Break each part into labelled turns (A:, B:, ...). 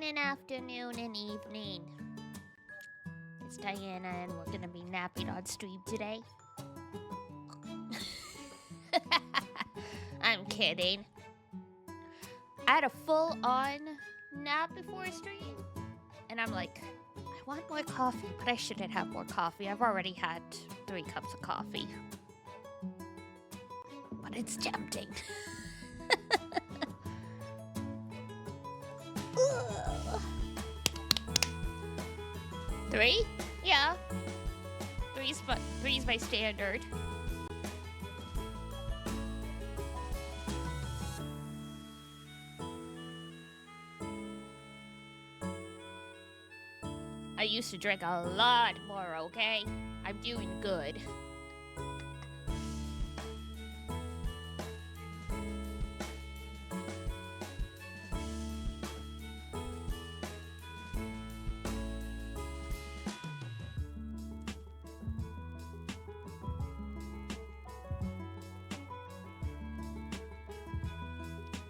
A: morning, afternoon, and evening. It's Diana, and we're gonna be napping on stream today. I'm kidding. I had a full-on nap before stream, and I'm like, I want more coffee, but I shouldn't have more coffee. I've already had 3 cups of coffee. But it's tempting. 3? Yeah. 3's my standard. I used to drink a lot more, okay? I'm doing good.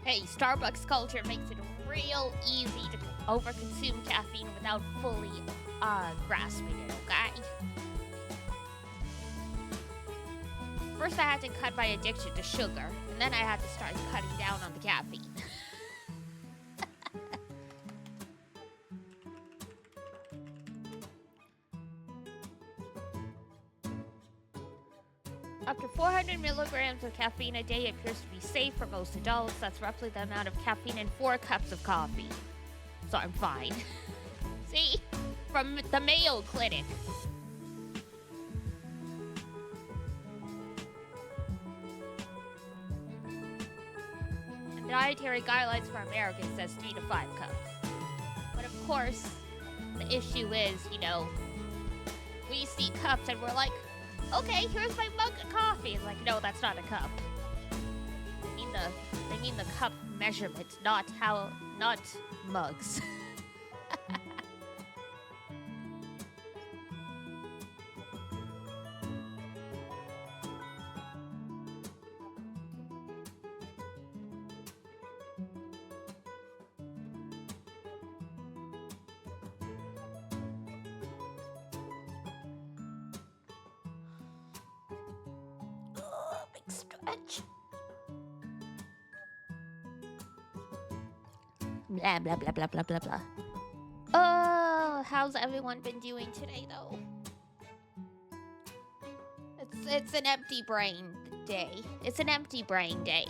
A: Hey, Starbucks culture makes it real easy to overconsume caffeine without fully grasping it, okay? First I had to cut my addiction to sugar, and then I had to start cutting down on the caffeine. Up to 400 milligrams of caffeine a day appears to be safe for most adults. That's roughly the amount of caffeine in 4 cups of coffee. So I'm fine. See? From the Mayo Clinic. The dietary guidelines for Americans says 3 to 5 cups. But of course, the issue is, you know, we see cups and we're like, okay, here's my mug of coffee. It's like, no, that's not a cup. They mean the cup measurement, not mugs. Stretch. Blah, blah, blah, blah, blah, blah, blah. Oh, how's everyone been doing today, though? It's an empty brain day. It's an empty brain day.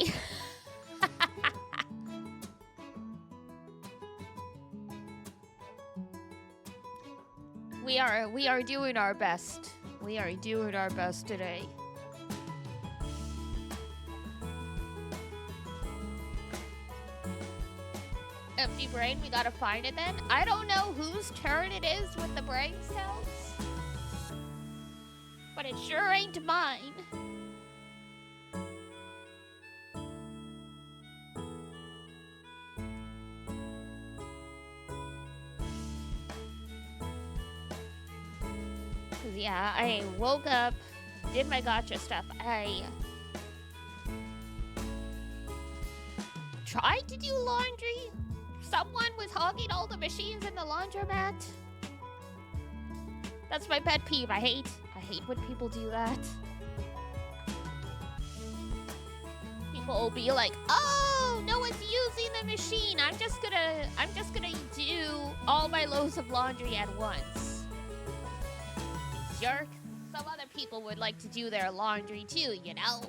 A: We are doing our best. We are doing our best today. Empty brain, we gotta find it then. I don't know whose turn it is with the brain cells, but it sure ain't mine. Cause yeah, I woke up, did my gotcha stuff. I tried to do laundry. Someone was hogging all the machines in the laundromat. That's my pet peeve. I hate when people do that. People will be like, "Oh, no one's using the machine. I'm just gonna do all my loads of laundry at once." Jerk. Some other people would like to do their laundry too, you know.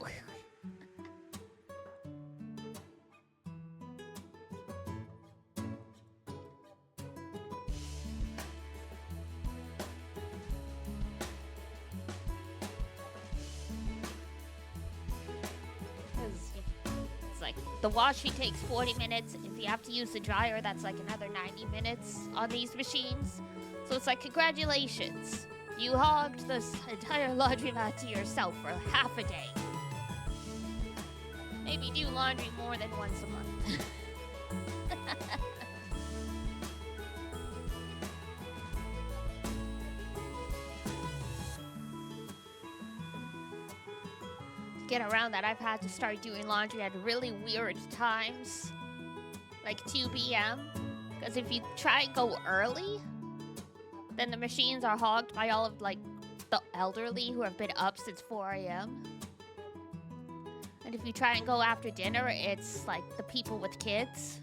A: The washing takes 40 minutes. If you have to use the dryer, that's like another 90 minutes on these machines. So it's like, congratulations. You hogged this entire laundromat to yourself for half a day. Maybe do laundry more than once a month. Get around that, I've had to start doing laundry at really weird times, like 2 p.m. Because if you try and go early, then the machines are hogged by all of, like, the elderly who have been up since 4 a.m. And if you try and go after dinner, it's, like, the people with kids.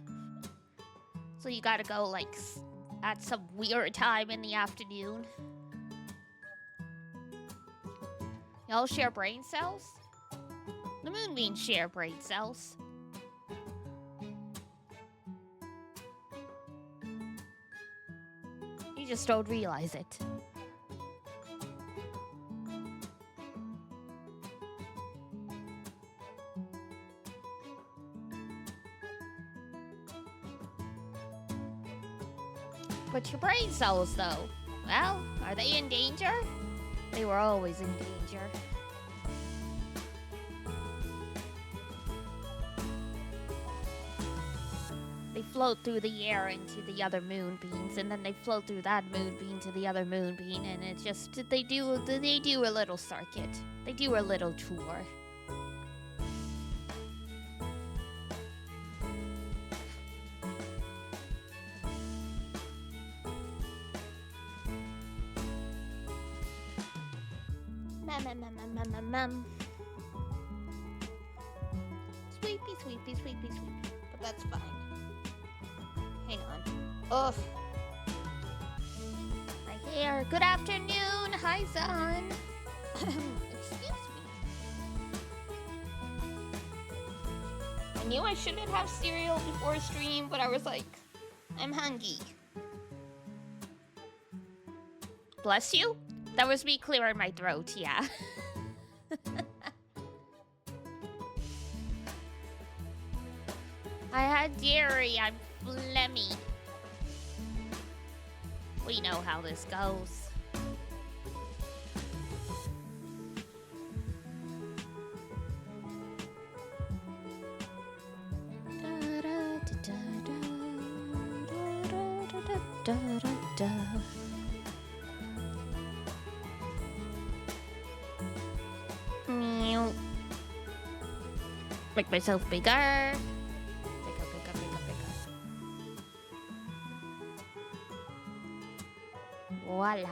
A: So you gotta go, like, at some weird time in the afternoon. Y'all share brain cells? The moonbeams share brain cells. You just don't realize it. But your brain cells, though, well, are they in danger? They were always in danger. They float through the air into the other moonbeams, and then they float through that moonbeam to the other moonbeam, and it's just they do a little circuit. They do a little tour. Sweepy, sweepy, sweepy, sweepy. But that's fine. Hang on. Ugh. My hair. Good afternoon. Hi, Zan. Excuse me. I knew I shouldn't have cereal before stream, but I was like, I'm hungry. Bless you? That was me clearing my throat, yeah. I had dairy. I'm phlegmy. We know how this goes. Meow. Make myself bigger. Voila.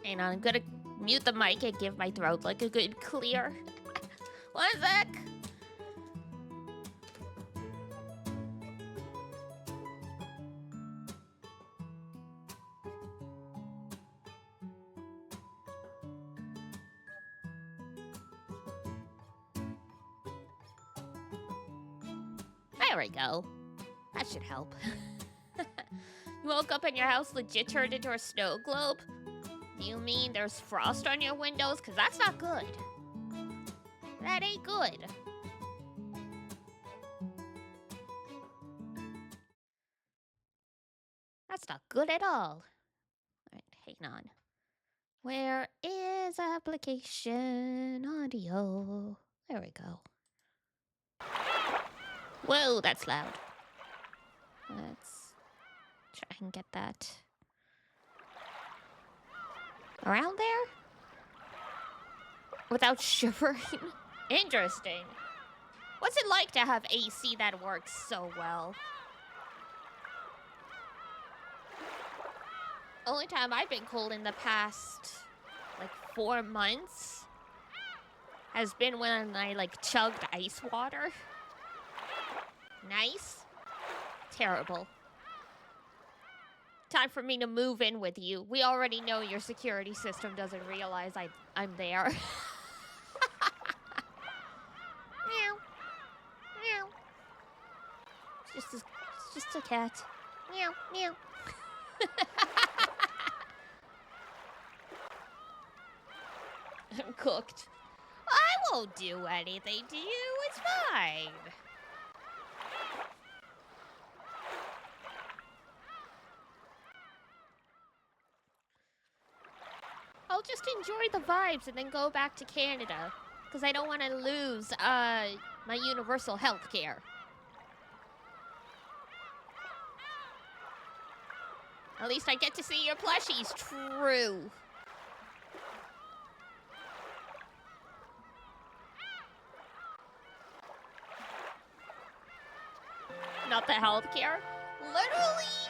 A: And I'm gonna mute the mic and give my throat like a good clear. 1 sec. There we go. That should help. You woke up and your house legit turned into a snow globe? Do you mean there's frost on your windows? Because that's not good. That ain't good. That's not good at all. Alright, hang on. Where is application audio? There we go. Whoa, that's loud. Let's try and get that around there without shivering. Interesting. What's it like to have AC that works so well? Only time I've been cold in the past, like, 4 months has been when I, like, chugged ice water. Nice. Terrible. Time for me to move in with you. We already know your security system doesn't realize I'm there. Meow. Meow. It's just a cat. Meow, meow. I'm cooked. I won't do anything to you. It's fine. I'll just enjoy the vibes and then go back to Canada. Because I don't want to lose my universal health care. At least I get to see your plushies. True. not the healthcare. Literally,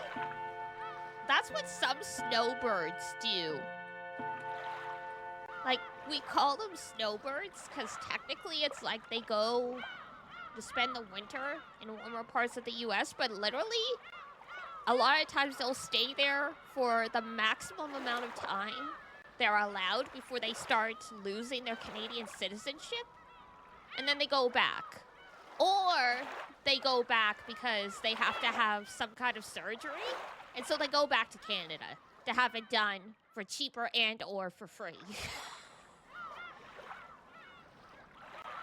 A: that's what some snowbirds do. Like, we call them snowbirds because technically it's like they go to spend the winter in warmer parts of the US, but literally, a lot of times they'll stay there for the maximum amount of time they're allowed before they start losing their Canadian citizenship, and then they go back. Or they go back because they have to have some kind of surgery, and so they go back to Canada to have it done for cheaper and or for free.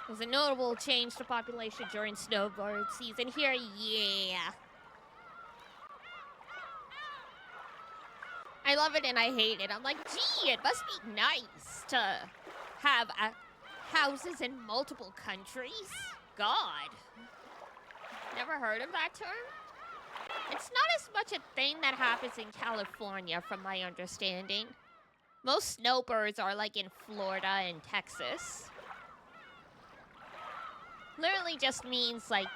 A: There's a notable change to population during snowbird season here, yeah. I love it and I hate it. I'm like, gee, it must be nice to have houses in multiple countries. God. Never heard of that term? It's not as much a thing that happens in California, from my understanding. Most snowbirds are like in Florida and Texas. Literally just means like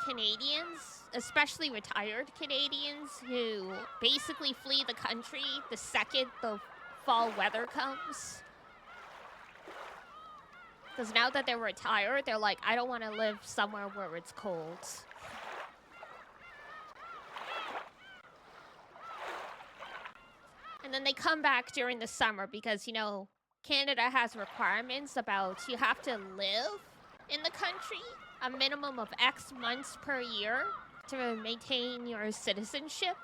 A: Canadians, especially retired Canadians, who basically flee the country the second the fall weather comes. Because now that they're retired, they're like, I don't want to live somewhere where it's cold. And then they come back during the summer because, you know, Canada has requirements about you have to live in the country a minimum of X months per year to maintain your citizenship.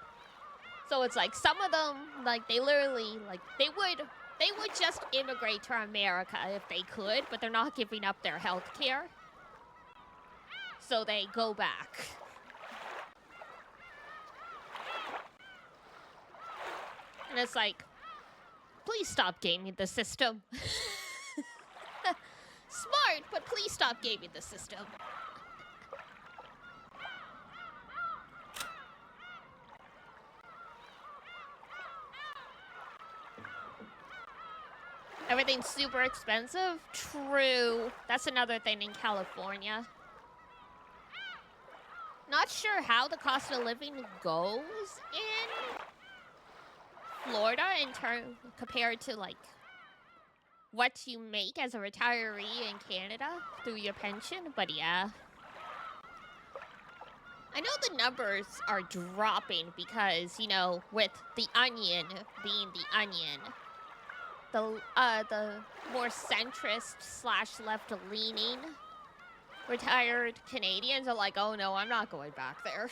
A: So it's like some of them, like, they literally, like, they would just immigrate to America if they could, but they're not giving up their health care. So they go back. And it's like, please stop gaming the system. Smart, but please stop gaming the system. Everything's super expensive? True. That's another thing in California. Not sure how the cost of living goes in Florida in turn compared to like what you make as a retiree in Canada through your pension, but yeah. I know the numbers are dropping because, you know, with the Onion being the Onion, the more centrist / left-leaning retired Canadians are like, oh no, I'm not going back there.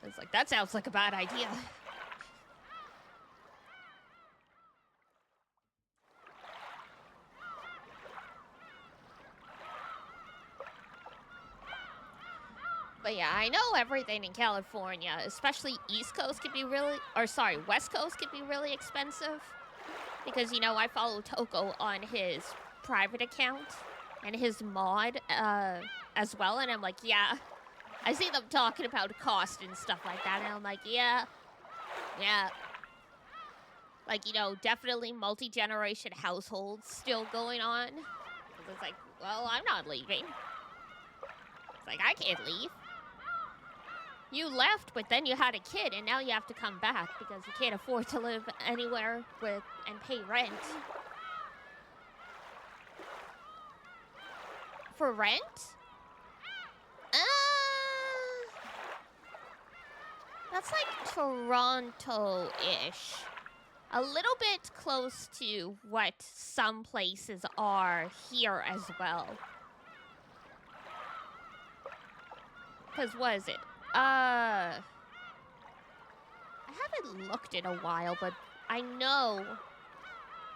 A: It's like, that sounds like a bad idea. But yeah, I know everything in California, especially East Coast can be really, or sorry, West Coast can be really expensive. Because, you know, I follow Toko on his private account and his mod as well. And I'm like, yeah, I see them talking about cost and stuff like that. And I'm like, yeah. Like, you know, definitely multi-generation households still going on. Because it's like, well, I'm not leaving. It's like, I can't leave. You left, but then you had a kid, and now you have to come back because you can't afford to live anywhere with and pay rent. For rent? That's like Toronto-ish. A little bit close to what some places are here as well. Because what is it? I haven't looked in a while, but I know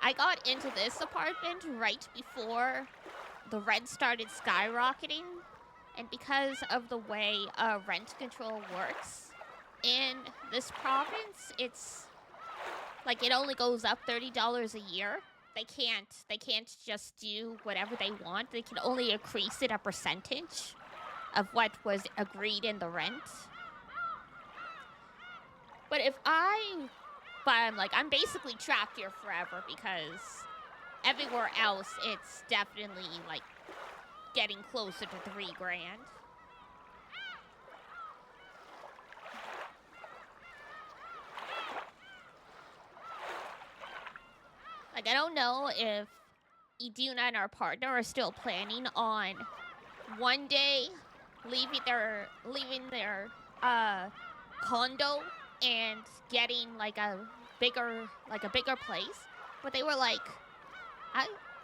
A: I got into this apartment right before the rent started skyrocketing. And because of the way rent control works in this province, it's like it only goes up $30 a year. They can't just do whatever they want. They can only increase it a percentage of what was agreed in the rent. But I'm basically trapped here forever because everywhere else it's definitely like getting closer to 3 grand. Like, I don't know if Iduna and our partner are still planning on one day leaving their condo and getting like a bigger place. But they were like,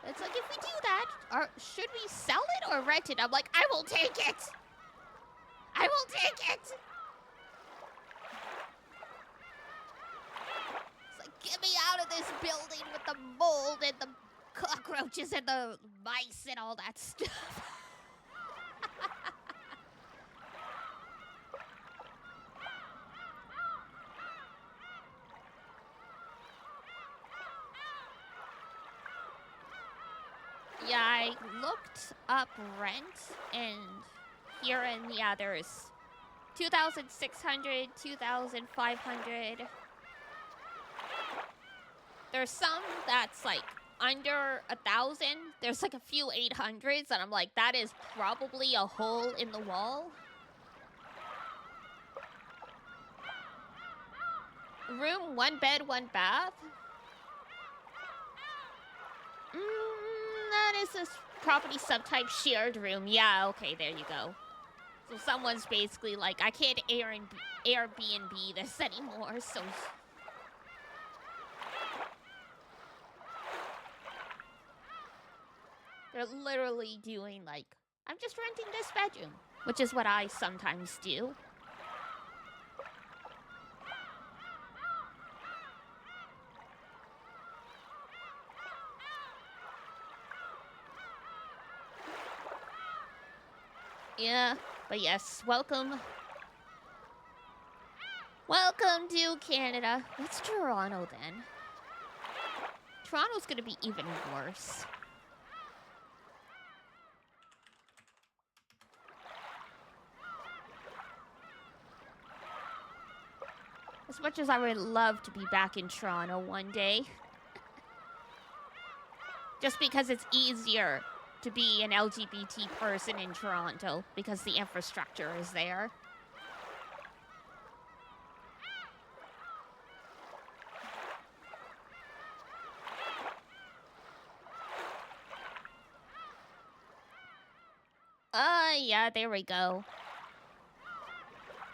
A: it's like, if we do that, should we sell it or rent it? I'm like, I will take it. I will take it. It's like, get me out of this building with the mold and the cockroaches and the mice and all that stuff. Yeah, I looked up rent, and here and yeah, there's 2,600, 2,500. There's some that's like under 1,000. There's like a few 800s, and I'm like, that is probably a hole in the wall. Room, 1 bed, 1 bath. That is this property subtype shared room. Yeah, okay, there you go. So someone's basically like, I can't Airbnb this anymore, so... They're literally doing like, I'm just renting this bedroom, which is what I sometimes do. Yeah, but yes, welcome. Welcome to Canada. What's Toronto then? Toronto's gonna be even worse. As much as I would love to be back in Toronto one day. Just because it's easier to be an LGBT person in Toronto because the infrastructure is there. Yeah, there we go.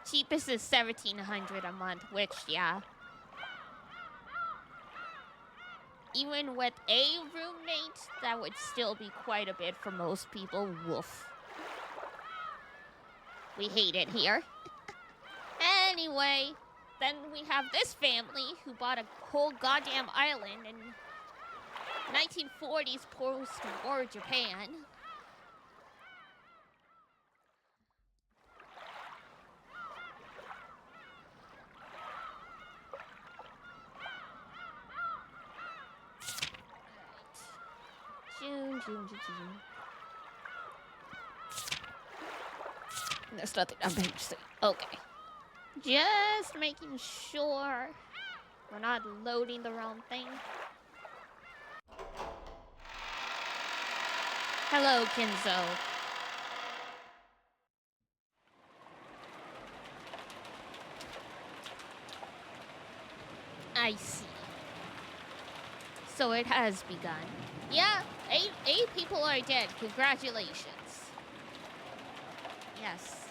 A: Cheapest is $1,700 a month, which, yeah. Even with a roommate, that would still be quite a bit for most people. Woof. We hate it here. Anyway, then we have this family who bought a whole goddamn island in 1940s post-war Japan. June. There's nothing on page 3. Okay. Just making sure we're not loading the wrong thing. Hello, Kinzo. I see. So it has begun. Yeah, eight people are dead. Congratulations. Yes.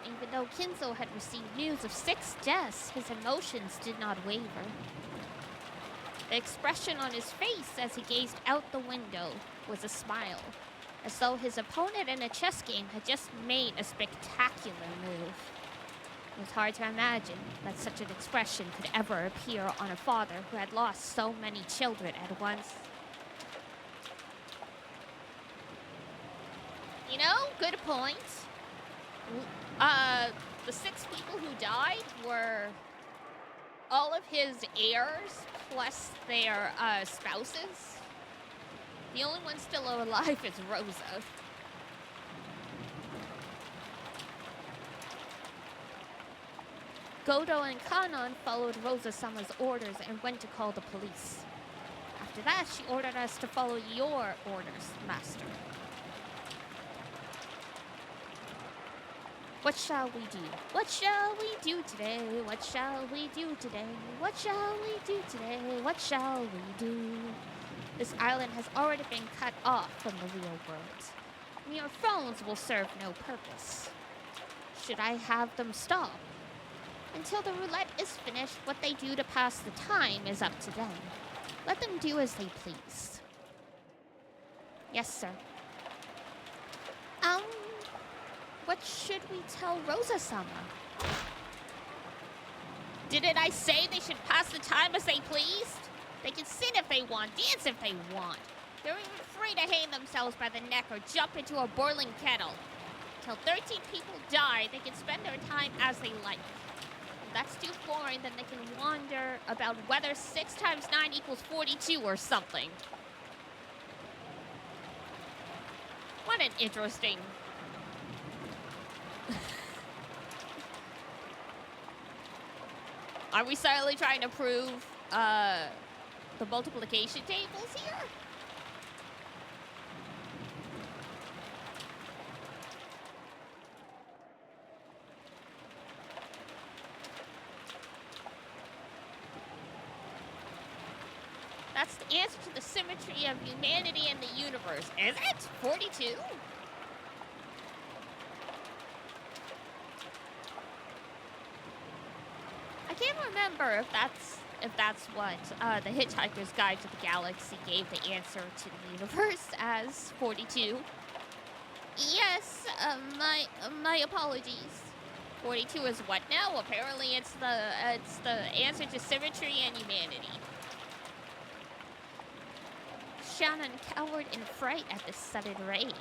A: Even though Kinzo had received news of 6 deaths, his emotions did not waver. The expression on his face as he gazed out the window was a smile, as though his opponent in a chess game had just made a spectacular move. It was hard to imagine that such an expression could ever appear on a father who had lost so many children at once. You know, good point. The 6 people who died were all of his heirs plus their spouses. The only one still alive is Rosa. Godo and Kanon followed Rosa-sama's orders and went to call the police. After that, she ordered us to follow your orders, Master. What shall we do? What shall we do today? What shall we do today? What shall we do today? What shall we do? This island has already been cut off from the real world. Mere phones will serve no purpose. Should I have them stop? Until the roulette is finished, what they do to pass the time is up to them. Let them do as they please. Yes, sir. What should we tell Rosa-sama? Didn't I say they should pass the time as they pleased? They can sing if they want, dance if they want. They're even free to hang themselves by the neck or jump into a boiling kettle. Till 13 people die, they can spend their time as they like. If that's too boring, then they can wonder about whether 6 times 9 equals 42 or something. What an interesting... Are we silently trying to prove the multiplication tables here? That's the answer to the symmetry of humanity and the universe. Is it? 42? I can't remember if that's what the Hitchhiker's Guide to the Galaxy gave the answer to the universe as 42. Yes, my apologies. 42 is what now? Apparently it's the answer to symmetry and humanity. Shannon cowered in fright at this sudden rage.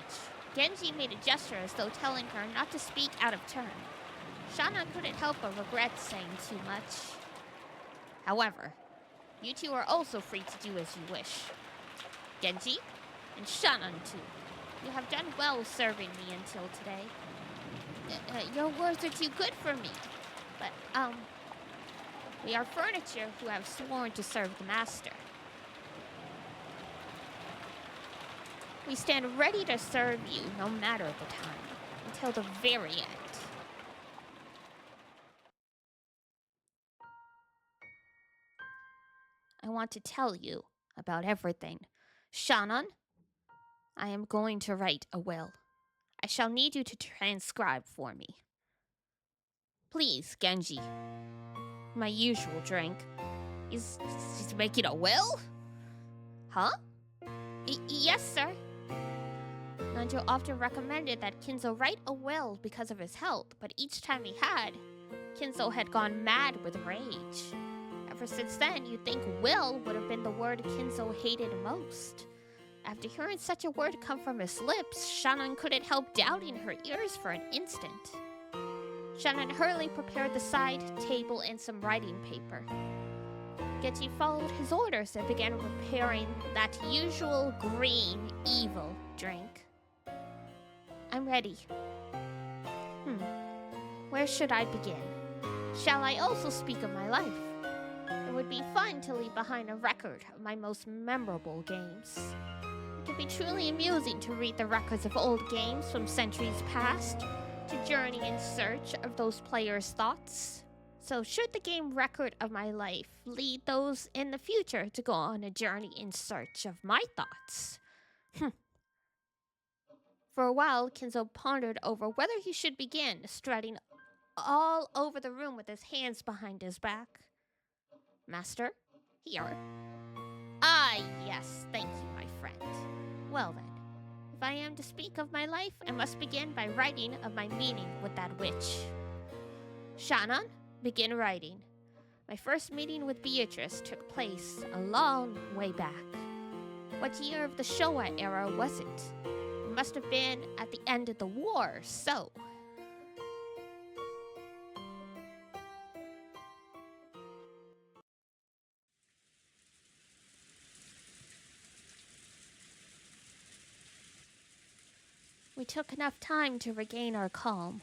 A: Genji made a gesture as though telling her not to speak out of turn. Shannon couldn't help but regret saying too much. However, you two are also free to do as you wish. Genji, and Shannon too. You have done well serving me until today. Your words are too good for me. But, we are furniture who have sworn to serve the master. We stand ready to serve you no matter the time, until the very end. I want to tell you about everything. Shannon, I am going to write a will. I shall need you to transcribe for me. Please, Genji. My usual drink. Is making a will? Huh? Yes, sir. Nanjo often recommended that Kinzo write a will because of his health, but each time he had, Kinzo had gone mad with rage. Ever since then, you'd think will would have been the word Kinzo hated most. After hearing such a word come from his lips, Shannon couldn't help doubting her ears for an instant. Shannon hurriedly prepared the side table and some writing paper. Genji followed his orders and began preparing that usual green, evil drink. I'm ready. Where should I begin? Shall I also speak of my life? It would be fun to leave behind a record of my most memorable games. It could be truly amusing to read the records of old games from centuries past, to journey in search of those players' thoughts. So should the game record of my life lead those in the future to go on a journey in search of my thoughts? For a while, Kinzo pondered over whether he should begin, strutting all over the room with his hands behind his back. Master, here. Ah, yes, thank you, my friend. Well then, if I am to speak of my life, I must begin by writing of my meeting with that witch. Shannon, begin writing. My first meeting with Beatrice took place a long way back. What year of the Showa era was it? It must have been at the end of the war, so... We took enough time to regain our calm,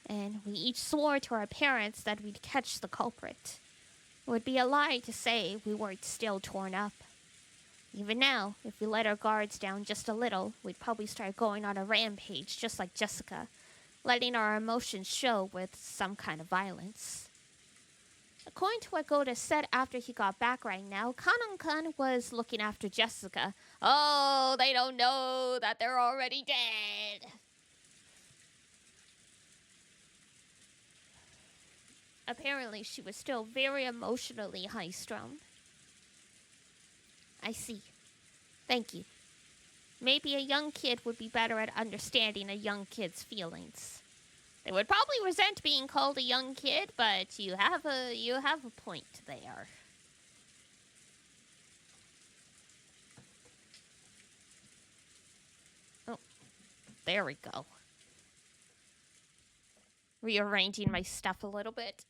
A: and we each swore to our parents that we'd catch the culprit. It would be a lie to say we weren't still torn up. Even now, if we let our guards down just a little, we'd probably start going on a rampage just like Jessica, letting our emotions show with some kind of violence. According to what Goda said after he got back right now, Kanan-kun was looking after Jessica. Oh, they don't know that they're already dead. Apparently, she was still very emotionally high-strung. I see. Thank you. Maybe a young kid would be better at understanding a young kid's feelings. They would probably resent being called a young kid, but you have a point there. Oh, there we go. Rearranging my stuff a little bit.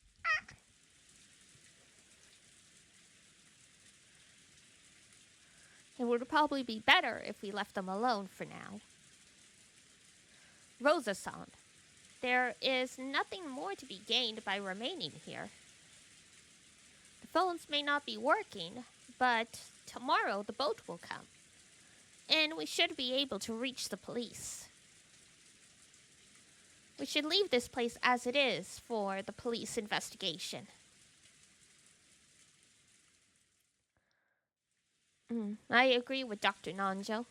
A: It would probably be better if we left them alone for now. Rosa-san, there is nothing more to be gained by remaining here. The phones may not be working, but tomorrow the boat will come, and we should be able to reach the police. We should leave this place as it is for the police investigation. I agree with Dr. Nanjo.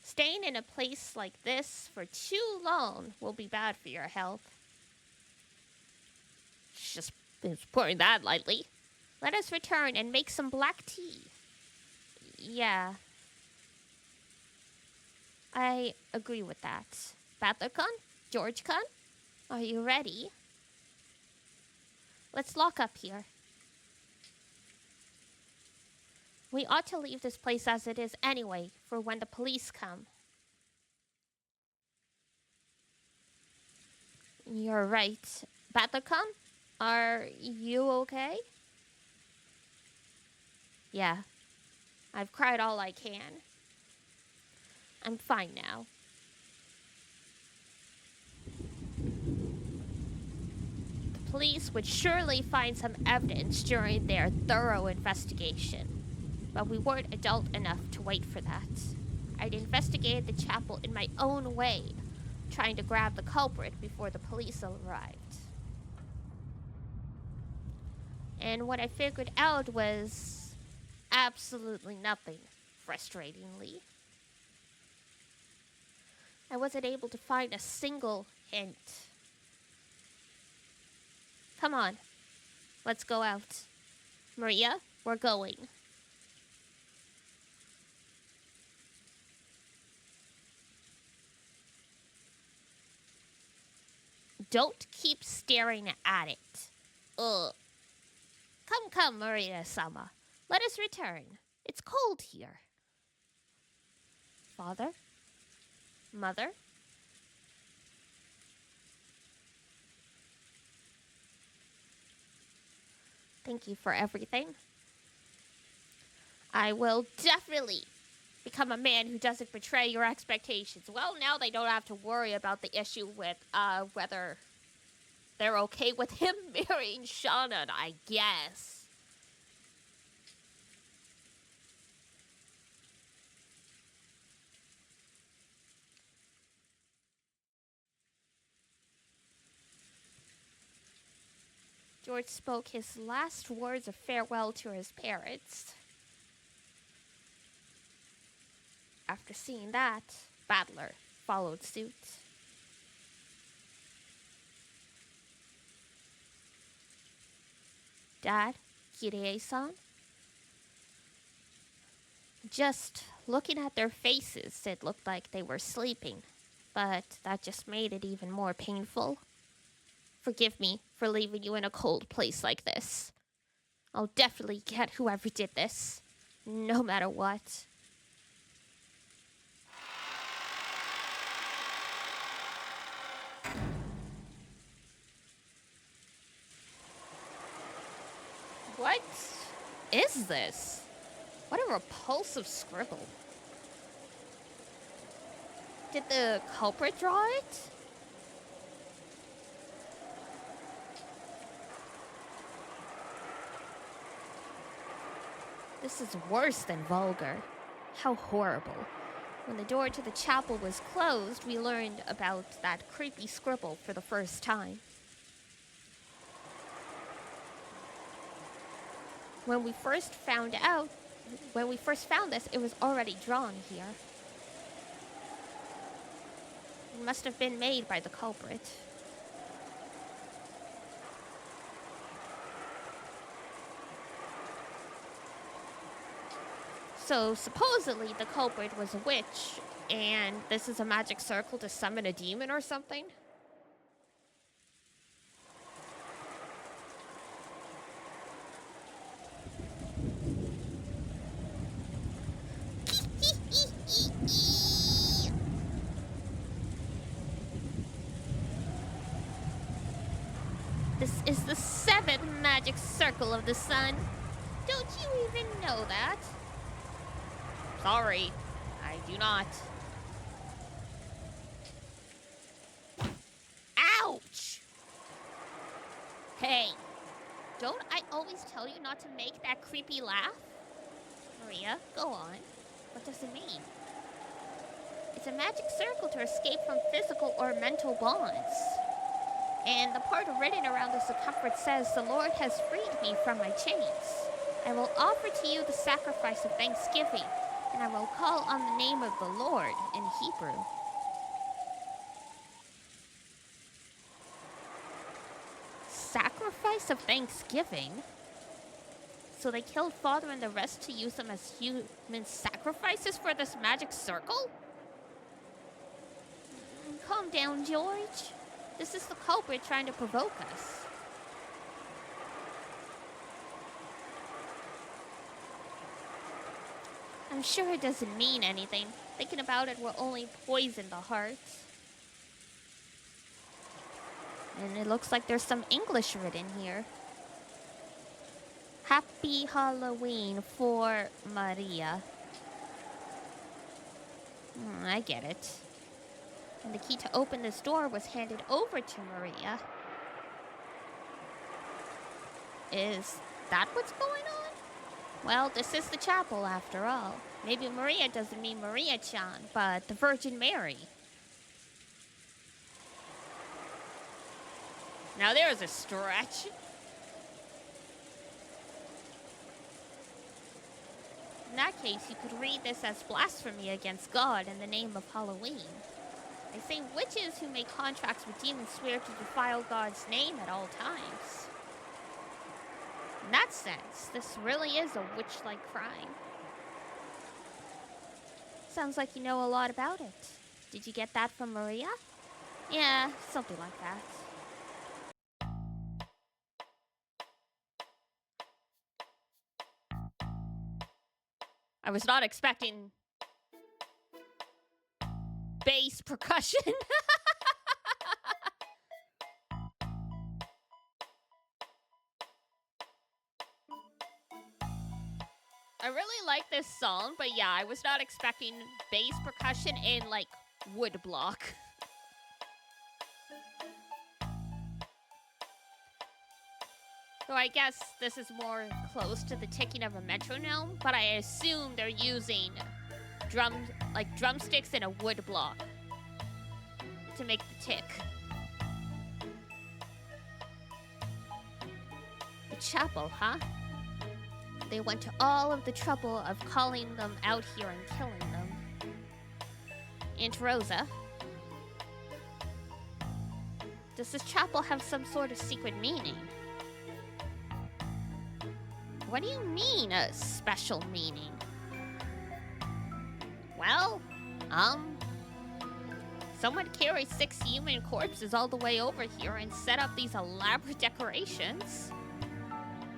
A: Staying in a place like this for too long will be bad for your health. Just putting that lightly. Let us return and make some black tea. Yeah. I agree with that. Battler-kun? George-kun? Are you ready? Let's lock up here. We ought to leave this place as it is anyway, for when the police come. You're right. Battler-kun? Are you okay? Yeah. I've cried all I can. I'm fine now. The police would surely find some evidence during their thorough investigation, but we weren't adult enough to wait for that. I'd investigated the chapel in my own way, trying to grab the culprit before the police arrived. And what I figured out was absolutely nothing, frustratingly. I wasn't able to find a single hint. Come on, let's go out. Maria, we're going. Don't keep staring at it. Ugh. Come, Maria-sama. Let us return. It's cold here. Father? Mother? Thank you for everything. I will definitely become a man who doesn't betray your expectations. Well, now they don't have to worry about the issue with whether they're okay with him marrying Shannon, I guess. George spoke his last words of farewell to his parents. After seeing that, Battler followed suit. Dad, Kirie-san? Just looking at their faces, it looked like they were sleeping, but that just made it even more painful. Forgive me for leaving you in a cold place like this. I'll definitely get whoever did this, no matter what. What is this? What a repulsive scribble. Did the culprit draw it? This is worse than vulgar. How horrible. When the door to the chapel was closed, we learned about that creepy scribble for the first time. When we first found this, it was already drawn here. It must have been made by the culprit. So supposedly the culprit was a witch, and this is a magic circle to summon a demon or something? This is the 7th magic circle of the sun. Don't you even know that? Sorry, I do not. Ouch! Hey, don't I always tell you not to make that creepy laugh? Maria, go on. What does it mean? It's a magic circle to escape from physical or mental bonds. And the part written around the circumference says, "The Lord has freed me from my chains. I will offer to you the sacrifice of thanksgiving, and I will call on the name of the Lord," in Hebrew. Sacrifice of thanksgiving? So they killed Father and the rest to use them as human sacrifices for this magic circle? Calm down, George. This is the culprit trying to provoke us. I'm sure it doesn't mean anything. Thinking about it will only poison the heart. And it looks like there's some English written here. Happy Halloween for Maria. I get it. And the key to open this door was handed over to Maria. Is that what's going on? Well, this is the chapel after all. Maybe Maria doesn't mean Maria-chan, but the Virgin Mary. Now there's a stretch. In that case, you could read this as blasphemy against God in the name of Halloween. They say witches who make contracts with demons swear to defile God's name at all times. In that sense, this really is a witch-like crime. Sounds like you know a lot about it. Did you get that from Maria? Yeah, something like that. I was not expecting bass percussion. I really like this song, but yeah, I was not expecting bass percussion in, like, wood block. So I guess this is more close to the ticking of a metronome, but I assume they're using drumsticks and a wood block to make the tick. The chapel, huh? They went to all of the trouble of calling them out here and killing them. Aunt Rosa, does this chapel have some sort of secret meaning? What do you mean, a special meaning? Well, someone carried 6 human corpses all the way over here and set up these elaborate decorations.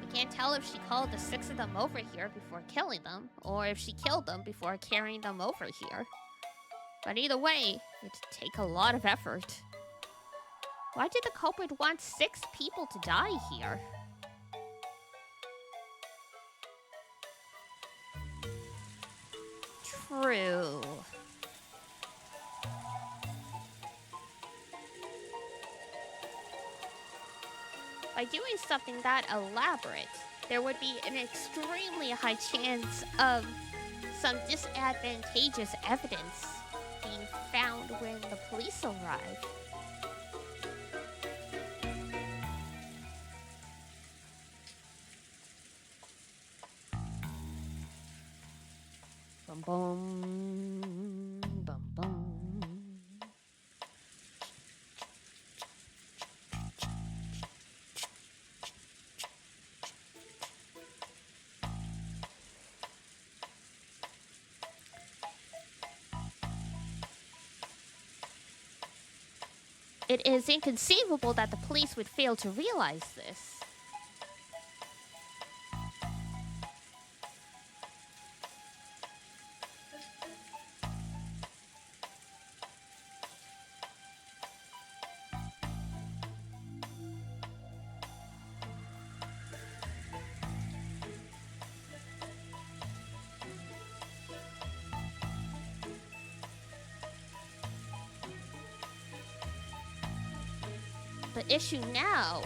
A: We can't tell if she called the 6 of them over here before killing them, or if she killed them before carrying them over here. But either way, it'd take a lot of effort. Why did the culprit want 6 people to die here? True. By doing something that elaborate, there would be an extremely high chance of some disadvantageous evidence being found when the police arrive. Bum bum, bum bum. It is inconceivable that the police would fail to realize this. The issue now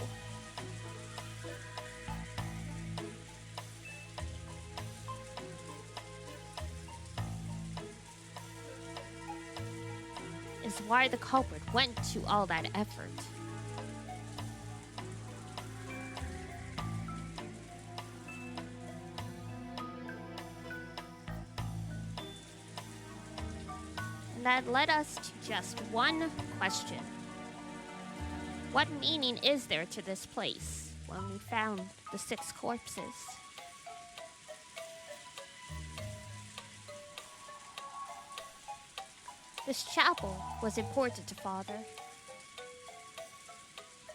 A: is why the culprit went to all that effort. And that led us to just one question. What meaning is there to this place when we found the 6 corpses? This chapel was important to Father.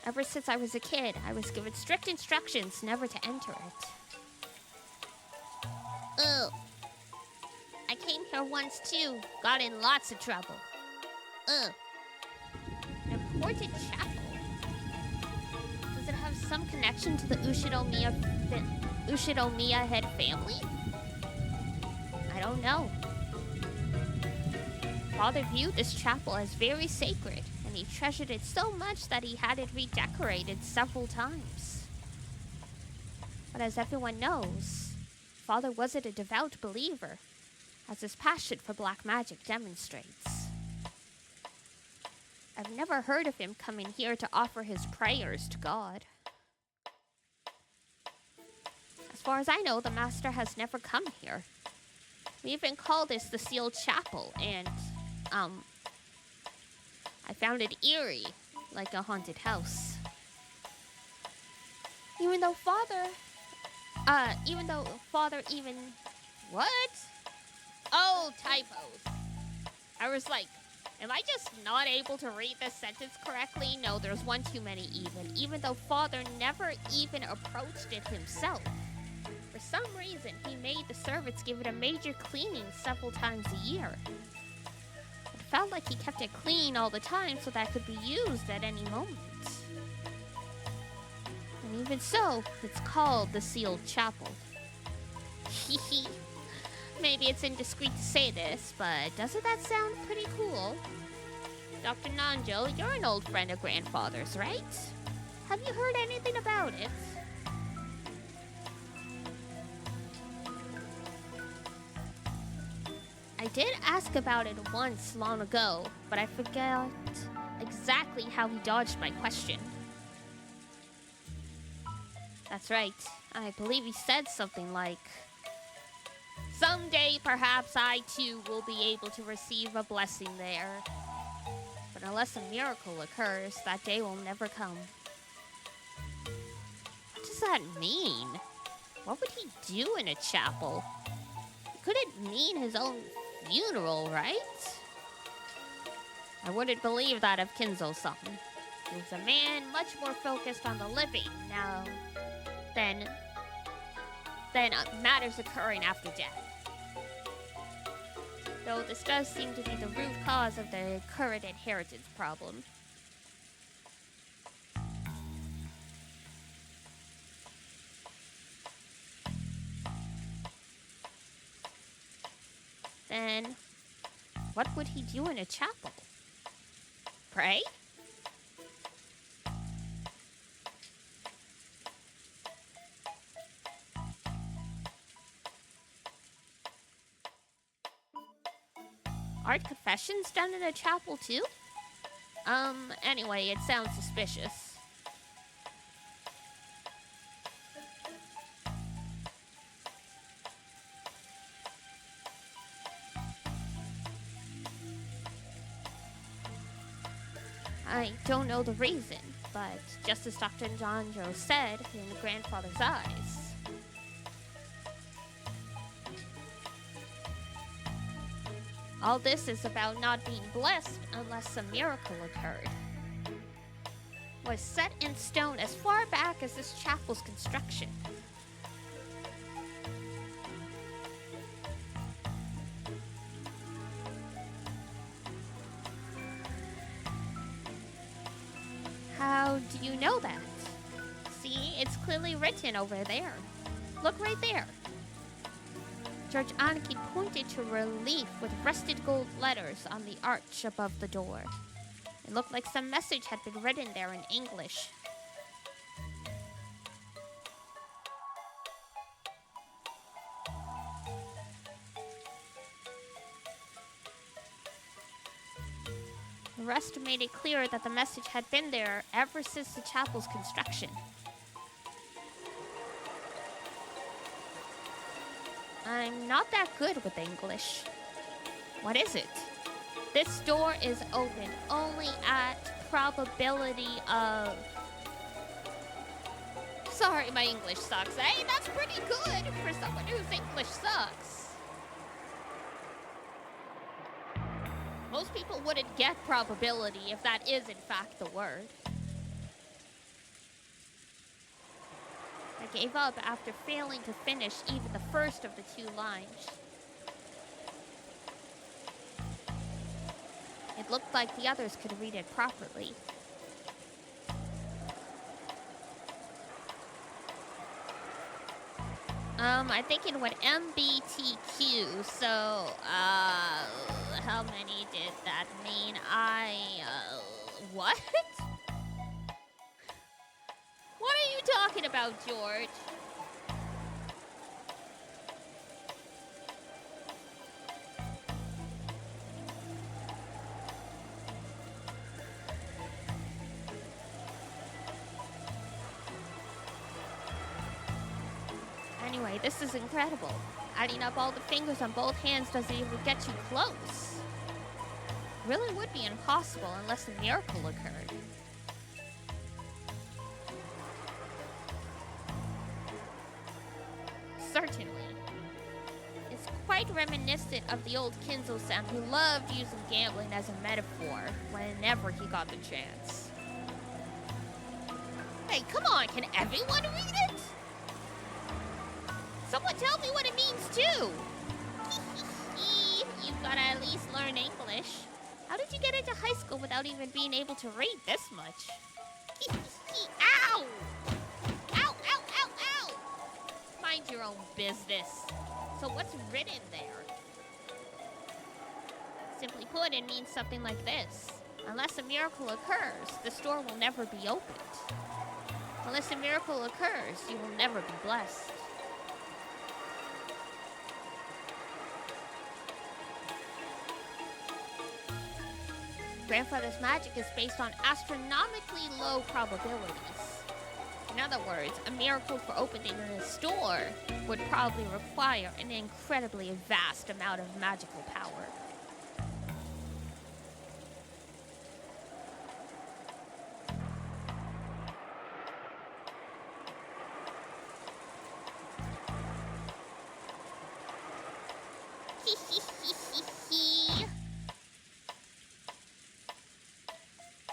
A: Ever since I was a kid, I was given strict instructions never to enter it. Ugh. I came here once too, got in lots of trouble. Ugh. An important chapel? Does it have some connection to the Ushinomiya head family? I don't know. Father viewed this chapel as very sacred, and he treasured it so much that he had it redecorated several times. But as everyone knows, Father wasn't a devout believer, as his passion for black magic demonstrates. I've never heard of him coming here to offer his prayers to God. As far as I know, the Master has never come here. We even call this the Sealed Chapel, and, I found it eerie, like a haunted house. Even though Father, what? Oh, typos. I was like, am I just not able to read this sentence correctly? No, there's one too many even. Even though Father never even approached it himself. For some reason, he made the servants give it a major cleaning several times a year. It felt like he kept it clean all the time so that it could be used at any moment. And even so, it's called the Sealed Chapel. Hehe. Maybe it's indiscreet to say this, but doesn't that sound pretty cool? Dr. Nanjo, you're an old friend of Grandfather's, right? Have you heard anything about it? I did ask about it once long ago, but I forgot exactly how he dodged my question. That's right. I believe he said something like, someday, perhaps I too will be able to receive a blessing there. But unless a miracle occurs, that day will never come. What does that mean? What would he do in a chapel? It couldn't mean his own funeral, right? I wouldn't believe that of Kinzo-san. He was a man much more focused on the living now than matters occurring after death. Though this does seem to be the root cause of the current inheritance problem. Then, what would he do in a chapel? Pray? confessions done in a chapel too? Anyway, it sounds suspicious. I don't know the reason, but just as Dr. Janjo said, in the grandfather's eyes. All this is about not being blessed unless a miracle occurred. Was set in stone as far back as this chapel's construction. How do you know that? See, it's clearly written over there. Look right there. George Aniki pointed to a relief with rusted gold letters on the arch above the door. It looked like some message had been written there in English. The rest made it clear that the message had been there ever since the chapel's construction. I'm not that good with English. What is it? This door is open only at probability of... Sorry, my English sucks. Hey, that's pretty good for someone whose English sucks. Most people wouldn't get probability if that is in fact the word. I gave up after failing to finish even the first of the 2 lines. It looked like the others could read it properly. I think it went MBTQ, so, how many did that mean? What? What are you talking about, George? Anyway, this is incredible. Adding up all the fingers on both hands doesn't even get you close. Really would be impossible unless a miracle occurred. Certainly. It's quite reminiscent of the old Kinzo-san who loved using gambling as a metaphor whenever he got the chance. Hey, come on, can everyone read it? Someone tell me what it means too! You've gotta at least learn English. How did you get into high school without even being able to read this much? Ow! Ow, ow, ow, ow! Mind your own business. So what's written there? Simply put, it means something like this. Unless a miracle occurs, the store will never be opened. Unless a miracle occurs, you will never be blessed. Grandfather's magic is based on astronomically low probabilities. In other words, a miracle for opening a store would probably require an incredibly vast amount of magical power.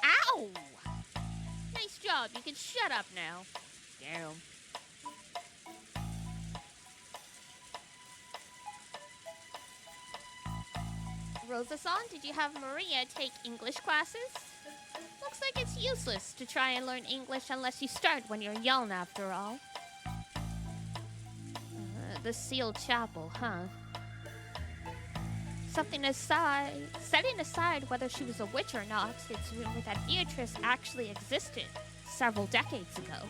A: Ow! Nice job. You can shut up now. Damn. Rosa-san, did you have Maria take English classes? Looks like it's useless to try and learn English unless you start when you're young, after all. The sealed chapel, huh? Setting aside whether she was a witch or not, it's rumored that Beatrice actually existed several decades ago.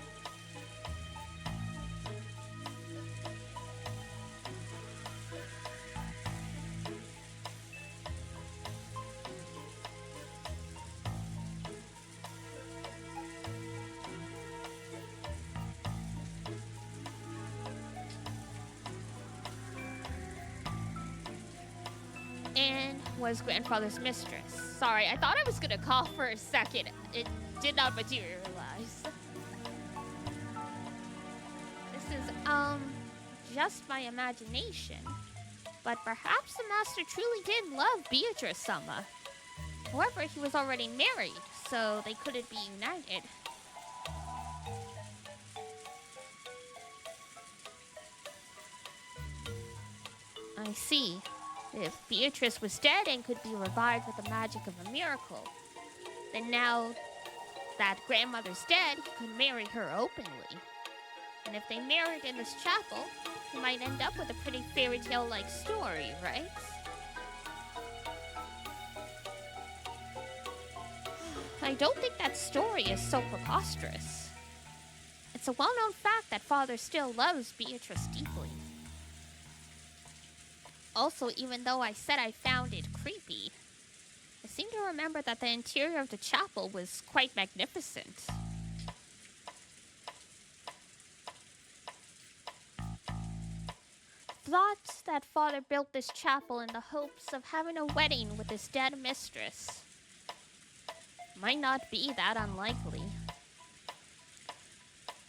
A: Anne was grandfather's mistress. Sorry, I thought I was gonna cough for a second. It did not materialize. This is, just my imagination. But perhaps the master truly did love Beatrice Sama. However, he was already married, so they couldn't be united. I see. If Beatrice was dead and could be revived with the magic of a miracle, then now that grandmother's dead, he could marry her openly. And if they married in this chapel, he might end up with a pretty fairy tale-like story, right? I don't think that story is so preposterous. It's a well-known fact that father still loves Beatrice deeply. Also, even though I said I found it creepy, I seem to remember that the interior of the chapel was quite magnificent. Thought that father built this chapel in the hopes of having a wedding with his dead mistress might not be that unlikely.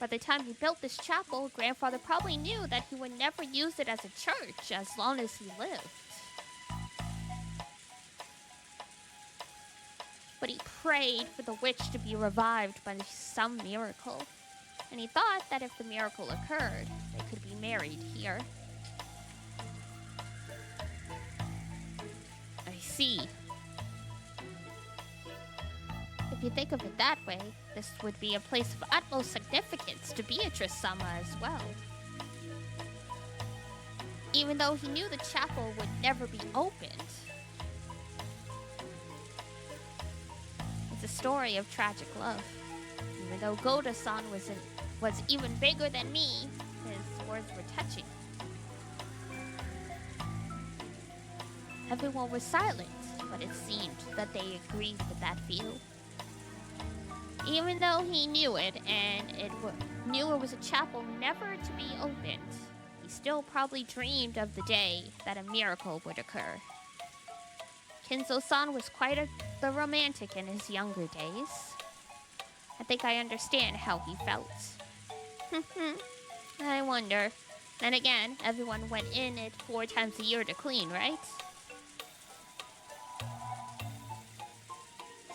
A: By the time he built this chapel, grandfather probably knew that he would never use it as a church as long as he lived. But he prayed for the witch to be revived by some miracle, and he thought that if the miracle occurred, they could be married here. I see. If you think of it that way, this would be a place of utmost significance to Beatrice Sama as well. Even though he knew the chapel would never be opened. It's a story of tragic love. Even though Goda-san was even bigger than me, his words were touching. Everyone was silent, but it seemed that they agreed with that view. Even though he knew it, and knew it was a chapel never to be opened, he still probably dreamed of the day that a miracle would occur. Kinzo-san was quite the romantic in his younger days. I think I understand how he felt. I wonder. Then again, everyone went in it 4 times a year to clean, right?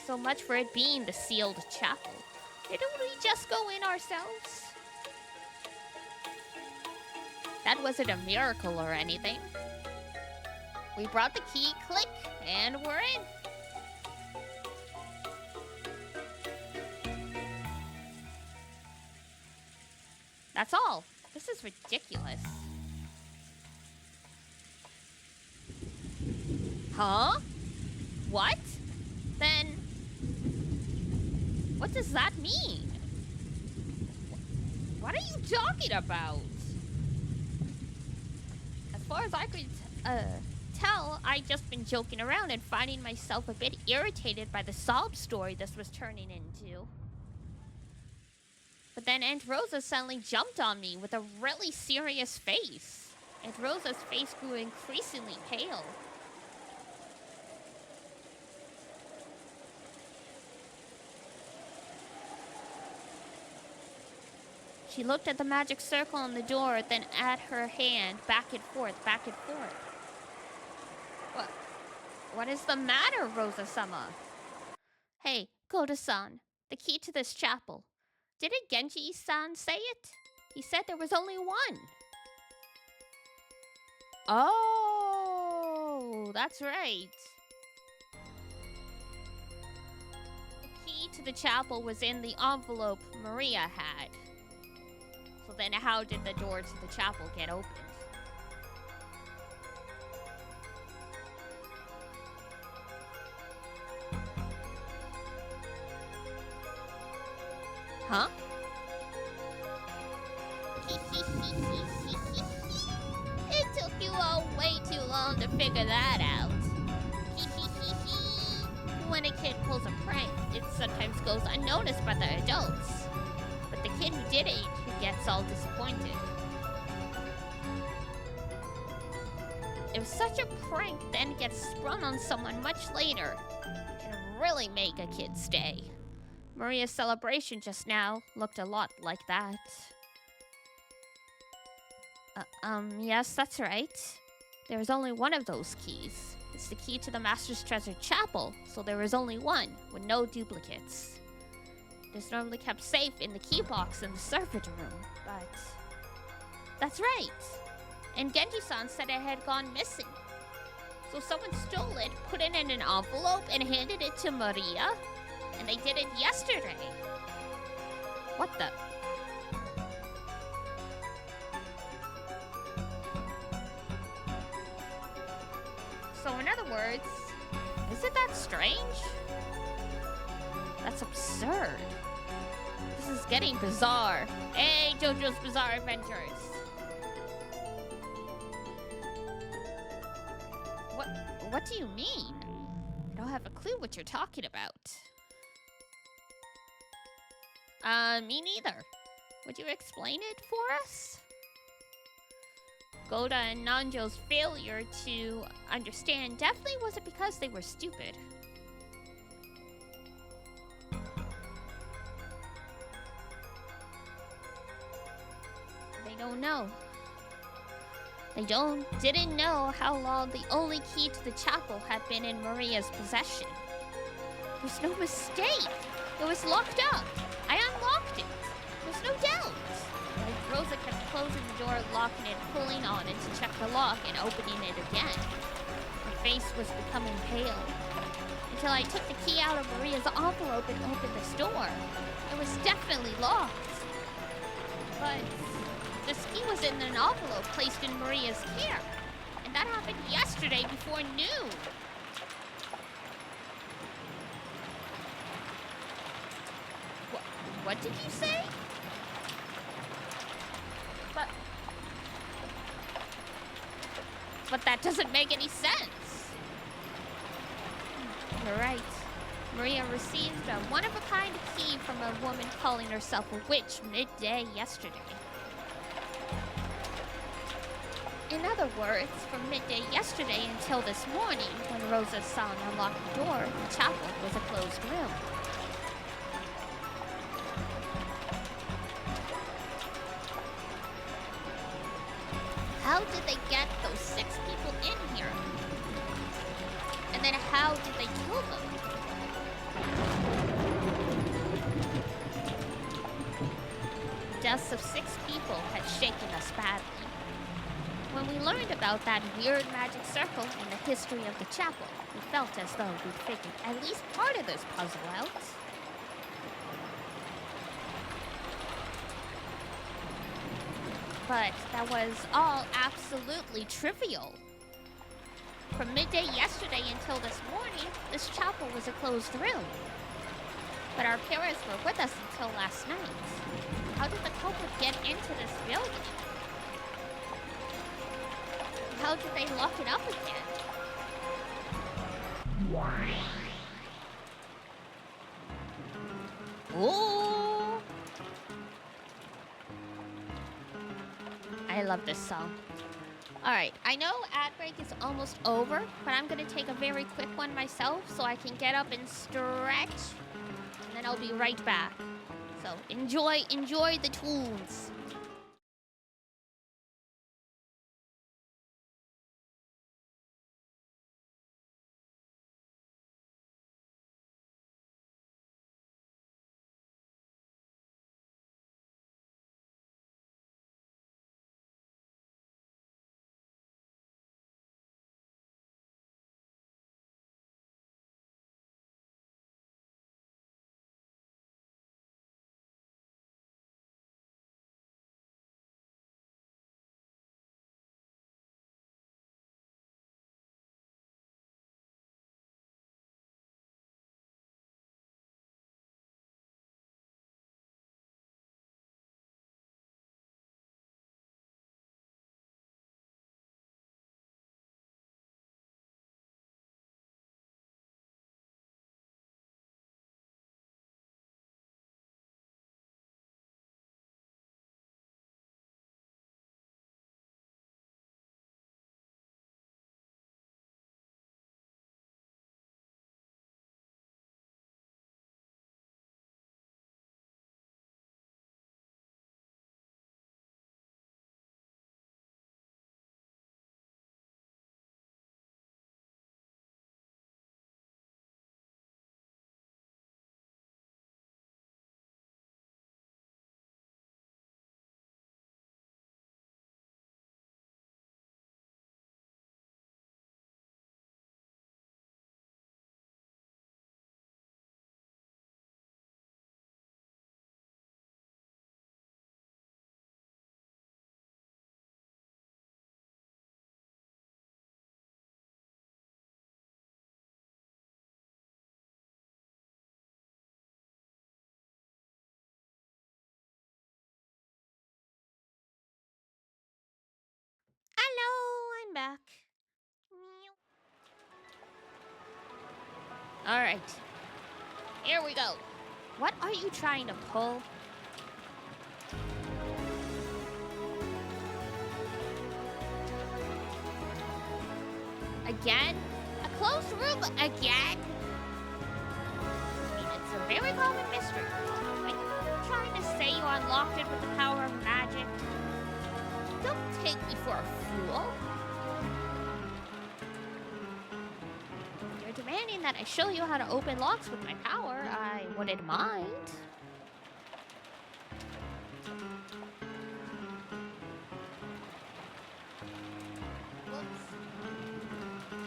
A: So much for it being the sealed chapel. Didn't we just go in ourselves? That wasn't a miracle or anything. We brought the key, click, and we're in. That's all. This is ridiculous. Huh? What? Then, what does that mean? What are you talking about? As far as I could tell, I'd just been joking around and finding myself a bit irritated by the sob story this was turning into. But then Aunt Rosa suddenly jumped on me with a really serious face. Aunt Rosa's face grew increasingly pale. She looked at the magic circle on the door, then at her hand, back and forth, back and forth. What is the matter, Rosa-sama? Hey, Koda-san, the key to this chapel. Didn't Genji-san say it? He said there was only one. Oh, that's right. The key to the chapel was in the envelope Maria had. So then how did the door to the chapel get opened? Huh? It took you all way too long to figure that out. When a kid pulls a prank, it sometimes goes unnoticed by the adults. But the kid who did it who gets all disappointed. if such a prank then gets sprung on someone much later, it can really make a kid stay. Maria's celebration just now looked a lot like that. Yes, that's right. There is only one of those keys. It's the key to the Master's Treasure Chapel, so there is only one, with no duplicates. It is normally kept safe in the key box in the servant room, but... That's right! And Genji-san said it had gone missing. So someone stole it, put it in an envelope, and handed it to Maria? And they did it yesterday. What the... So in other words, isn't that strange? That's absurd. This is getting bizarre. Hey, JoJo's Bizarre Adventures. What do you mean? I don't have a clue what you're talking about. Me neither. Would you explain it for us? Goda and Nanjo's failure to understand definitely wasn't because they were stupid. They don't know. They didn't know how long the only key to the chapel had been in Maria's possession. There's no mistake. It was locked up. I unlocked it. There's no doubt. Like Rosa kept closing the door, locking it, pulling on it to check the lock and opening it again. Her face was becoming pale. Until I took the key out of Maria's envelope and opened this door. It was definitely locked. But this key was in an envelope placed in Maria's care. And that happened yesterday before noon. What did you say? But that doesn't make any sense. You're right. Maria received a one-of-a-kind key from a woman calling herself a witch midday yesterday. In other words, from midday yesterday until this morning, when Rosa saw and unlocked the door, the chapel was a closed room. How did they get those 6 people in here? And then how did they kill them? The deaths of 6 people had shaken us badly. When we learned about that weird magic circle and the history of the chapel, we felt as though we'd figured at least part of this puzzle out. But that was all absolutely trivial. From midday yesterday until this morning, this chapel was a closed room. But our parents were with us until last night. How did the culprit get into this building? How did they lock it up again? Ooh! I love this song. Alright, I know ad break is almost over, but I'm gonna take a very quick one myself so I can get up and stretch. And then I'll be right back. So enjoy the tunes. I'm back. Alright. Here we go. What are you trying to pull? Again? A closed room again? I mean, it's a very common mystery. Are you trying to say you unlocked it with the power of magic? Don't take me for a fool. If you're demanding that I show you how to open locks with my power, I wouldn't mind.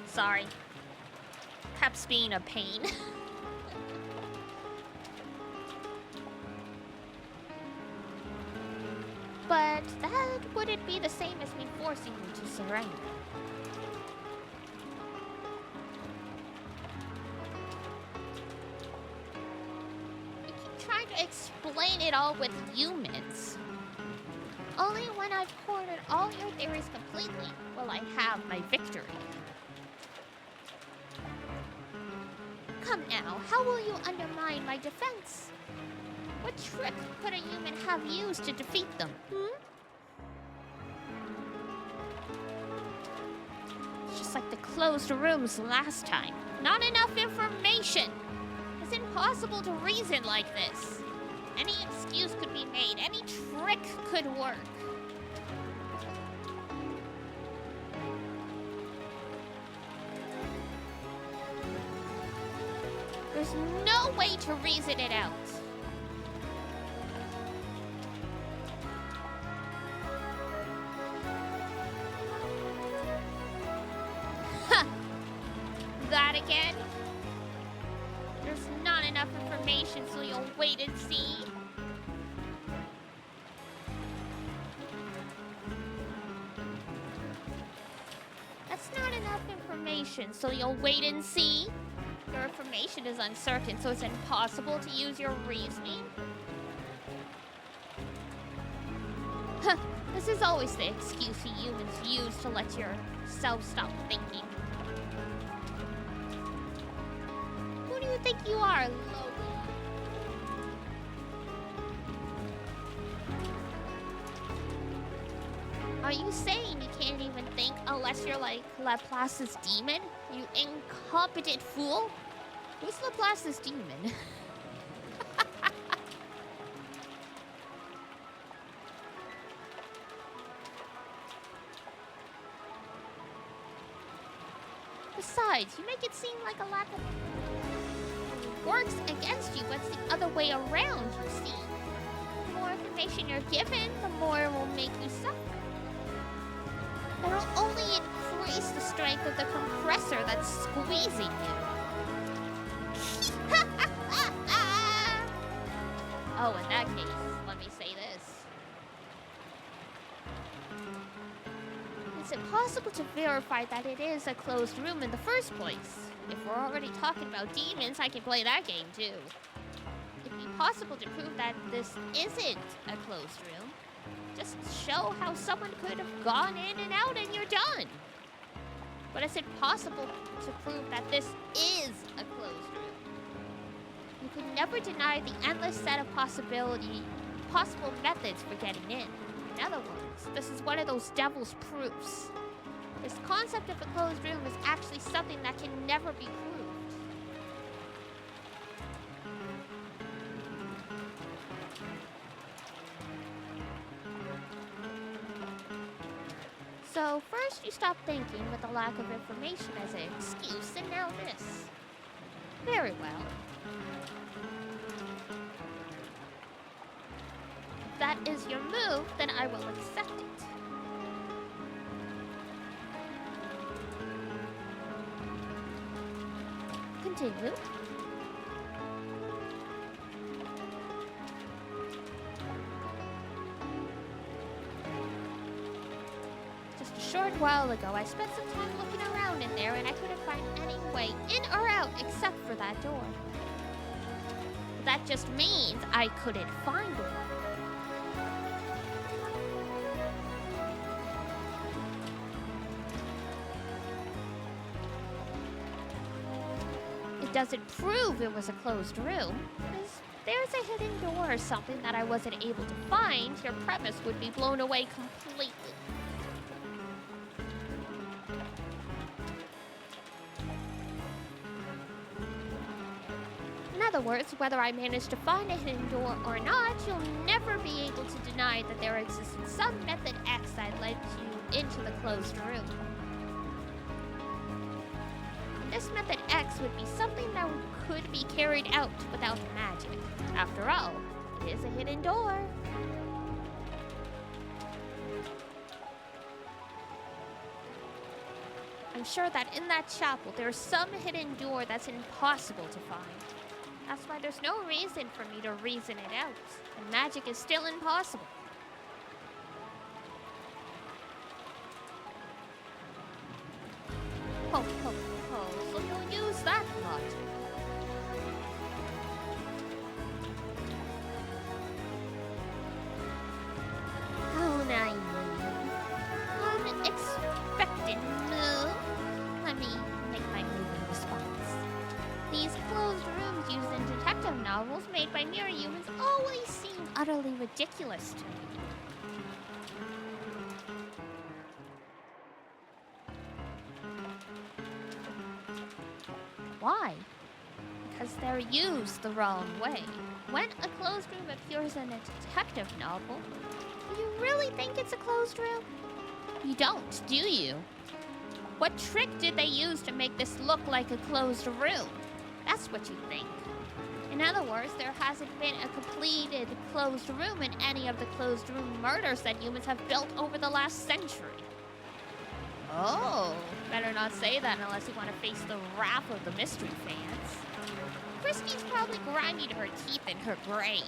A: Sorry. Perhaps being a pain. But that wouldn't be the same as me forcing you to surrender. You keep trying to explain it all with humans. Only when I've cornered all your theories completely will I have my victory. Come now, how will you undermine my defense? What trick could a human have used to defeat them, It's just like the closed rooms last time. Not enough information! It's impossible to reason like this. Any excuse could be made, any trick could work. There's no way to reason it out. Ha! That again? There's not enough information, so you'll wait and see. That's not enough information, so you'll wait and see. Your information is uncertain, so it's impossible to use your reasoning. Huh, this is always the excuse you humans use to let yourself stop thinking. Who do you think you are, Logan? Are you saying you can't even think unless you're like Laplace's demon? You incompetent fool? Who's Laplace's demon? Besides, you make it seem like a lack of works against you, but it's the other way around, you see. The more information you're given, the more it will make you suffer. It'll only increase the strength of the compressor that's squeezing you. Oh, in that case, let me say this. It's impossible to verify that it is a closed room in the first place. If we're already talking about demons, I can play that game too. It'd be possible to prove that this isn't a closed room. Just show how someone could have gone in and out and you're done. But it's impossible to prove that this is a closed room. You could never deny the endless set of possible methods for getting in. In other words, this is one of those devil's proofs. This concept of a closed room is actually something that can never be proved. So first you stopped thinking with a lack of information as an excuse, and now this. Very well. If that is your move, then I will accept it. Continue. Just a short while ago, I spent some time looking around in there and I couldn't find any way in or out except for that door. But that just means I couldn't find one. doesn't prove it was a closed room. If there's a hidden door or something that I wasn't able to find, your premise would be blown away completely. In other words, whether I manage to find a hidden door or not, you'll never be able to deny that there existed some method X that led you into the closed room. This method X would be something that could be carried out without magic. After all, it is a hidden door. I'm sure that in that chapel, there's some hidden door that's impossible to find. That's why there's no reason for me to reason it out, and magic is still impossible. Ho, ho, ho, so you'll use that logic. How naive. Unexpected move. Let me make my move in response. These closed rooms used in detective novels made by mere humans always seem utterly ridiculous to me. Why? Because they're used the wrong way. When a closed room appears in a detective novel, do you really think it's a closed room? You don't, do you? What trick did they use to make this look like a closed room? That's what you think. In other words, there hasn't been a completed closed room in any of the closed room murders that humans have built over the last century. Oh, better not say that unless you want to face the wrath of the mystery fans. Frisky's probably grinding her teeth in her grave.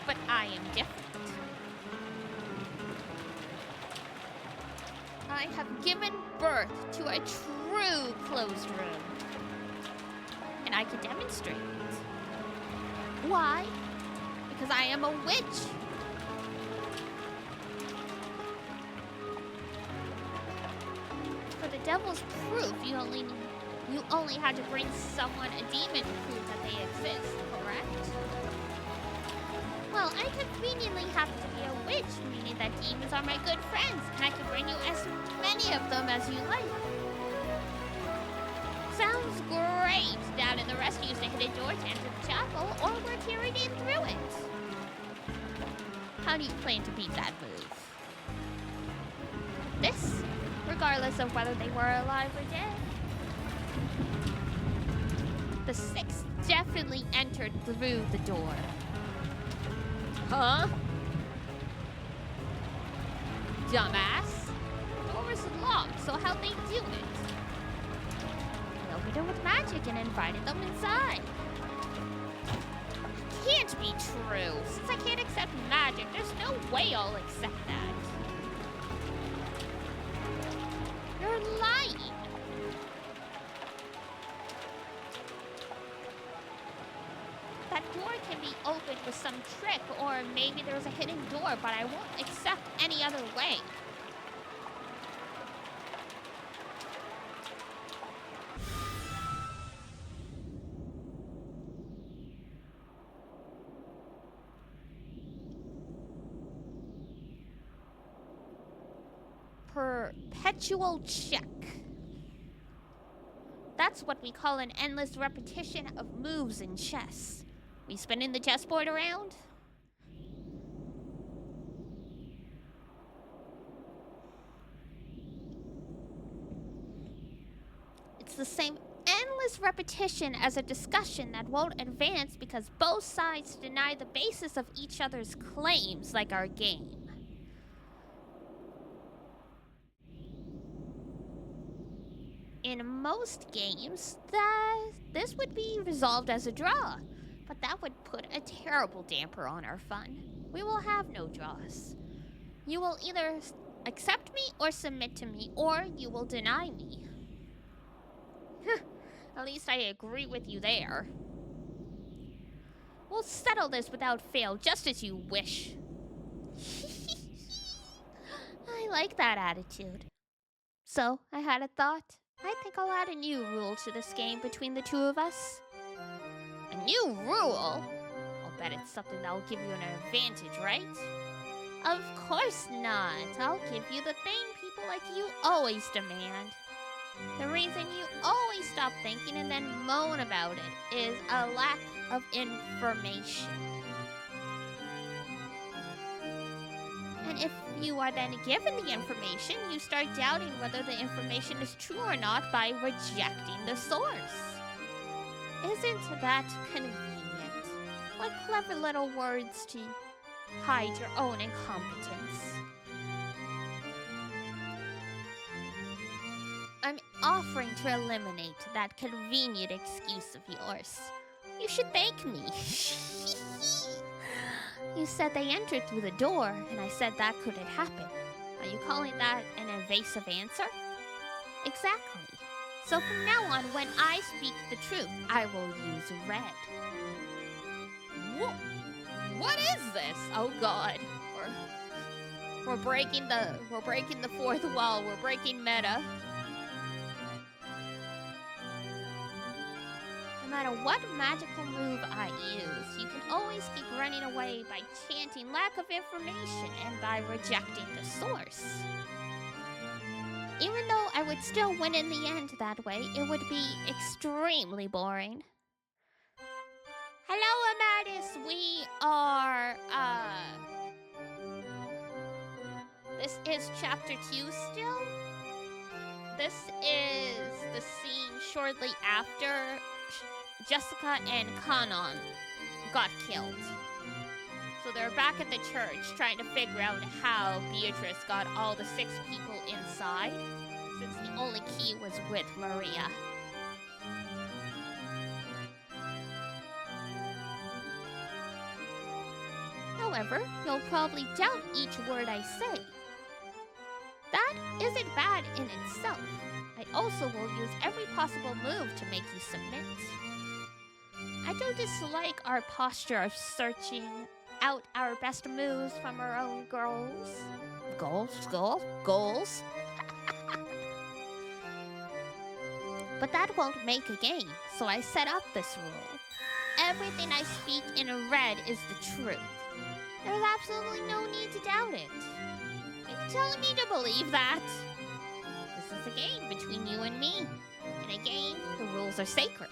A: But I am different. I have given birth to a true closed room. And I can demonstrate it. Why? Because I am a witch. For the devil's proof, you only had to bring someone a demon to prove that they exist, correct? Well, I conveniently happen to be a witch, meaning that demons are my good friends, and I can bring you as many of them as you like. Sounds great! Now then, the rest use the hidden door to enter the chapel, or we're carried in through it. How do you plan to beat that move? This, regardless of whether they were alive or dead. The six definitely entered through the door. Huh? Dumbass. The door is locked, so how'd they do it? They opened it with magic and invited them inside. Can't be true. Since I can't accept magic, there's no way I'll accept that. You're lying. That door can be opened with some trick, or maybe there's a hidden door, but I won't accept any other way. Perpetual check. That's what we call an endless repetition of moves in chess. We spinning the chessboard around? It's the same endless repetition as a discussion that won't advance because both sides deny the basis of each other's claims, like our game. In most games, this would be resolved as a draw, but that would put a terrible damper on our fun. We will have no draws. You will either accept me or submit to me, or you will deny me. At least I agree with you there. We'll settle this without fail, just as you wish. I like that attitude. Also, I had a thought. I think I'll add a new rule to this game between the two of us. A new rule? I'll bet it's something that'll give you an advantage, right? Of course not. I'll give you the thing people like you always demand. The reason you always stop thinking and then moan about it is a lack of information. And if you are then given the information, you start doubting whether the information is true or not by rejecting the source. Isn't that convenient? What clever little words to hide your own incompetence. I'm offering to eliminate that convenient excuse of yours. You should thank me. You said they entered through the door, and I said that couldn't happen. Are you calling that an evasive answer? Exactly. So from now on, when I speak the truth, I will use red. What is this? Oh God. We're breaking the fourth wall. We're breaking meta. No matter what magical move I use, you can always keep running away by chanting lack of information and by rejecting the source. Even though I would still win in the end that way, it would be extremely boring. Hello, Amatis. We are, this is chapter 2 still. This is the scene shortly after Jessica and Kanon got killed. So they're back at the church trying to figure out how Beatrice got all the 6 people inside, since the only key was with Maria. However, you'll probably doubt each word I say. That isn't bad in itself. I also will use every possible move to make you submit. I don't dislike our posture of searching out our best moves from our own goals. Goals? But that won't make a game, so I set up this rule. Everything I speak in red is the truth. There's absolutely no need to doubt it. Are you telling me to believe that? This is a game between you and me. In a game, the rules are sacred.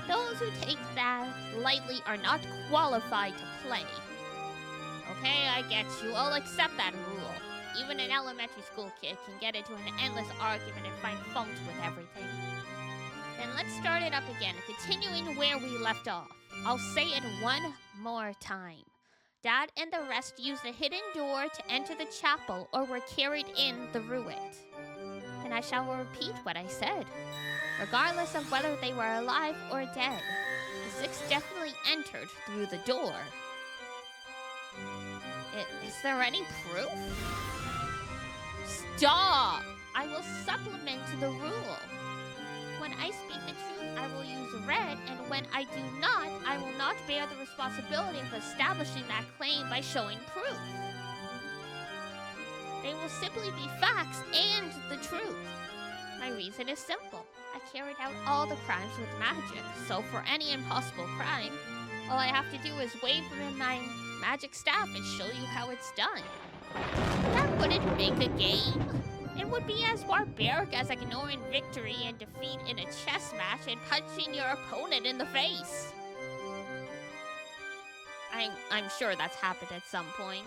A: Those who take that lightly are not qualified to play. Okay, I get you. I'll accept that rule. Even an elementary school kid can get into an endless argument and find fault with everything. Then let's start it up again, continuing where we left off. I'll say it one more time. Dad and the rest used a hidden door to enter the chapel or were carried in through it. Then I shall repeat what I said. Regardless of whether they were alive or dead, the 6 definitely entered through the door. Is there any proof? Stop! I will supplement the rule. When I speak the truth, I will use red, and when I do not, I will not bear the responsibility of establishing that claim by showing proof. They will simply be facts and the truth. My reason is simple. I carried out all the crimes with magic, so for any impossible crime, all I have to do is wave my magic staff and show you how it's done. That wouldn't make a game. It would be as barbaric as ignoring victory and defeat in a chess match and punching your opponent in the face. I'm sure that's happened at some point.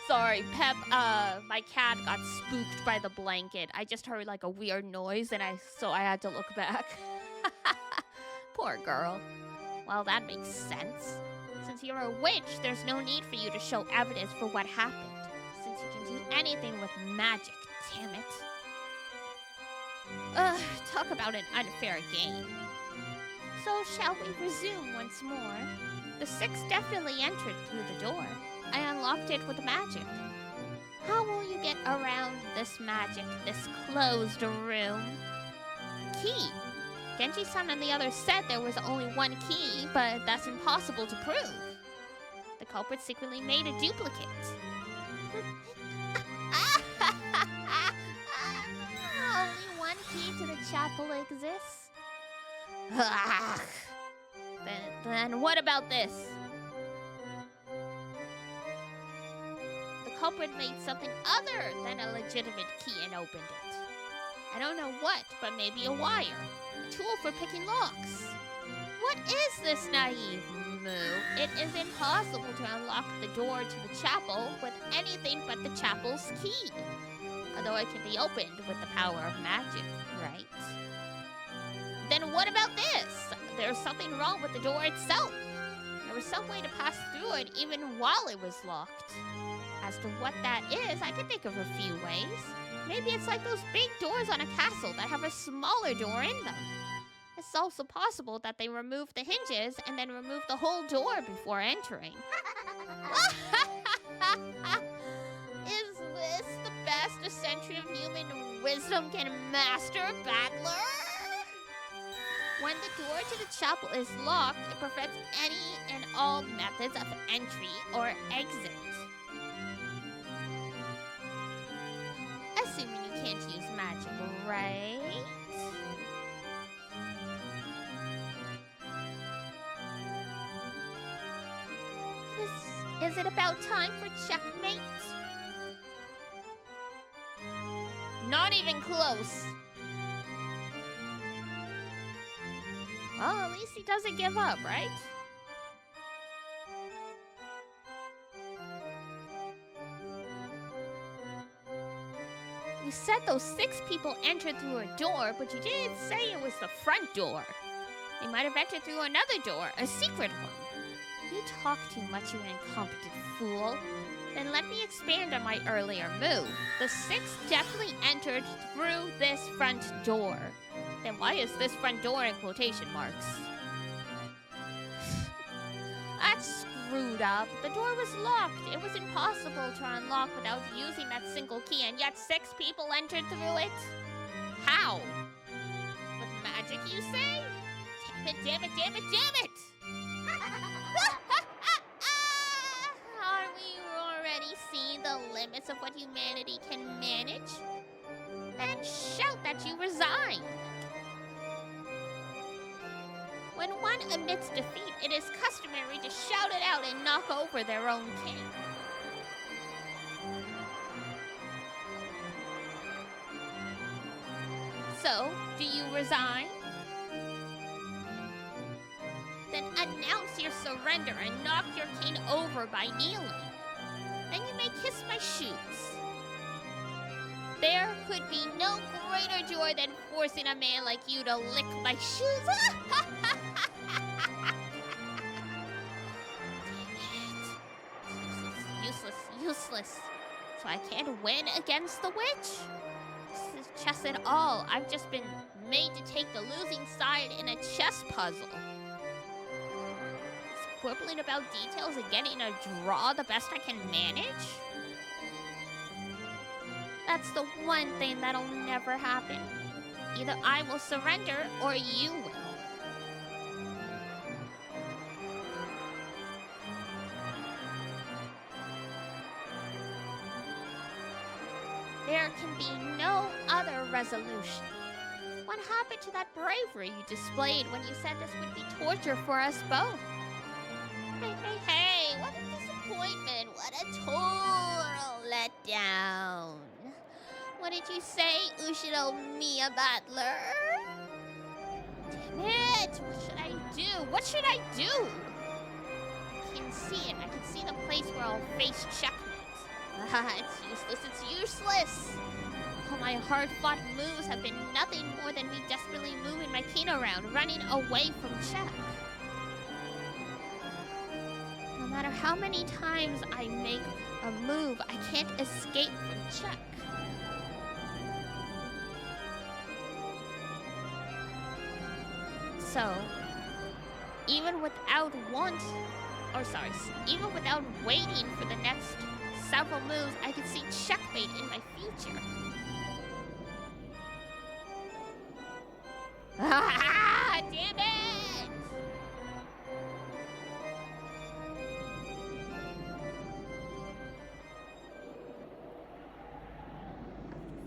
A: Sorry, Pep, my cat got spooked by the blanket. I just heard like a weird noise and so I had to look back. Poor girl. Well, that makes sense. Since you're a witch, there's no need for you to show evidence for what happened. Since you can do anything with magic, damn it. Talk about an unfair game. So shall we resume once more? The six definitely entered through the door. I unlocked it with magic. How will you get around this magic, this closed room? Key. Genji-san and the others said there was only one key, but that's impossible to prove. The culprit secretly made a duplicate. Only one key to the chapel exists? Then what about this? The culprit made something other than a legitimate key and opened it. I don't know what, but maybe a wire. A tool for picking locks. What is this naive move? It is impossible to unlock the door to the chapel with anything but the chapel's key. Although it can be opened with the power of magic, right? Then what about this? There's something wrong with the door itself. There was some way to pass through it even while it was locked. As to what that is, I can think of a few ways. Maybe it's like those big doors on a castle that have a smaller door in them. It's also possible that they removed the hinges and then removed the whole door before entering. Is this the best a century of human wisdom can master, Battler? When the door to the chapel is locked, it prevents any and all methods of entry or exit. Assuming you can't use magic, right? Is it about time for checkmate? Not even close. Well, at least he doesn't give up, right? You said those 6 people entered through a door, but you didn't say it was the front door. They might have entered through another door, a secret one. You talk too much, you incompetent fool. Then let me expand on my earlier move. The 6 definitely entered through this front door. Then why is this front door in quotation marks? That's screwed up. The door was locked. It was impossible to unlock without using that single key, and yet 6 people entered through it? How? With magic, you say? Damn it, damn it, damn it, damn it! Are we already seeing the limits of what humanity can manage? Then shout that you resign. When one admits defeat, it is customary to shout it out and knock over their own king. So, do you resign? Then announce your surrender and knock your king over by kneeling. Then you may kiss my shoes. There could be no greater joy than forcing a man like you to lick my shoes. Useless. So I can't win against the witch? This is chess at all. I've just been made to take the losing side in a chess puzzle. Is quibbling about details and getting a draw the best I can manage? That's the one thing that'll never happen. Either I will surrender or you will. There can be no other resolution. What happened to that bravery you displayed when you said this would be torture for us both? Hey, what a disappointment. What a total letdown. What did you say, Ushiro Miya Battler? Damn it! What should I do? I can see it. I can see the place where I'll face checkmate. It's useless. All my hard-fought moves have been nothing more than me desperately moving my king around, running away from check. No matter how many times I make a move, I can't escape from check. So, even without even without waiting for the next several moves, I could see checkmate in my future. Ah, damn it!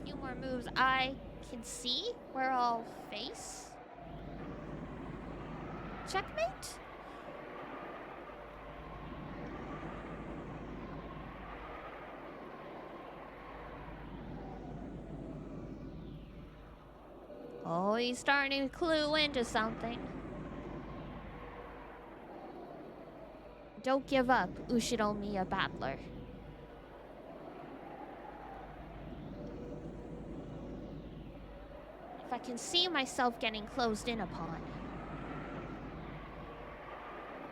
A: A few more moves, I can see where I'll face. Checkmate? Oh, he's starting to clue into something. Don't give up, Ushiromiya battler. If I can see myself getting closed in upon.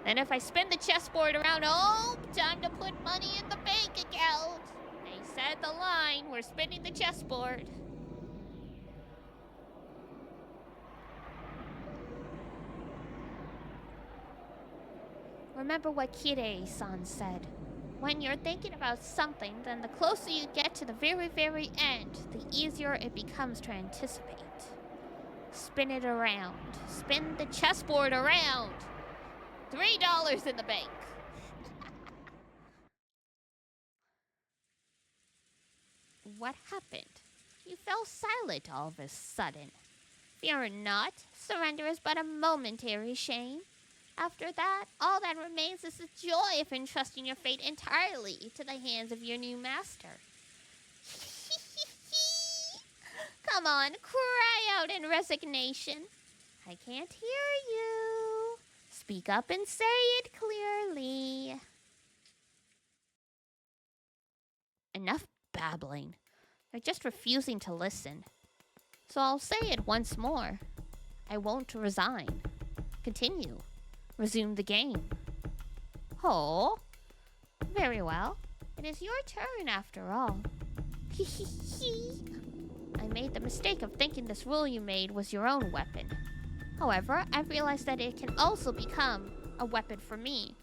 A: Then if I spin the chessboard around, oh, time to put money in the bank account. They said the line, we're spinning the chessboard. Remember what Kirei-san said. When you're thinking about something, then the closer you get to the very, very end, the easier it becomes to anticipate. Spin it around. Spin the chessboard around. $3 in the bank. What happened? You fell silent all of a sudden. Fear not. Surrender is but a momentary shame. After that, all that remains is the joy of entrusting your fate entirely to the hands of your new master. Come on, cry out in resignation. I can't hear you. Speak up and say it clearly. Enough babbling. They're just refusing to listen. So I'll say it once more. I won't resign. Continue. Resume the game. Oh, very well. It is your turn after all. I made the mistake of thinking this rule you made was your own weapon. However, I've realized that it can also become a weapon for me.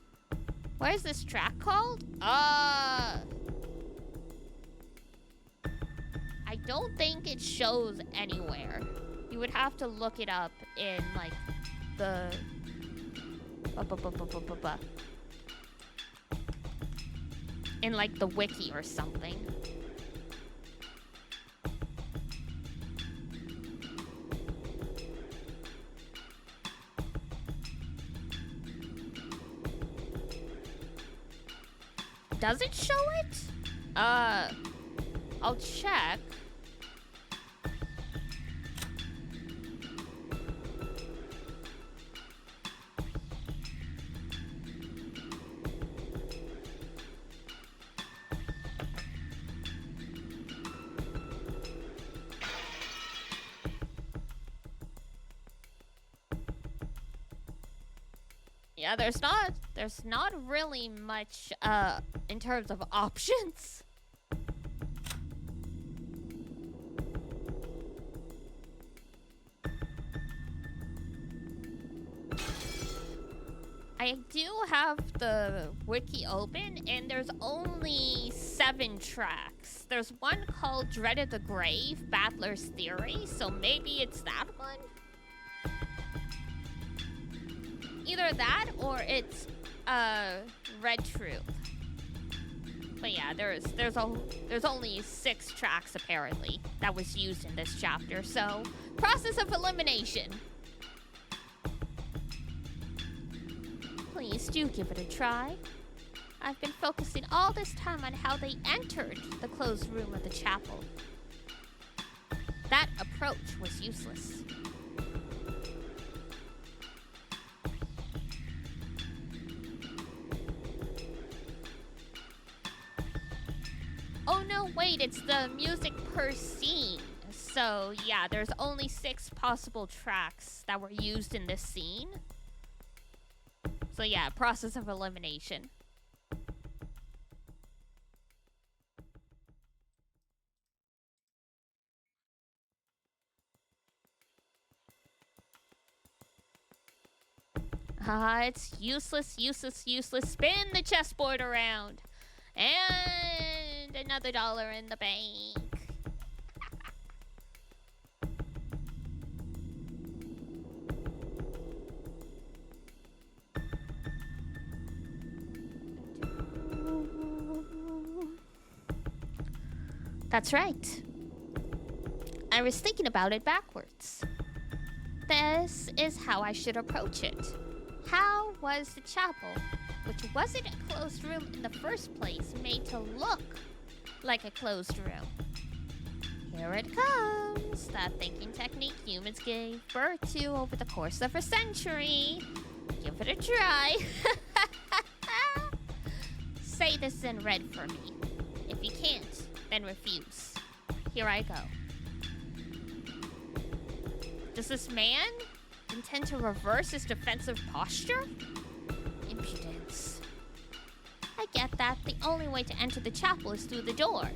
A: What is this track called? I don't think it shows anywhere. You would have to look it up in, like, the... in, like, the wiki or something. Does it show it? I'll check. Yeah, there's not really much in terms of options. I do have the wiki open, and there's only 7 tracks. There's one called Dread of the Grave, Battler's Theory, so maybe it's that one? Either that or it's Red Truth. But yeah, there's only 6 tracks apparently that was used in this chapter. So, process of elimination. Please do give it a try. I've been focusing all this time on how they entered the closed room of the chapel. That approach was useless. Oh no, wait, it's the music per scene. So yeah, there's only 6 possible tracks that were used in this scene. So yeah, process of elimination. Ah, it's useless, useless, useless. Spin the chessboard around. And another dollar in the bank. That's right. I was thinking about it backwards. This is how I should approach it. How was the chapel, which wasn't a closed room in the first place, made to look like a closed room? Here it comes, that thinking technique humans gave birth to over the course of a century. Give it a try. Say this in red for me. If you can't, then refuse. Here I go. Does this man intend to reverse his defensive posture? Impudence. I get that the only way to enter the chapel is through the door,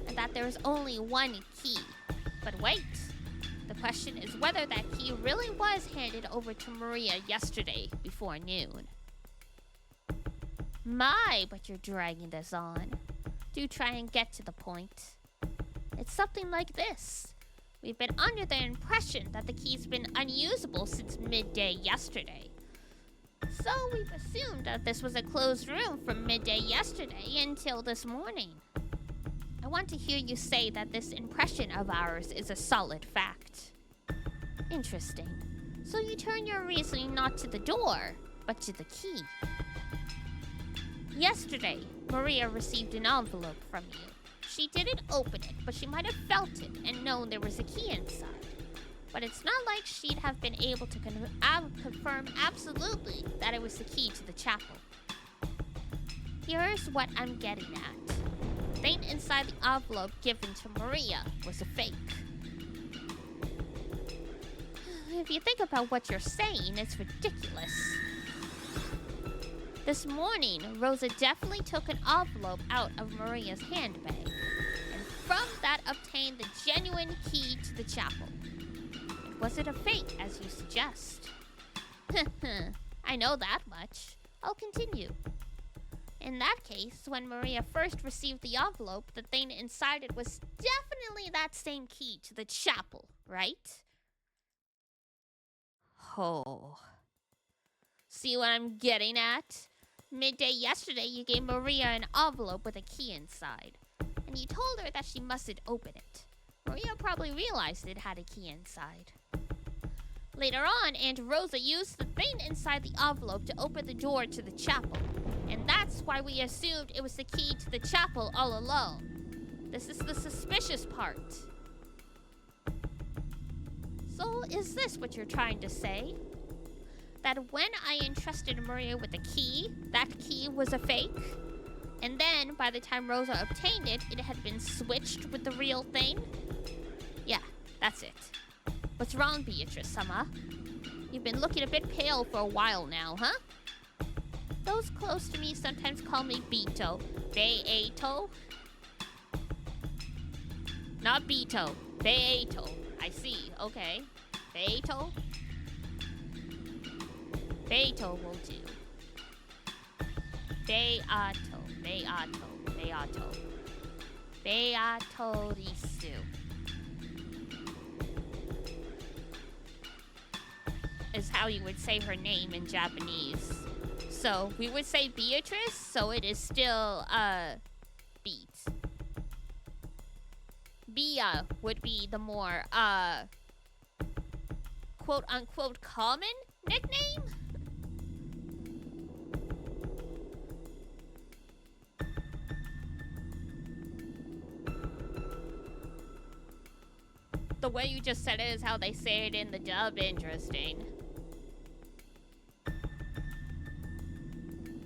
A: and that there is only one key. But wait, the question is whether that key really was handed over to Maria yesterday before noon. My, but you're dragging this on. Do try and get to the point. It's something like this. We've been under the impression that the key's been unusable since midday yesterday. So we've assumed that this was a closed room from midday yesterday until this morning. I want to hear you say that this impression of ours is a solid fact. Interesting. So you turn your reasoning not to the door, but to the key. Yesterday, Maria received an envelope from you. She didn't open it, but she might have felt it and known there was a key inside. But it's not like she'd have been able to confirm absolutely that it was the key to the chapel. Here's what I'm getting at. The thing inside the envelope given to Maria was a fake. If you think about what you're saying, it's ridiculous. This morning, Rosa definitely took an envelope out of Maria's handbag, and from that obtained the genuine key to the chapel. It wasn't a fake, as you suggest. I know that much. I'll continue. In that case, when Maria first received the envelope, the thing inside it was definitely that same key to the chapel, right? Oh. See what I'm getting at? Midday yesterday, you gave Maria an envelope with a key inside, and you told her that she mustn't open it. Maria probably realized it had a key inside. Later on, Aunt Rosa used the thing inside the envelope to open the door to the chapel, and that's why we assumed it was the key to the chapel all along. This is the suspicious part. So, is this what you're trying to say? That when I entrusted Maria with the key, that key was a fake? And then, by the time Rosa obtained it, it had been switched with the real thing? Yeah, that's it. What's wrong, Beatrice-sama? You've been looking a bit pale for a while now, huh? Those close to me sometimes call me Beto. Beato? Not Beto. Beato. I see. Okay. Beato? Beato will do. Beato. Beato. Beato. Beato Risu. Is how you would say her name in Japanese. So we would say Beatrice, so it is still Beat. Bia would be the more quote unquote common nickname. The way you just said it is how they say it in the dub. Interesting.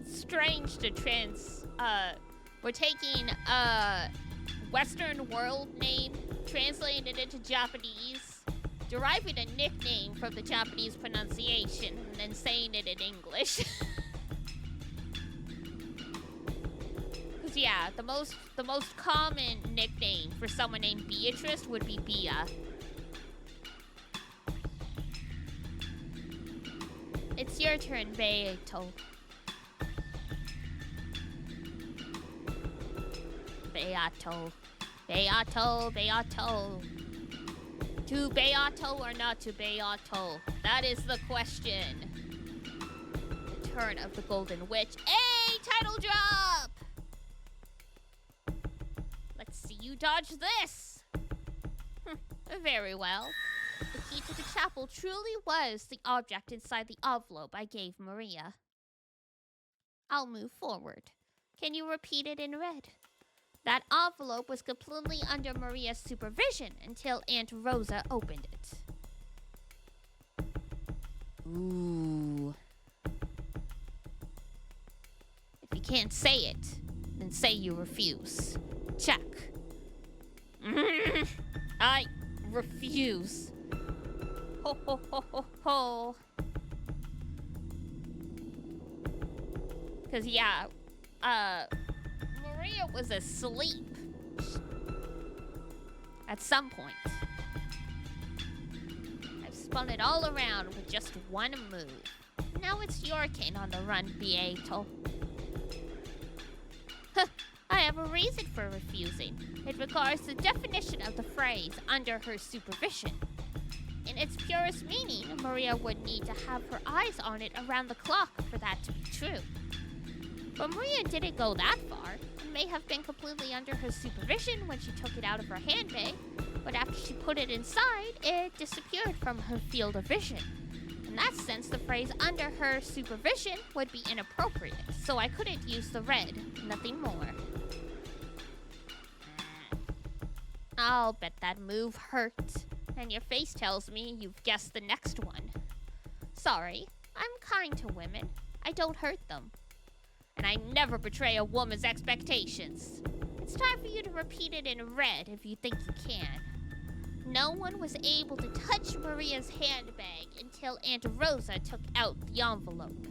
A: Strange to we're taking a Western world name, translating it into Japanese, deriving a nickname from the Japanese pronunciation, and then saying it in English. Cause yeah, the most common nickname for someone named Beatrice would be Bia. It's your turn, Beato. Beato. Beato, Beato. To Beato or not to Beato? That is the question. The turn of the Golden Witch. Hey, title drop! Let's see you dodge this. Very well. The key to the chapel truly was the object inside the envelope I gave Maria. I'll move forward. Can you repeat it in red? That envelope was completely under Maria's supervision until Aunt Rosa opened it. Ooh. If you can't say it, then say you refuse. Check. I refuse. Ho ho ho ho ho. Cause yeah, Maria was asleep at some point. I've spun it all around with just one move. Now it's your king on the run, Beato. I have a reason for refusing. It regards the definition of the phrase under her supervision. In its purest meaning, Maria would need to have her eyes on it around the clock for that to be true. But Maria didn't go that far. It may have been completely under her supervision when she took it out of her handbag, but after she put it inside, it disappeared from her field of vision. In that sense, the phrase under her supervision would be inappropriate, so I couldn't use the red, nothing more. I'll bet that move hurt, and your face tells me you've guessed the next one. Sorry, I'm kind to women. I don't hurt them. And I never betray a woman's expectations. It's time for you to repeat it in red if you think you can. No one was able to touch Maria's handbag until Aunt Rosa took out the envelope.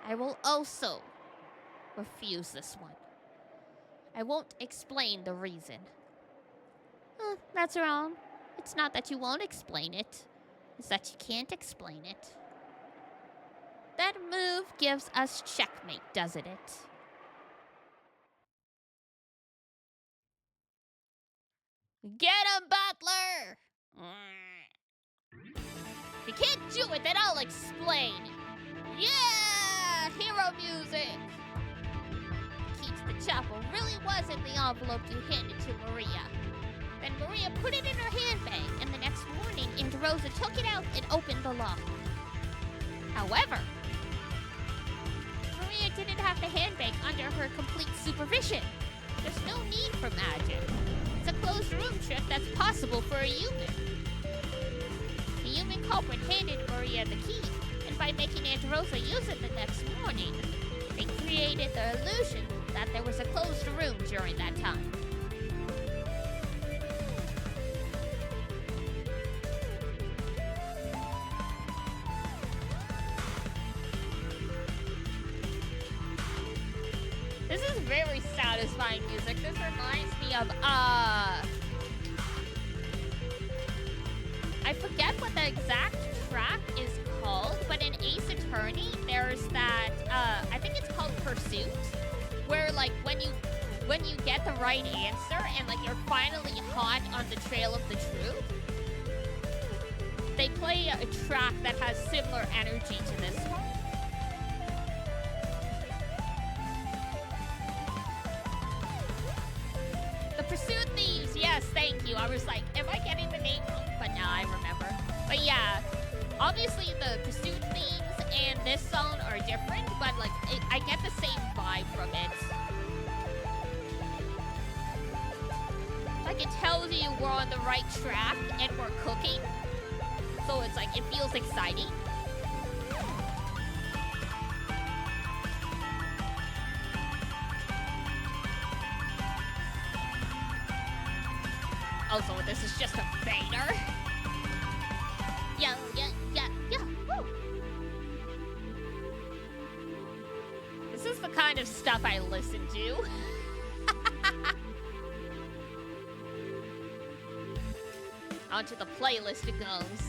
A: I will also refuse this one. I won't explain the reason. That's wrong. It's not that you won't explain it. It's that you can't explain it. That move gives us checkmate, doesn't it? Get him, Butler! If you can't do it, then I'll explain. Yeah! Hero music! The key to the chapel really was in the envelope you handed to Maria. Then Maria put it in her handbag, and the next morning, Aunt Rosa took it out and opened the lock. However, Maria didn't have the handbag under her complete supervision. There's no need for magic. It's a closed room trick that's possible for a human. The human culprit handed Maria the key, and by making Aunt Rosa use it the next morning, they created the illusion that there was a closed room during that time. This is very satisfying music. This reminds me of, I forget what the exact track is called, but in Ace Attorney, there's that, I think it's called Pursuit, where, like, when you get the right answer and, like, you're finally hot on the trail of the truth, they play a track that has similar energy to this one. Pursuit Thieves, yes, thank you. I was like, am I getting the name wrong? But now I remember. But yeah, obviously the Pursuit Thieves and this song are different, but like, I get the same vibe from it. Like, it tells you we're on the right track and we're cooking. So it's like, it feels exciting. Oh, so this is just a fader? Yeah. Woo. This is the kind of stuff I listen to. Oh onto the playlist it goes.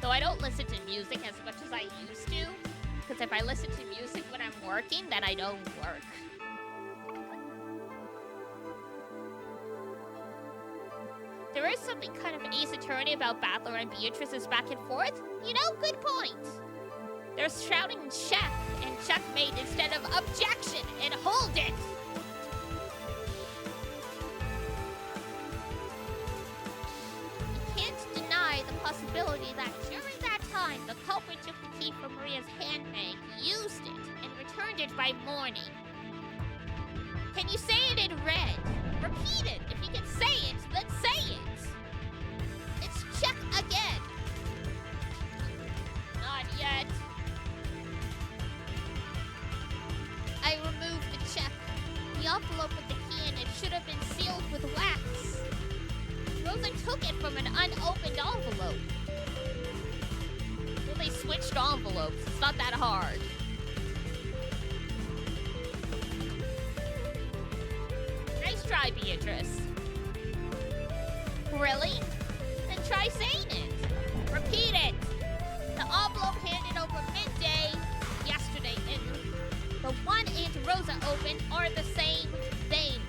A: Though I don't listen to music as much as I used to. Because if I listen to music when I'm working, then I don't work. There is something kind of Ace Attorney about Battler and Beatrice's back and forth. You know, good point. They're shouting check and checkmate instead of objection and hold it. You can't deny the possibility that during that time, the culprit took the key from Maria's handbag, used it, and returned it by morning. Can you say it in red? Repeat it. If you can say it, then say it. It's check again. Not yet. I removed the check. The envelope with the key in it should have been sealed with wax. Rosa took it from an unopened envelope. Well, they switched envelopes. It's not that hard. Nice try, Beatrice. Really? Then try saying it. Repeat it. The envelope handed over midday yesterday and the one Aunt Rosa opened are the same thing.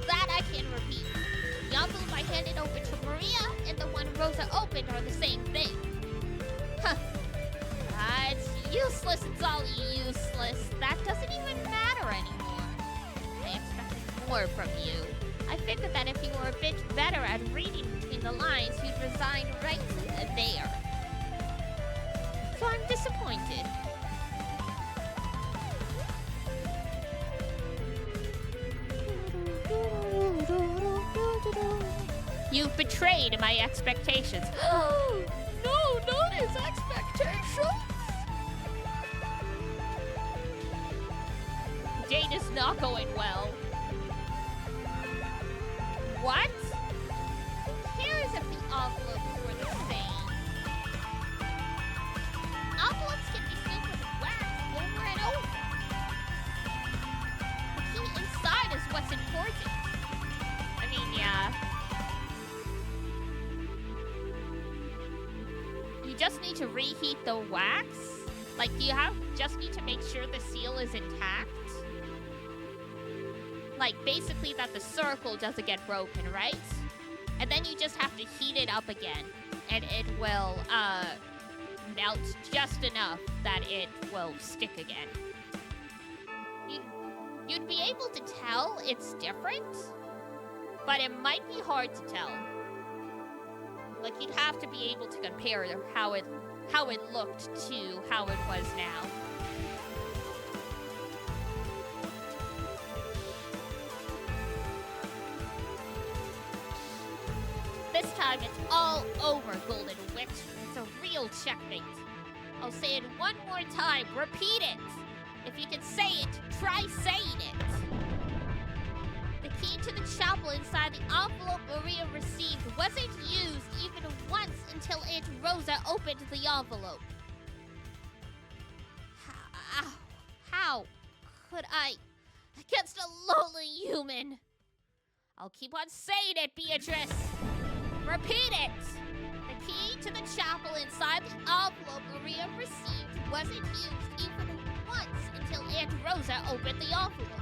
A: That I can repeat. The envelope I handed over to Maria and the one Rosa opened are the same thing. Huh. It's useless. It's all useless. That doesn't even matter anymore. I expected more from you. I figured that if you were a bit better at reading between the lines, you'd resign right there. So I'm disappointed. You've betrayed my expectations. No, not his expectations. Date is not going well. What? Here is if the envelopes were the same. Envelopes can be sealed with wax over and over. The key inside is what's important. I mean, yeah. You just need to reheat the wax? Like, you just need to make sure the seal is intact? Like, basically that the circle doesn't get broken, right? And then you just have to heat it up again. And it will, melt just enough that it will stick again. You'd be able to tell it's different, but it might be hard to tell. Like, you'd have to be able to compare how it looked to how it was now. This time it's all over, Golden Witch. It's a real checkmate. I'll say it one more time. Repeat it. If you can say it, try saying it. The key to the chapel inside the envelope Maria received wasn't used even once until Aunt Rosa opened the envelope. How could I against a lowly human? I'll keep on saying it, Beatrice. Repeat it! The key to the chapel inside the envelope Maria received wasn't used even once until Aunt Rosa opened the envelope.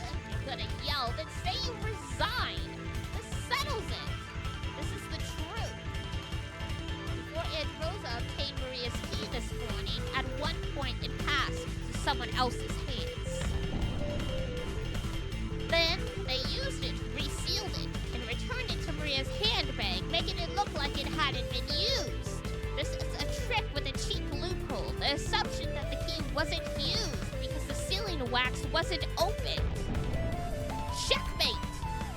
A: If you're gonna yell, then say you resign. This settles it. This is the truth. Before Aunt Rosa obtained Maria's key this morning, at one point it passed to someone else's hands. Then, they used it, resealed it, and returned it to Maria's handbag, making it look like it hadn't been used. This is a trick with a cheap loophole, the assumption that the key wasn't used because the sealing wax wasn't opened. Checkmate!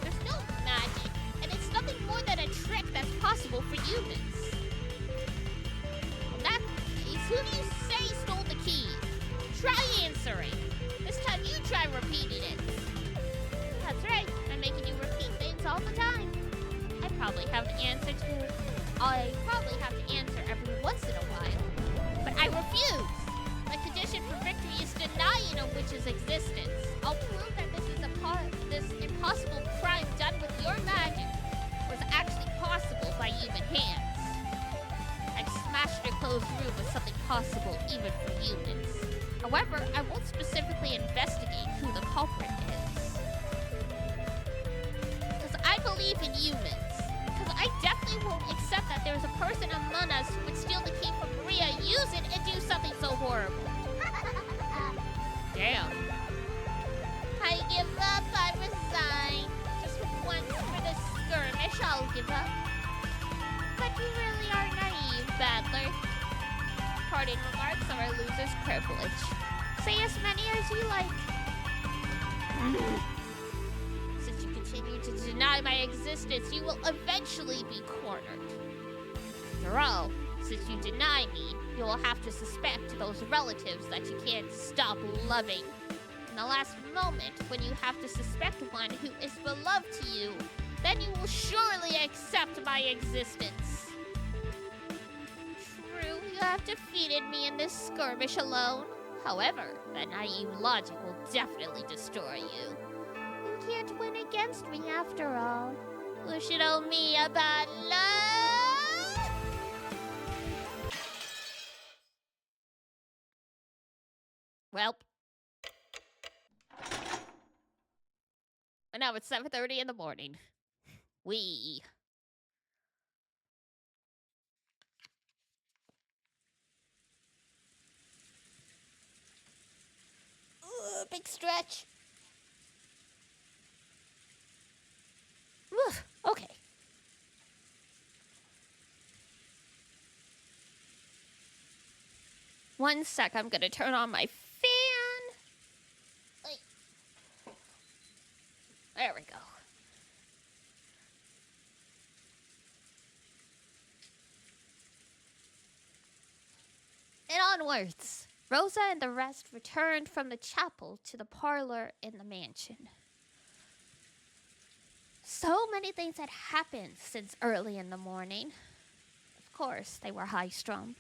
A: There's no magic, and it's nothing more than a trick that's possible for humans. In that case, who do you say stole the key? Try answering. This time you try repeating it. That's right, I'm making you repeat things all the time. I probably have to answer every once in a while. But I refuse. George's existence. I'll prove that this impossible crime done with your magic was actually possible by human hands. I've smashed a closed room with something possible even for humans. However, I won't specifically investigate who the culprit is. Because I believe in humans. Because I definitely won't accept that there's a person among us who would steal the key from Maria, use it, and do something so horrible. Damn. I give up, I resign. Just once for the skirmish, I'll give up. But you really are naive, Battler. Parting remarks are a loser's privilege. Say as many as you like. Since you continue to deny my existence, you will eventually be cornered. After all, since you deny me, you will have to suspect those relatives that you can't stop loving. In the last moment, when you have to suspect one who is beloved to you, then you will surely accept my existence. True, you have defeated me in this skirmish alone. However, that naive logic will definitely destroy you. You can't win against me after all. Who should owe me a bad luck? Welp. And now it's 7:30 in the morning. Big stretch. Okay. One sec, I'm gonna turn on my fan. There we go. And onwards. Rosa and the rest returned from the chapel to the parlor in the mansion. So many things had happened since early in the morning. Of course, they were high-strung.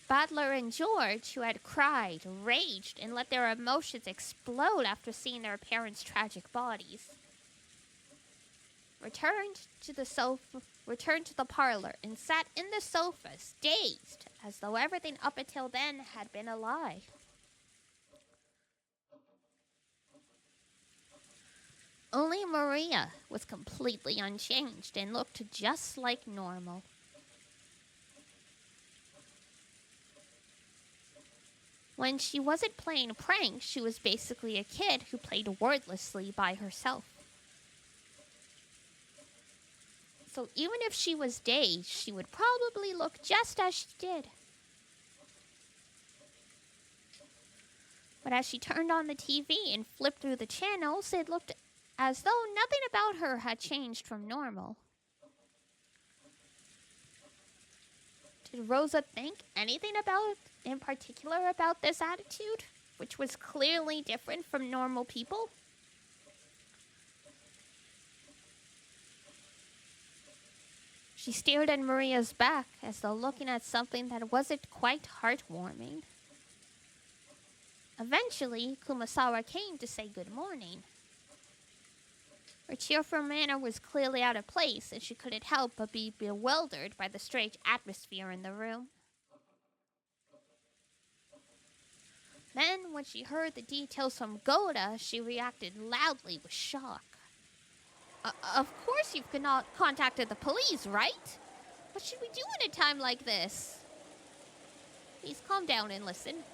A: Battler and George, who had cried, raged, and let their emotions explode after seeing their parents' tragic bodies, returned to the parlor and sat in the sofas, dazed, as though everything up until then had been a lie. Only Maria was completely unchanged and looked just like normal. When she wasn't playing pranks, she was basically a kid who played wordlessly by herself. So even if she was dazed, she would probably look just as she did. But as she turned on the TV and flipped through the channels, it looked as though nothing about her had changed from normal. Did Rosa think anything in particular about this attitude, which was clearly different from normal people? She stared at Maria's back as though looking at something that wasn't quite heartwarming. Eventually, Kumasawa came to say good morning. Her cheerful manner was clearly out of place, and she couldn't help but be bewildered by the strange atmosphere in the room. Then, when she heard the details from Goda, she reacted loudly with shock. Of course you've not contacted the police, right? What should we do in a time like this? Please calm down and listen.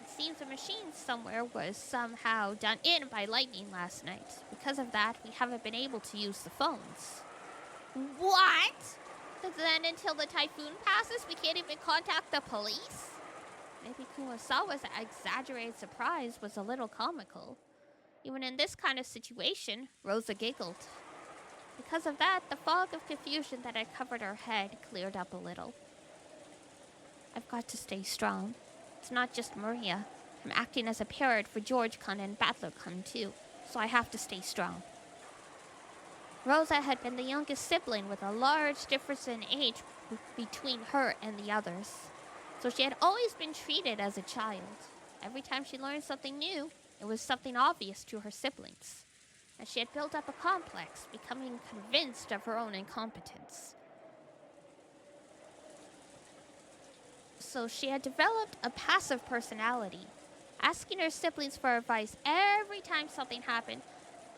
A: It seems a machine somewhere was somehow done in by lightning last night. Because of that, we haven't been able to use the phones. What? Then until the typhoon passes, we can't even contact the police? Maybe Kumasawa's exaggerated surprise was a little comical. Even in this kind of situation, Rosa giggled. Because of that, the fog of confusion that had covered her head cleared up a little. I've got to stay strong. It's not just Maria. I'm acting as a parrot for George-kun and Battler-kun too, so I have to stay strong. Rosa had been the youngest sibling with a large difference in age between her and the others. So she had always been treated as a child. Every time she learned something new, it was something obvious to her siblings. And she had built up a complex, becoming convinced of her own incompetence. So she had developed a passive personality, asking her siblings for advice every time something happened.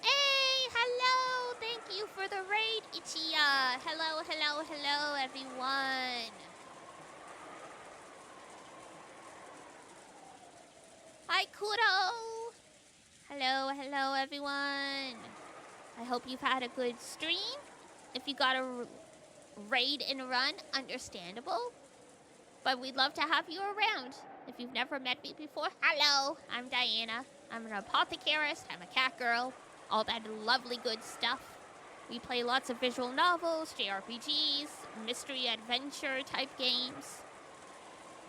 A: Hey, hello, thank you for the raid, Ichiya. Hello, everyone. Hi, Kuro. Hello, everyone. I hope you've had a good stream. If you got a raid and run, understandable. But we'd love to have you around. If you've never met me before, hello, I'm Diana. I'm an apothecarist, I'm a cat girl, all that lovely good stuff. We play lots of visual novels, JRPGs, mystery adventure type games.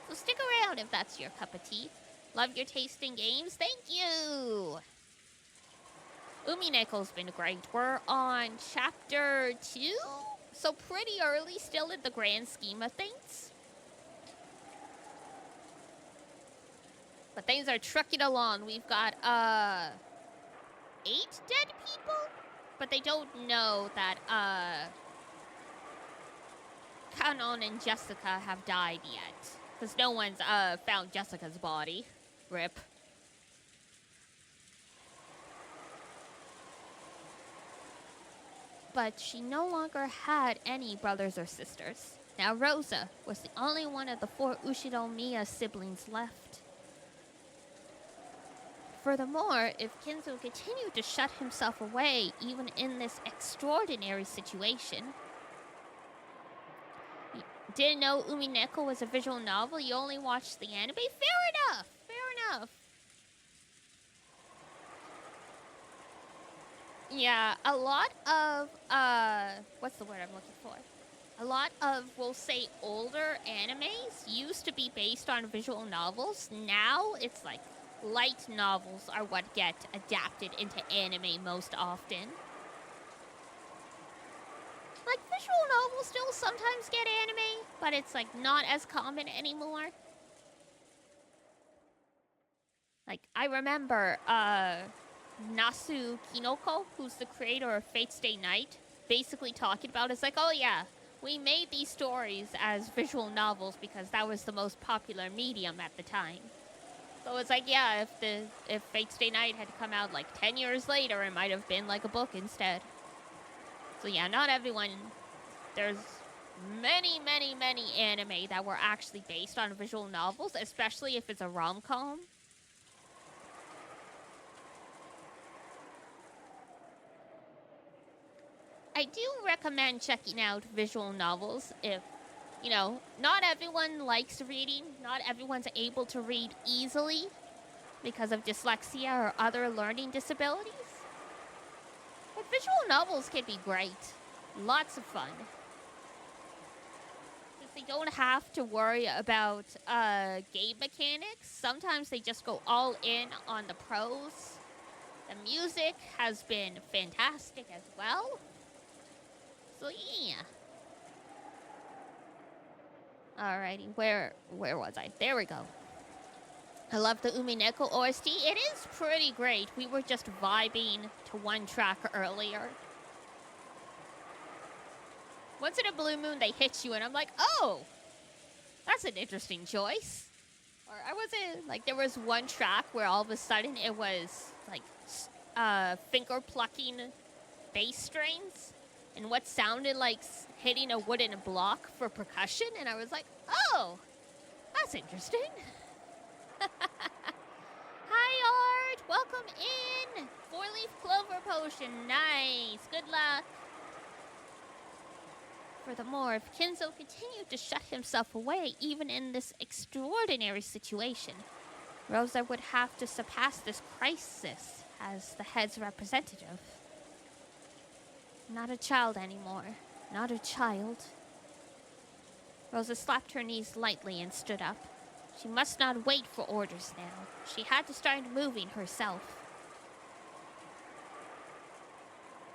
A: So stick around if that's your cup of tea. Love your taste in games, thank you! Umineko's been great. We're on chapter 2, so pretty early still in the grand scheme of things. But things are trucking along. We've got 8 dead people, but they don't know that Kanon and Jessica have died yet, because no one's found Jessica's body. Rip. But she no longer had any brothers or sisters. Now Rosa was the only one of the 4 Ushinomiya siblings left. Furthermore, if Kinzo continued to shut himself away even in this extraordinary situation... You didn't know Umineko was a visual novel? You only watched the anime? Fair enough! Yeah, a lot of, what's the word I'm looking for? A lot of, we'll say, older animes used to be based on visual novels. Now, it's like light novels are what get adapted into anime most often. Like, visual novels still sometimes get anime, but it's, like, not as common anymore. Like, I remember, Nasu Kinoko, who's the creator of Fate's Day Night, basically talking about it's like, oh yeah, we made these stories as visual novels because that was the most popular medium at the time. So it's like, yeah, if Fate's Day Night had come out like 10 years later, it might have been like a book instead. So yeah, not everyone. There's many anime that were actually based on visual novels, especially if it's a rom-com. I do recommend checking out visual novels if, you know, not everyone likes reading. Not everyone's able to read easily because of dyslexia or other learning disabilities. But visual novels can be great. Lots of fun. Because they don't have to worry about game mechanics. Sometimes they just go all in on the prose. The music has been fantastic as well. So yeah. Alrighty, where was I? There we go. I love the Umineko OST. It is pretty great. We were just vibing to one track earlier. Once in a blue moon, they hit you, and I'm like, oh, that's an interesting choice. Or I wasn't, like, there was one track where all of a sudden it was, like, finger-plucking bass strings. And what sounded like hitting a wooden block for percussion. And I was like, oh, that's interesting. Hi, Art. Welcome in. 4-leaf clover potion. Nice. Good luck. Furthermore, if Kinzo continued to shut himself away even in this extraordinary situation, Rosa would have to surpass this crisis as the head's representative. Not a child anymore. Not a child. Rosa slapped her knees lightly and stood up. She must not wait for orders now. She had to start moving herself.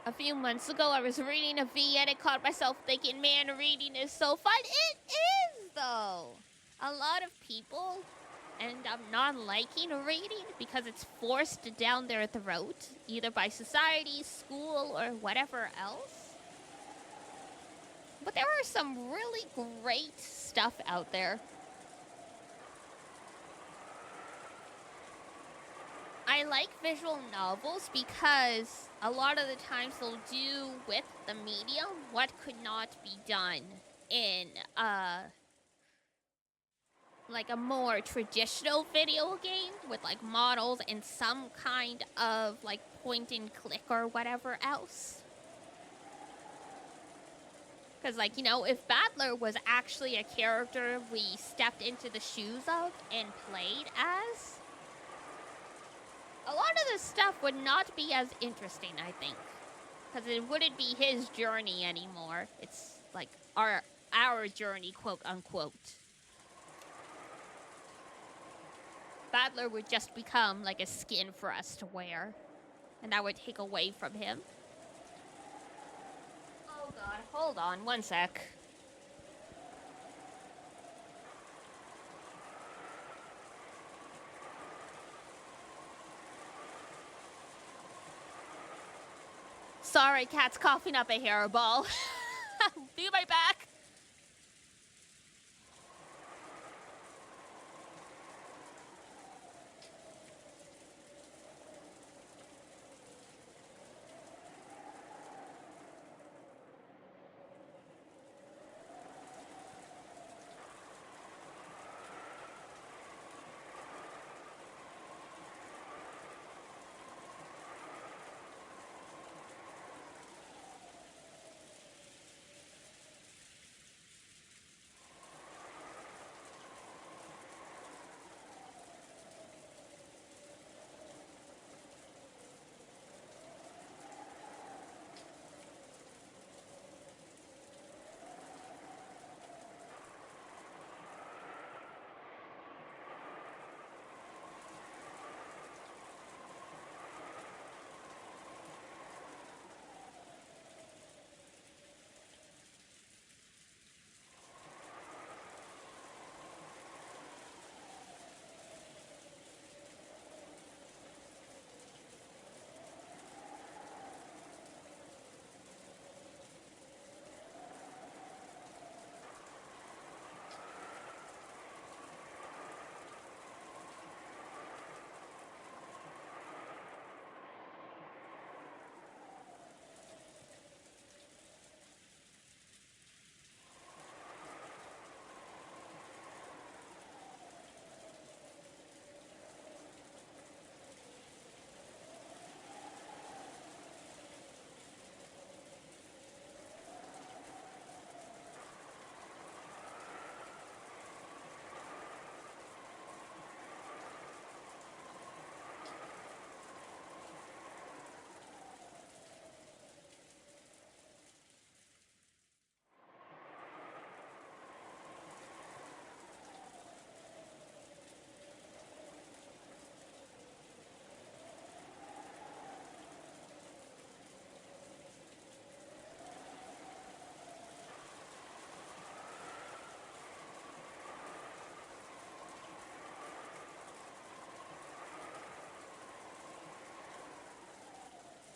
A: A few months ago, I was reading a V and I caught myself thinking, man, reading is so fun. It is, though. A lot of people end up not liking reading because it's forced down their throat, either by society, school, or whatever else. But there are some really great stuff out there. I like visual novels because a lot of the times they'll do with the medium what could not be done in like a more traditional video game with like models and some kind of like point and click or whatever else. Because, like, you know, if Battler was actually a character we stepped into the shoes of and played as, a lot of this stuff would not be as interesting, I think. Because it wouldn't be his journey anymore. It's, like, our journey, quote unquote. Battler would just become, like, a skin for us to wear. And that would take away from him. Oh god, hold on, one sec. Sorry, cat's coughing up a hairball. Be right back.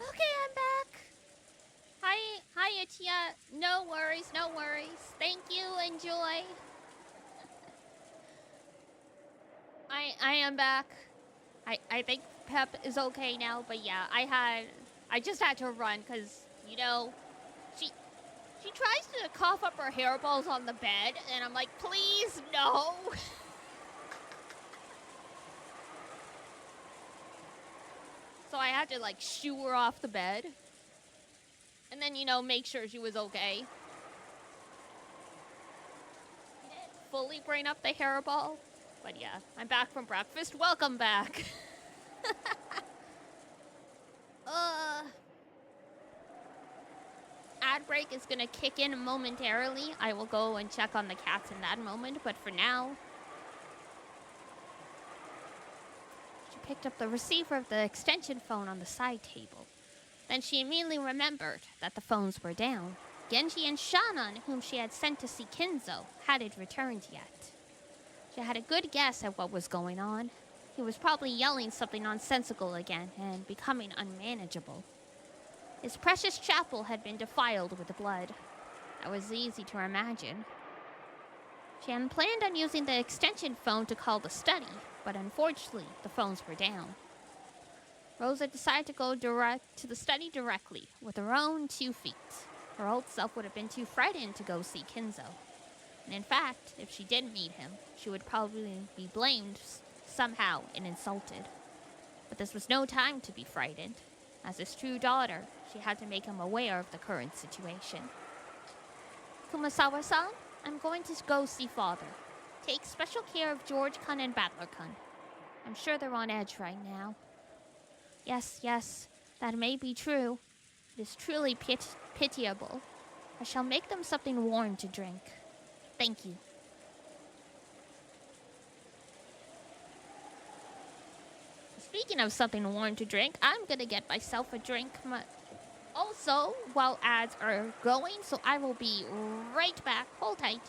A: Okay, I'm back. Hi, Tia. No worries, no worries. Thank you, enjoy. I am back. I think Pep is okay now, but yeah, I just had to run because, you know, she tries to cough up her hairballs on the bed, and I'm like, please, no. So I had to, like, shoo her off the bed. And then, you know, make sure she was okay. Didn't fully brain up the hairball. But yeah, I'm back from breakfast. Welcome back. Ad break is gonna kick in momentarily. I will go and check on the cats in that moment, but for now... She picked up the receiver of the extension phone on the side table. Then she immediately remembered that the phones were down. Genji and Shannon, whom she had sent to see Kinzo, hadn't returned yet. She had a good guess at what was going on. He was probably yelling something nonsensical again and becoming unmanageable. His precious chapel had been defiled with blood. That was easy to imagine. She had planned on using the extension phone to call the study, but unfortunately, the phones were down. Rosa decided to go direct to the study directly, with her own 2 feet. Her old self would have been too frightened to go see Kinzo. And in fact, if she did meet him, she would probably be blamed somehow and insulted. But this was no time to be frightened. As his true daughter, she had to make him aware of the current situation. Kumasawa-san, I'm going to go see father. Take special care of George-kun and Battler-kun. I'm sure they're on edge right now. Yes, that may be true. It is truly pitiable. I shall make them something warm to drink. Thank you. Speaking of something warm to drink, I'm gonna get myself a drink. Also, while ads are going, so I will be right back. Hold tight.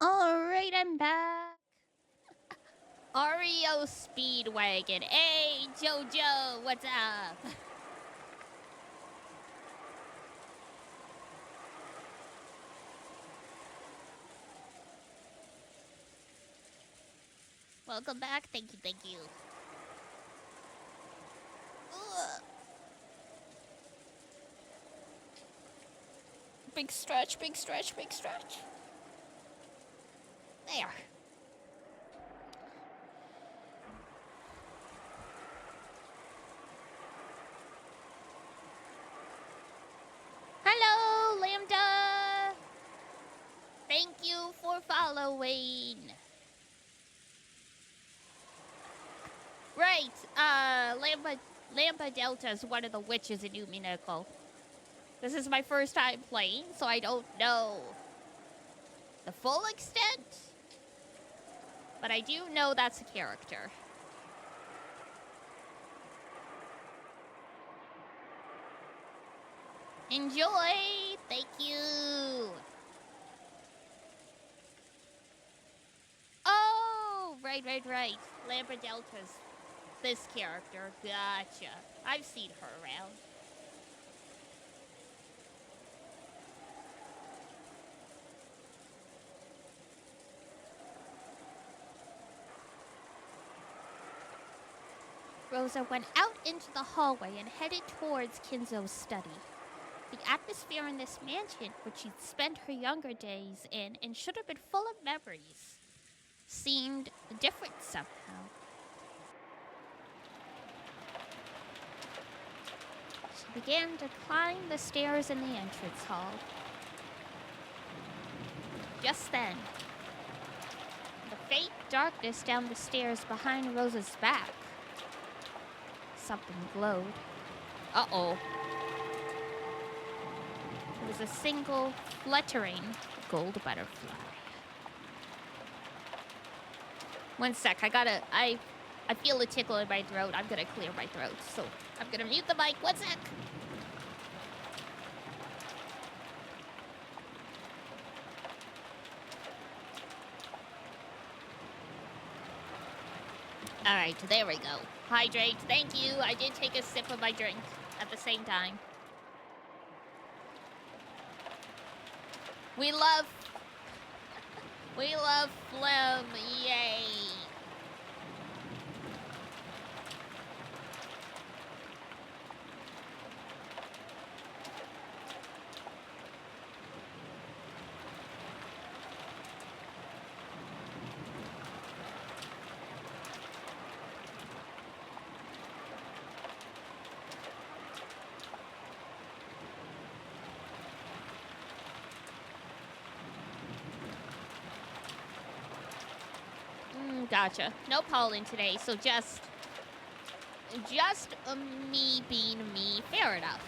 A: Alright, I'm back. Oreo Speedwagon. Hey, Jojo, what's up? Welcome back. Thank you, thank you. Ugh. Big stretch, big stretch, big stretch. There. Hello, Lambda. Thank you for following. Right, Lambda Delta is one of the witches in UMINEKO. This is my first time playing, so I don't know the full extent. But I do know that's a character. Enjoy! Thank you! Oh! Right. Lambda Delta's this character. Gotcha. I've seen her around. Rosa went out into the hallway and headed towards Kinzo's study. The atmosphere in this mansion, which she'd spent her younger days in and should have been full of memories, seemed different somehow. She began to climb the stairs in the entrance hall. Just then, the faint darkness down the stairs behind Rosa's back, something glowed. Uh-oh. It was a single, fluttering gold butterfly. One sec, I feel a tickle in my throat. I'm gonna clear my throat, so I'm gonna mute the mic. One sec. Alright, there we go. Hydrate, thank you. I did take a sip of my drink at the same time. We love phlegm, yay. Gotcha. No pollen today, so just me being me. Fair enough.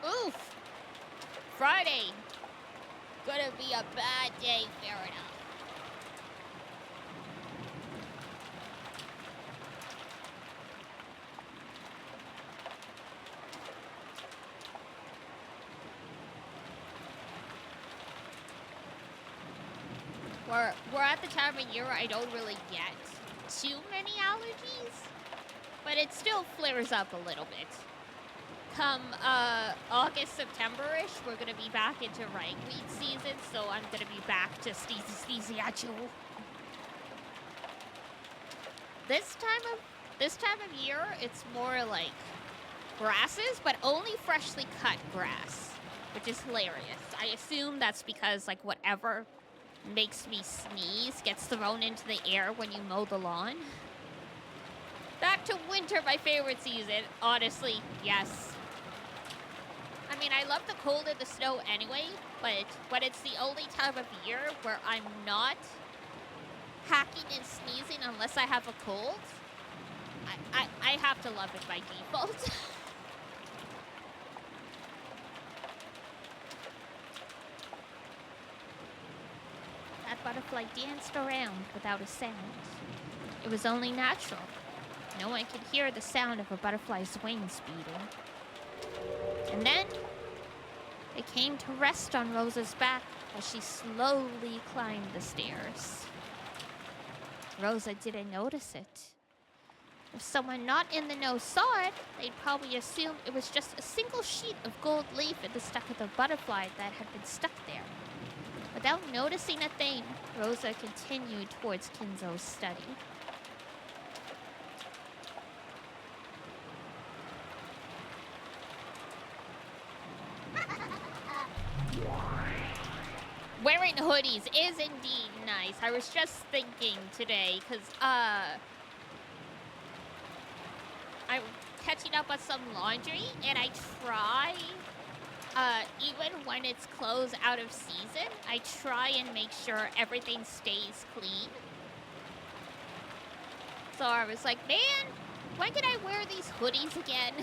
A: Oof. Friday. Gonna be a bad day. Fair enough. We're at the time of year where I don't really get too many allergies, but it still flares up a little bit. Come August, September-ish, we're gonna be back into ragweed season, so I'm gonna be back to sneezy at you. This time of year, it's more like grasses, but only freshly cut grass, which is hilarious. I assume that's because like whatever makes me sneeze gets thrown into the air when you mow the lawn. Back to winter, my favorite season. Honestly, yes. I mean, I love the cold and the snow anyway, but when it's the only time of year where I'm not hacking and sneezing unless I have a cold, I have to love it by default. That butterfly danced around without a sound. It was only natural. No one could hear the sound of a butterfly's wings beating. And then it came to rest on Rosa's back as she slowly climbed the stairs. Rosa didn't notice it. If someone not in the know saw it, they'd probably assume it was just a single sheet of gold leaf at the stuck of the butterfly that had been stuck there. Without noticing a thing, Rosa continued towards Kinzo's study. Wearing hoodies is indeed nice. I was just thinking today, because, I'm catching up on some laundry, and I try, even when it's clothes out of season, I try and make sure everything stays clean. So I was like, man, when can I wear these hoodies again?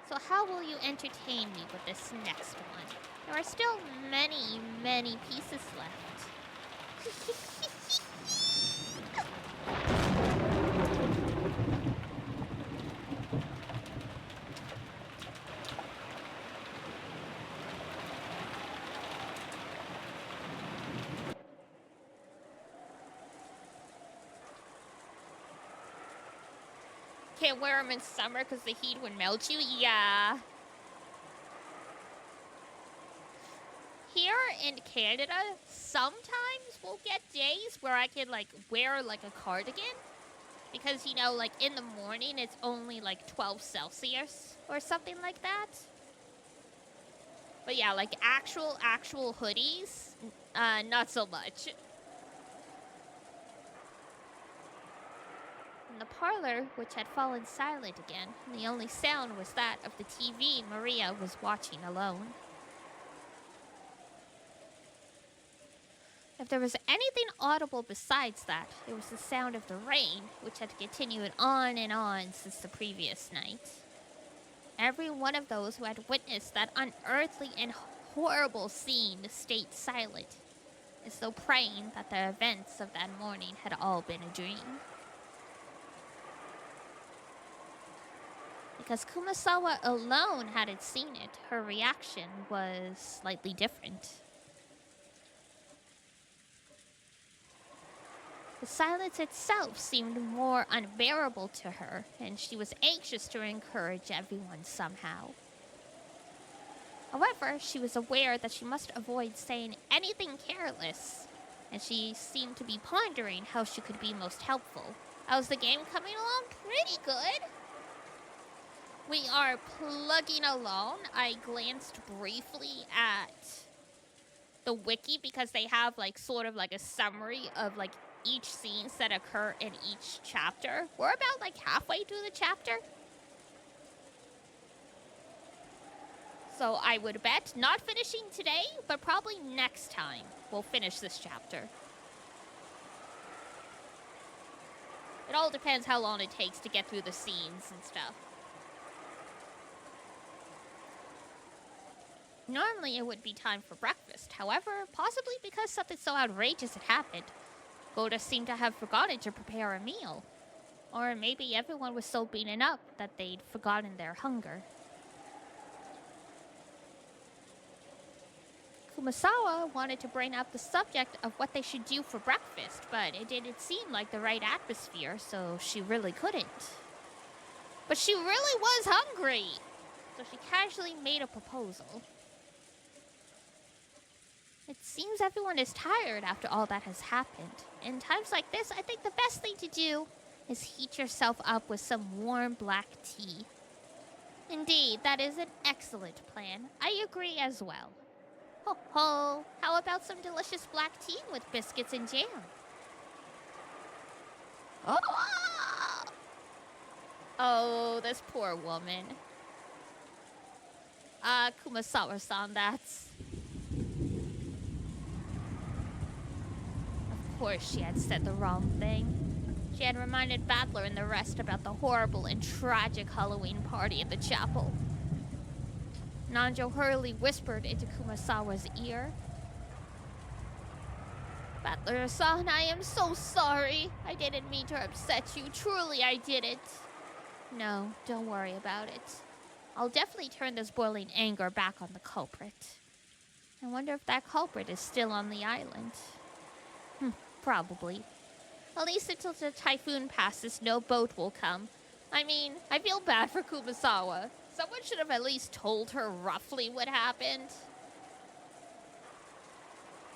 A: So how will you entertain me with this next one? There are still many, many pieces left. Can't wear them in summer because the heat would melt you? Yeah. Here in Canada, sometimes we'll get days where I can, like, wear, like, a cardigan. Because, you know, like, in the morning, it's only, like, 12 Celsius or something like that. But yeah, like, actual hoodies, not so much. In the parlor, which had fallen silent again, the only sound was that of the TV Maria was watching alone. If there was anything audible besides that, it was the sound of the rain, which had continued on and on since the previous night. Every one of those who had witnessed that unearthly and horrible scene stayed silent, as though praying that the events of that morning had all been a dream. Because Kumasawa alone hadn't seen it, her reaction was slightly different. The silence itself seemed more unbearable to her, and she was anxious to encourage everyone somehow. However, she was aware that she must avoid saying anything careless, and she seemed to be pondering how she could be most helpful. How's the game coming along? Pretty good. We are plugging along. I glanced briefly at the wiki because they have, like, sort of like a summary of, like, each scenes that occur in each chapter. We're about, like, halfway through the chapter. So I would bet not finishing today, but probably next time we'll finish this chapter. It all depends how long it takes to get through the scenes and stuff. Normally it would be time for breakfast. However, possibly because something so outrageous had happened, Goda seemed to have forgotten to prepare a meal. Or maybe everyone was so beaten up that they'd forgotten their hunger. Kumasawa wanted to bring up the subject of what they should do for breakfast, but it didn't seem like the right atmosphere, so she really couldn't. But she really was hungry, so she casually made a proposal. It seems everyone is tired after all that has happened. In times like this, I think the best thing to do is heat yourself up with some warm black tea. Indeed, that is an excellent plan. I agree as well. Ho ho! How about some delicious black tea with biscuits and jam? Oh, this poor woman. Kumasawa-san, that's... Of course she had said the wrong thing. She had reminded Battler and the rest about the horrible and tragic Halloween party at the chapel. Nanjo hurriedly whispered into Kumasawa's ear. Battler-san, I am so sorry. I didn't mean to upset you. Truly, I didn't. No, don't worry about it. I'll definitely turn this boiling anger back on the culprit. I wonder if that culprit is still on the island. Probably. At least until the typhoon passes, no boat will come. I mean, I feel bad for Kumasawa. Someone should have at least told her roughly what happened.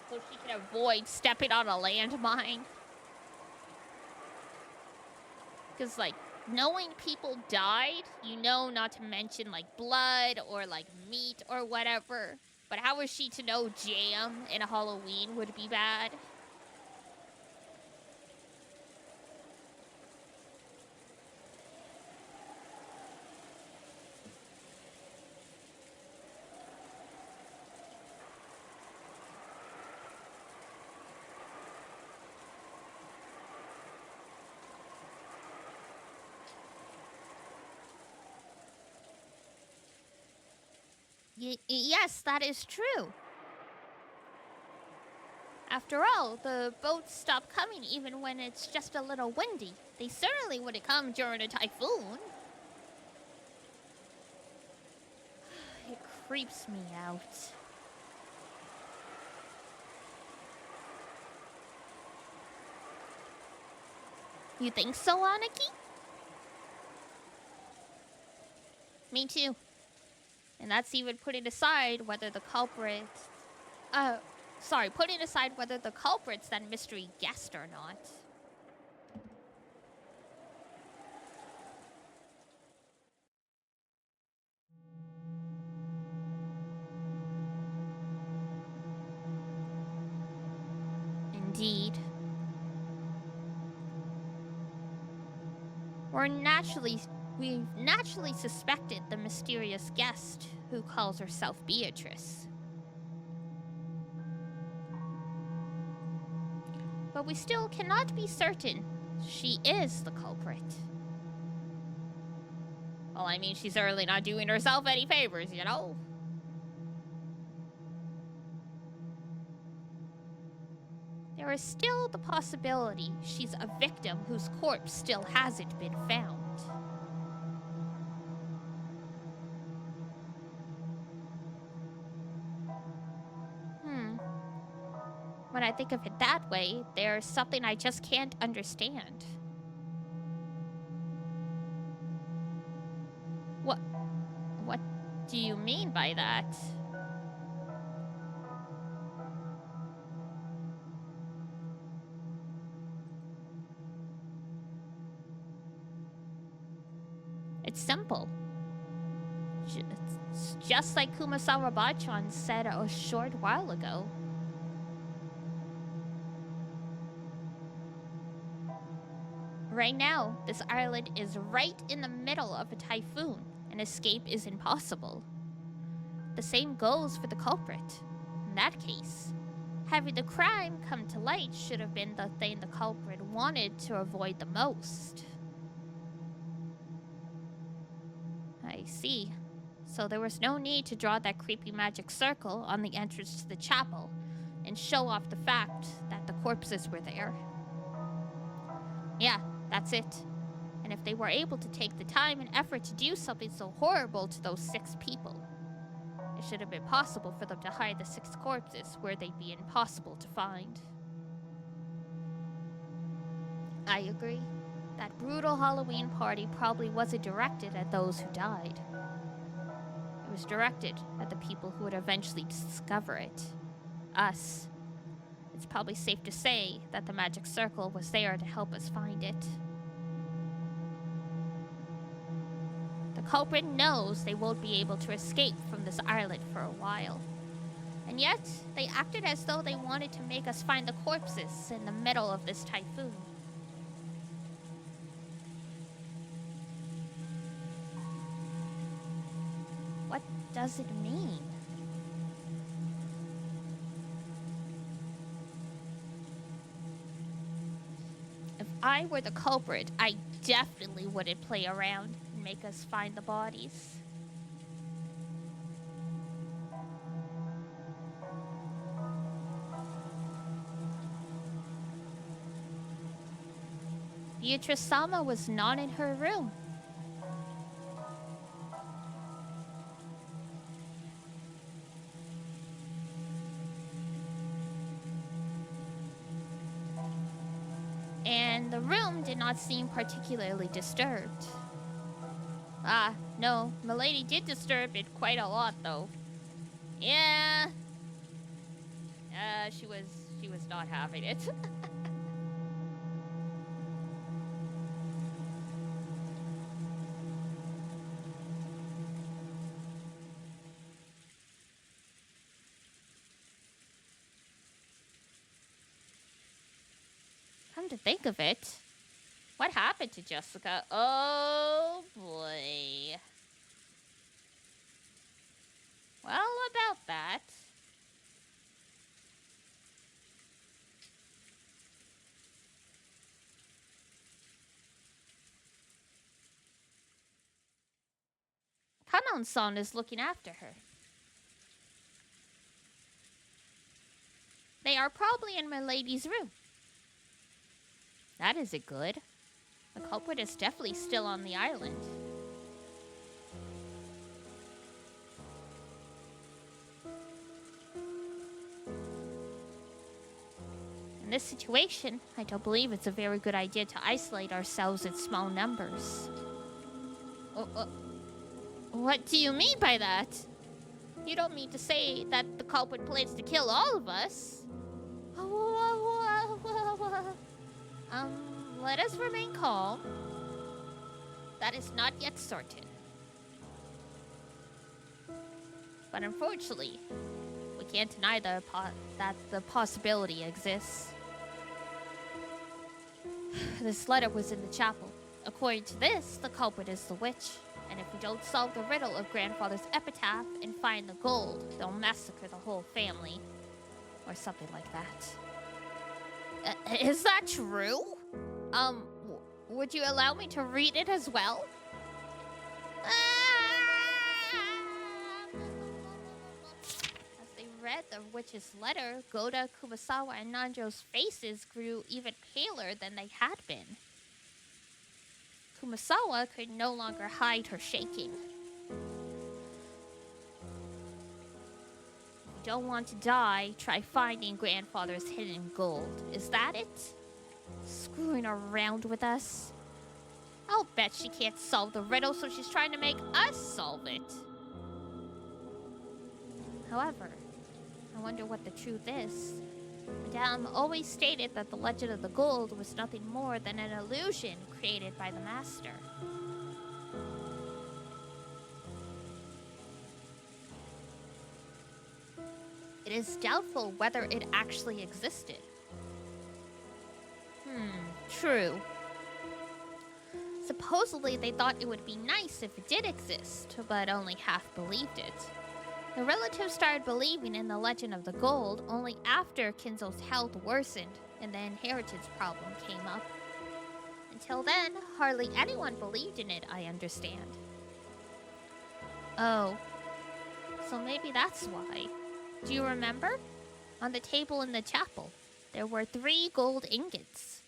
A: So she can avoid stepping on a landmine. Because, like, knowing people died, you know not to mention, like, blood or, like, meat or whatever. But how was she to know jam in a Halloween would be bad? Yes, that is true. After all, the boats stop coming even when it's just a little windy. They certainly wouldn't come during a typhoon. It creeps me out. You think so, Aniki? Me too. And that's even putting aside whether the culprits... putting aside whether the culprit's that mystery guest or not. Indeed. We've naturally suspected the mysterious guest who calls herself Beatrice. But we still cannot be certain she is the culprit. Well, I mean, she's certainly not doing herself any favors, you know? There is still the possibility she's a victim whose corpse still hasn't been found. When I think of it that way, there's something I just can't understand. What do you mean by that? It's simple. It's just like Kumasawa Bachan said a short while ago. Right now, this island is right in the middle of a typhoon, and escape is impossible. The same goes for the culprit. In that case, having the crime come to light should have been the thing the culprit wanted to avoid the most. I see. So there was no need to draw that creepy magic circle on the entrance to the chapel and show off the fact that the corpses were there. Yeah, that's it. And if they were able to take the time and effort to do something so horrible to those 6 people, it should have been possible for them to hide the 6 corpses where they'd be impossible to find. I agree. That brutal Halloween party probably wasn't directed at those who died. It was directed at the people who would eventually discover it. Us. It's probably safe to say that the magic circle was there to help us find it. The culprit knows they won't be able to escape from this island for a while. And yet, they acted as though they wanted to make us find the corpses in the middle of this typhoon. What does it mean? If I were the culprit, I definitely wouldn't play around and make us find the bodies. Beatrice-sama was not in her room. and the room did not seem particularly disturbed. Ah, no, Milady did disturb it quite a lot, though. Yeah. She was not having it. Come to think of it, what happened to Jessica? Oh, boy. Well, about that. Kanon-san is looking after her. They are probably in Milady's room. That isn't good. The culprit is definitely still on the island. In this situation, I don't believe it's a very good idea to isolate ourselves in small numbers. What do you mean by that? You don't mean to say that the culprit plans to kill all of us? Let us remain calm. That is not yet certain. But unfortunately, we can't deny that the possibility exists. This letter was in the chapel. According to this, the culprit is the witch. And if we don't solve the riddle of Grandfather's epitaph and find the gold, they'll massacre the whole family. Or something like that. Is that true? Would you allow me to read it as well? As they read the witch's letter, Goda, Kumasawa, and Nanjo's faces grew even paler than they had been. Kumasawa could no longer hide her shaking. If you don't want to die, try finding Grandfather's hidden gold. Is that it? Screwing around with us? I'll bet she can't solve the riddle, so she's trying to make us solve it. However, I wonder what the truth is. Madame always stated that the legend of the gold was nothing more than an illusion created by the master. It is doubtful whether it actually existed. True. Supposedly they thought it would be nice if it did exist, but only half believed it. The relatives started believing in the legend of the gold only after Kinzo's health worsened and the inheritance problem came up. Until then, hardly anyone believed in it, I understand. Oh, so maybe that's why. Do you remember? On the table in the chapel, there were 3 gold ingots.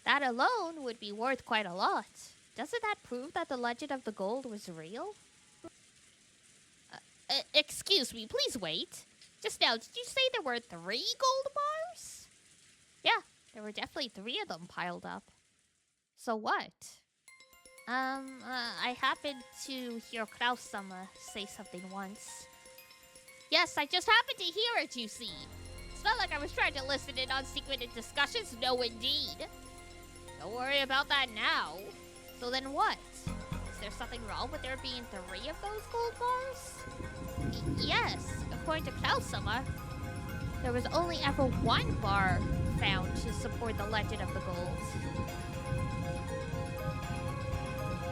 A: That alone would be worth quite a lot. Doesn't that prove that the legend of the gold was real? Excuse me, please wait. Just now, did you say there were 3 gold bars? Yeah, there were definitely 3 of them piled up. So what? I happened to hear Kraus-sama say something once. Yes, I just happened to hear it, you see. It's not like I was trying to listen in on secreted discussions, no indeed. Don't worry about that now. So then what? Is there something wrong with there being 3 of those gold bars? Yes, according to Kraus-sama, there was only ever 1 bar found to support the legend of the gold.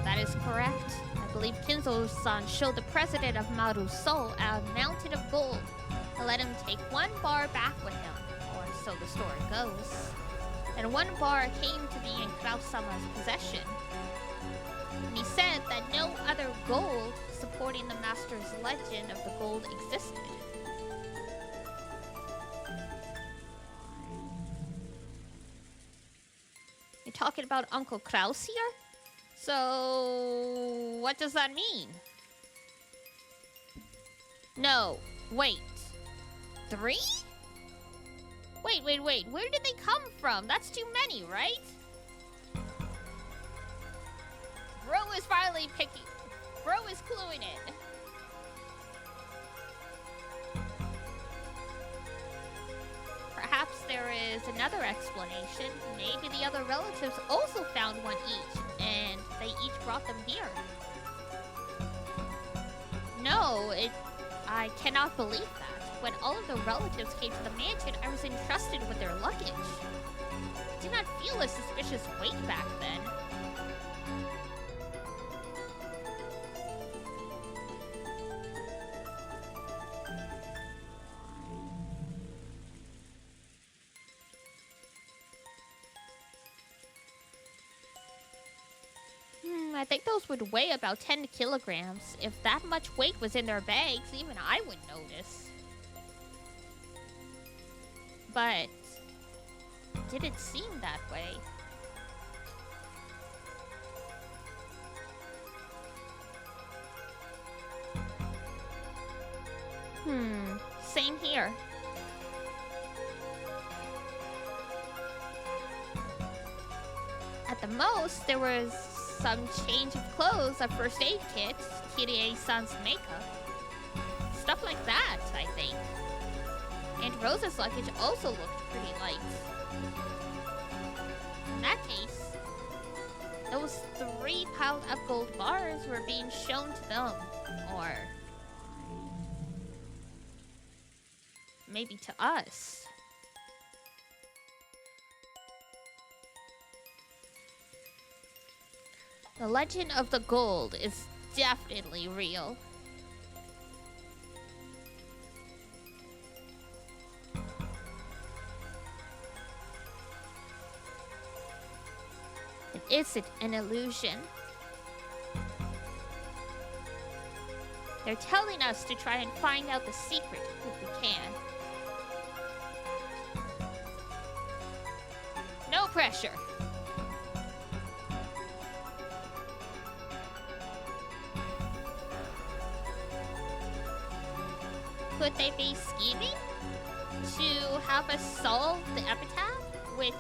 A: That is correct. I believe Kinzo-san showed the president of Maru's soul a mountain of gold and let him take 1 bar back with him, or so the story goes. And 1 bar came to be in Kraus-sama's possession. And he said that no other gold supporting the master's legend of the gold existed. You're talking about Uncle Kraus here? So, what does that mean? No, wait. 3? Wait. Where did they come from? That's too many, right? is finally picking. Bro is cluing it. Perhaps there is another explanation. Maybe the other relatives also found one each, and they each brought them here. No, I cannot believe that. When all of the relatives came to the mansion, I was entrusted with their luggage. I did not feel a suspicious weight back then. I think those would weigh about 10 kilograms. If that much weight was in their bags, even I would notice. But it didn't seem that way. Same here. At the most, there was some change of clothes, a first aid kit, Kirie-san's makeup. Stuff like that, I think. And Rosa's luggage also looked pretty light. In that case, those 3 piled up gold bars were being shown to them. Or maybe to us. The legend of the gold is definitely real. It isn't an illusion. They're telling us to try and find out the secret if we can. No pressure. Could they be scheming to have us solve the epitaph, which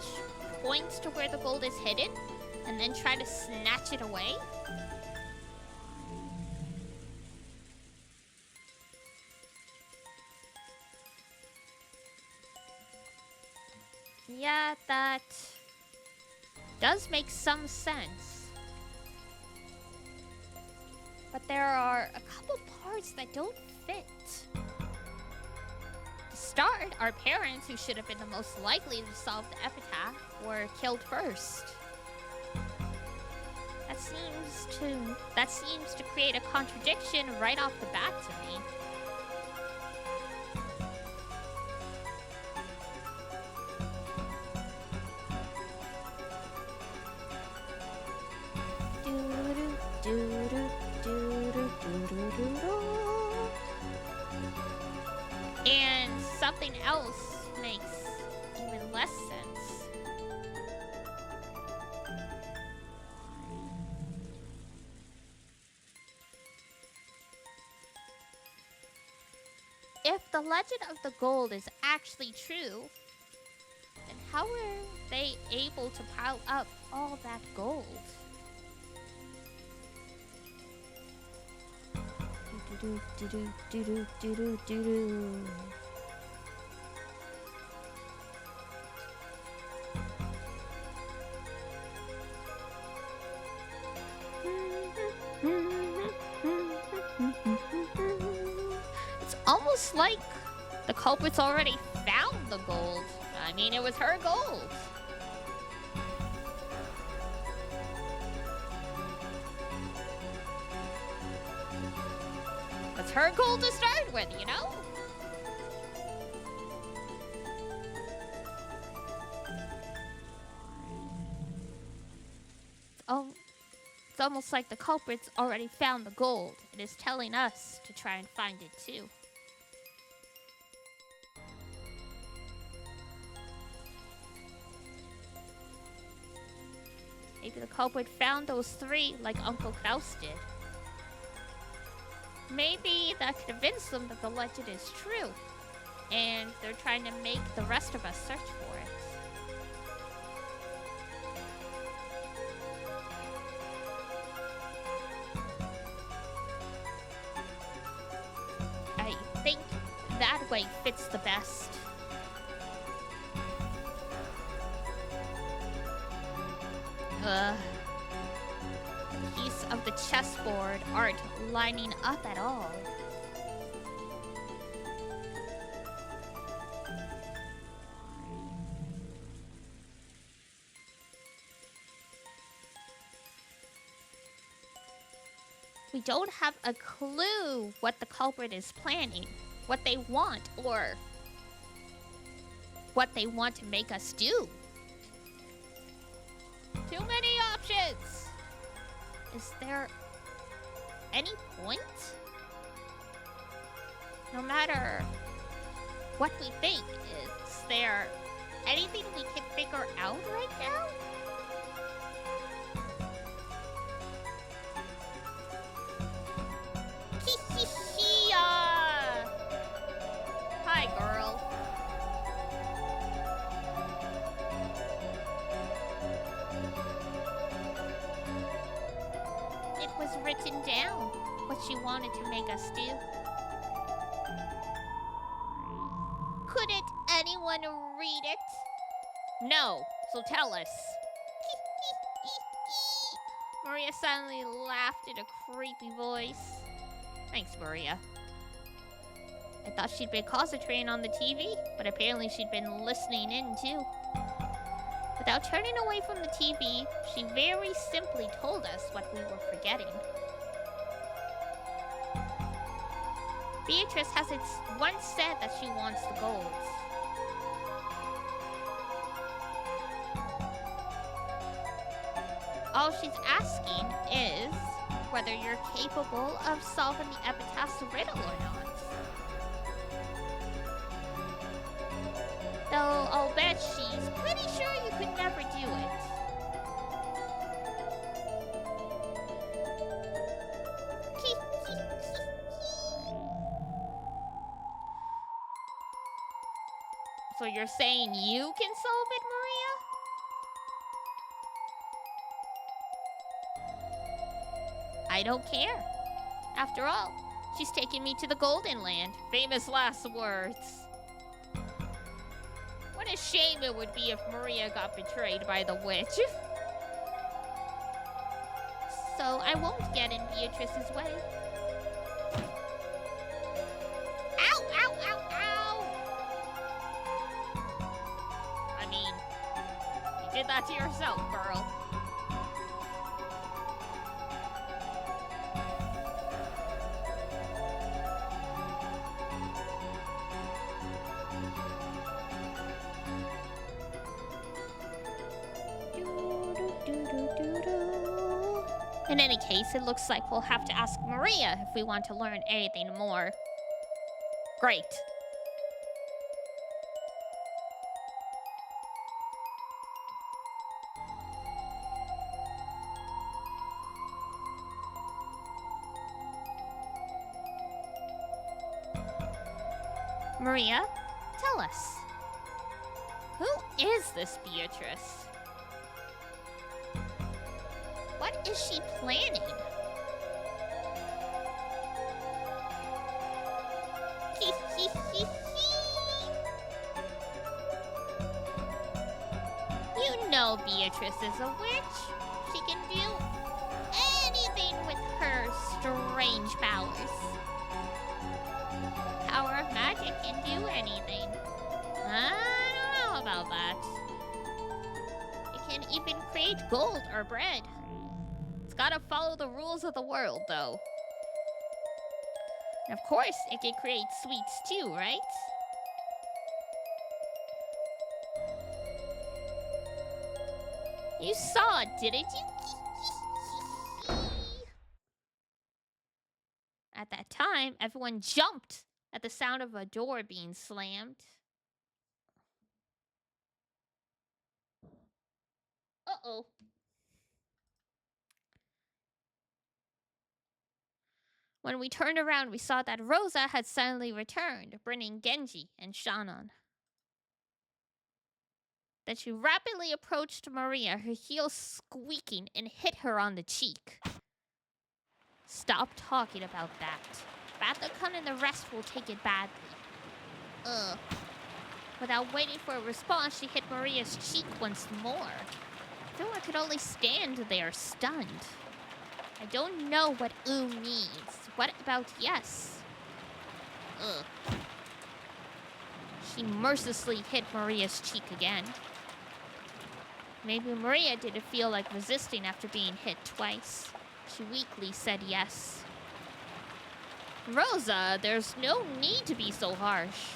A: points to where the gold is hidden, and then try to snatch it away? Yeah, that does make some sense. But there are a couple parts that don't fit. To start, our parents, who should have been the most likely to solve the epitaph, were killed first. That seems to create a contradiction right off the bat to me. And something else makes even less sense. If the legend of the gold is actually true, then how were they able to pile up all that gold? It's almost like the culprits already found the gold. I mean, it was her gold. It's her gold to start with, you know? It's almost like the culprits already found the gold. It is telling us to try and find it too. Maybe the culprit found those 3 like Uncle Klaus did. Maybe that convinced them that the legend is true, and they're trying to make the rest of us search for it. way fits the best. The piece of the chessboard aren't lining up at all. We don't have a clue what the culprit is planning, what they want, or what they want to make us do. Too many options! Is there any point? No matter what we think, is there anything we can figure out right now? Hi, girl. It was written down what she wanted to make us do. Couldn't anyone read it? No, so tell us. Maria suddenly laughed in a creepy voice. Thanks, Maria. I thought she'd been concentrating on the TV, but apparently she'd been listening in too. Without turning away from the TV, she very simply told us what we were forgetting. Beatrice has once said that she wants the golds. All she's asking is whether you're capable of solving the epitaph's riddle or not. Though I'll bet she's pretty sure you could never do it. So you're saying you can solve it, Maria? I don't care. After all, she's taking me to the Golden Land. Famous last words. What a shame it would be if Maria got betrayed by the witch. So I won't get in Beatrice's way. Ow, ow, ow, ow! I mean, you did that to yourself, girl. In any case, it looks like we'll have to ask Maria if we want to learn anything more. Great. Maria, tell us. Who is this Beatrice? What is she planning? You know Beatrice is a witch. She can do anything with her strange powers. Power of magic can do anything. I don't know about that. It can even create gold or bread. It's gotta follow the rules of the world, though. And of course, it can create sweets too, right? You saw it, didn't you? At that time, everyone jumped at the sound of a door being slammed. Uh-oh. When we turned around, we saw that Rosa had suddenly returned, bringing Genji and Shannon. Then she rapidly approached Maria, her heels squeaking, and hit her on the cheek. Stop talking about that. Bata-kun and the rest will take it badly. Ugh. Without waiting for a response, she hit Maria's cheek once more. Everyone could only stand there, stunned. I don't know what ooh means. What about yes? Ugh. She mercilessly hit Maria's cheek again. Maybe Maria didn't feel like resisting after being hit twice. She weakly said yes. Rosa, there's no need to be so harsh.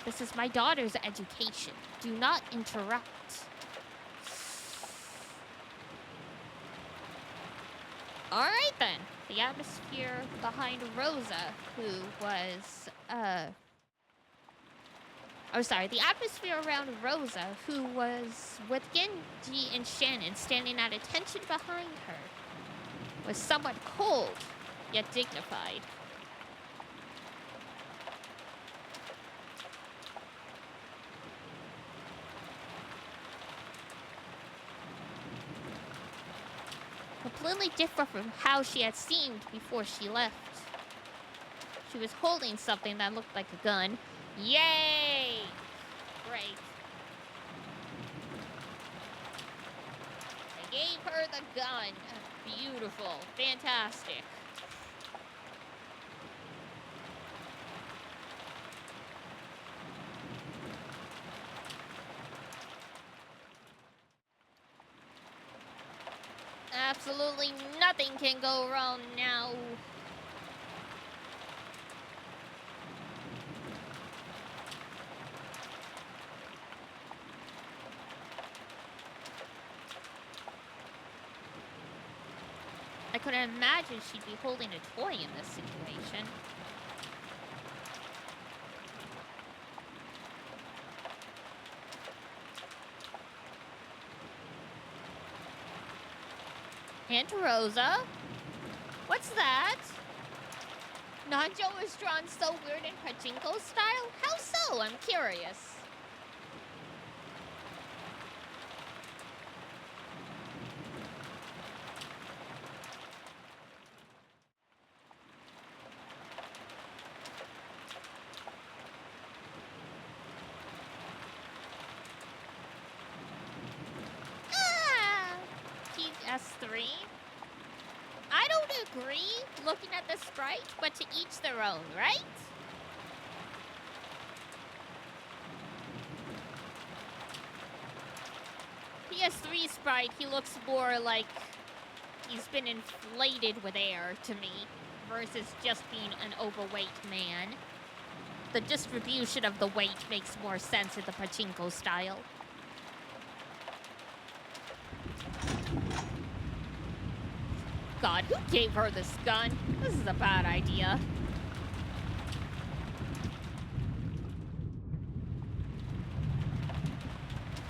A: This is my daughter's education. Do not interrupt. Alright then. The atmosphere behind Rosa, who was, the atmosphere around Rosa, who was with Genji and Shannon standing at attention behind her, was somewhat cold, yet dignified. Completely different from how she had seemed before she left. She was holding something that looked like a gun. Yay! Great. I gave her the gun. Beautiful. Fantastic. Absolutely nothing can go wrong now. I couldn't imagine she'd be holding a toy in this situation. Aunt Rosa? What's that? Nanjo is drawn so weird in pachinko style? How so? I'm curious. PS3? I don't agree, looking at the sprite, but to each their own, right? PS3 sprite, he looks more like he's been inflated with air to me, versus just being an overweight man. The distribution of the weight makes more sense in the pachinko style. God, who gave her this gun? This is a bad idea.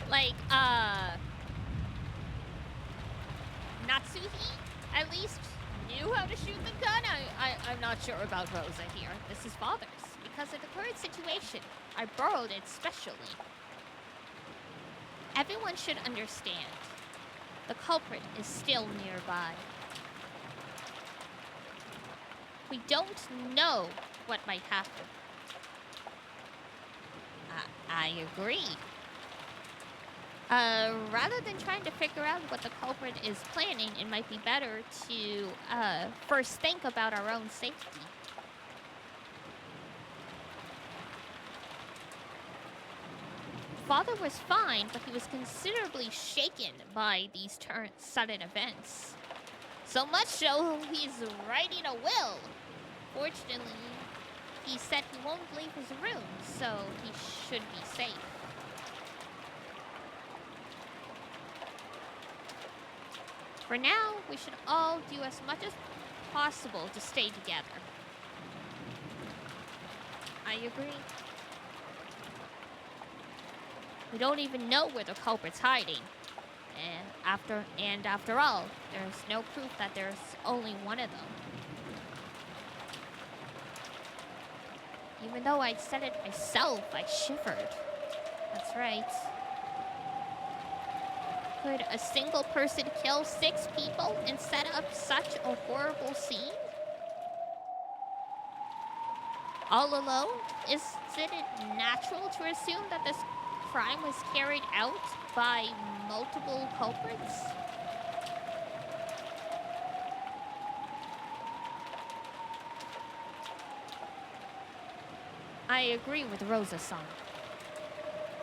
A: Like, Natsuhi at least knew how to shoot the gun? I'm not sure about Rosa here. This is father's. Because of the current situation, I borrowed it specially. Everyone should understand. The culprit is still nearby. We don't know what might happen. I agree. Rather than trying to figure out what the culprit is planning, it might be better to, first think about our own safety. Father was fine, but he was considerably shaken by these sudden events. So much so, he's writing a will. Fortunately, he said he won't leave his room, so he should be safe. For now, we should all do as much as possible to stay together. I agree. We don't even know where the culprit's hiding. And after all, there's no proof that there's only one of them. Even though I'd said it myself, I shivered. That's right. Could a single person kill 6 people and set up such a horrible scene? all alone? Is it natural to assume that this crime was carried out by multiple culprits? I agree with Rosa-san.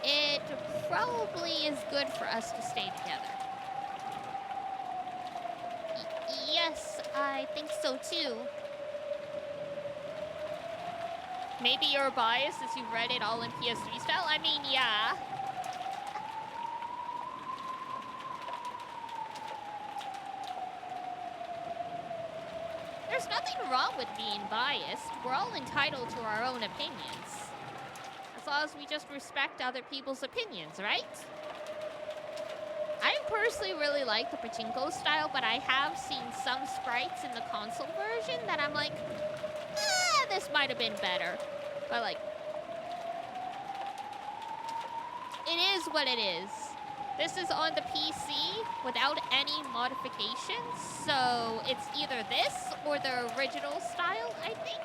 A: It probably is good for us to stay together. Yes, I think so too. Maybe you're biased as you've read it all in PS3 style? I mean, yeah. There's nothing wrong with being biased. We're all entitled to our own opinions. As long as we just respect other people's opinions, right? I personally really like the pachinko style, but I have seen some sprites in the console version that I'm like, this might have been better. But like, it is what it is. This is on the PC without any modifications, so it's either this or the original style, I think.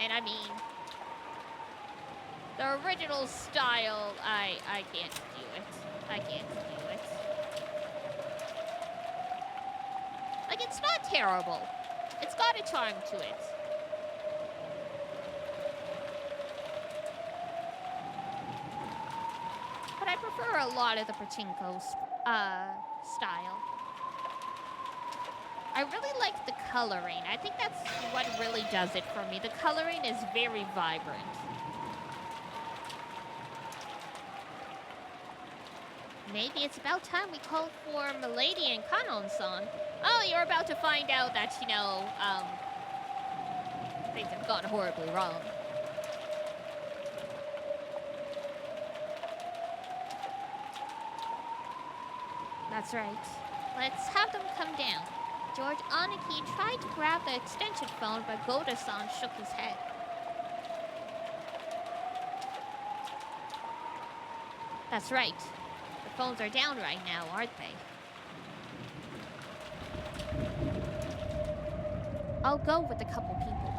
A: And I mean, the original style, I can't do it. I can't do it. Like, it's not terrible. It's got a charm to it. But I prefer a lot of the pachinko style. I really like the coloring. I think that's what really does it for me. The coloring is very vibrant. Maybe it's about time we called for Milady and Kanon-san. Oh, you're about to find out that, you know, things have gone horribly wrong. That's right. Let's have them come down. George Aniki tried to grab the extension phone, but Goda-san shook his head. That's right. The phones are down right now, aren't they? I'll go with a couple people.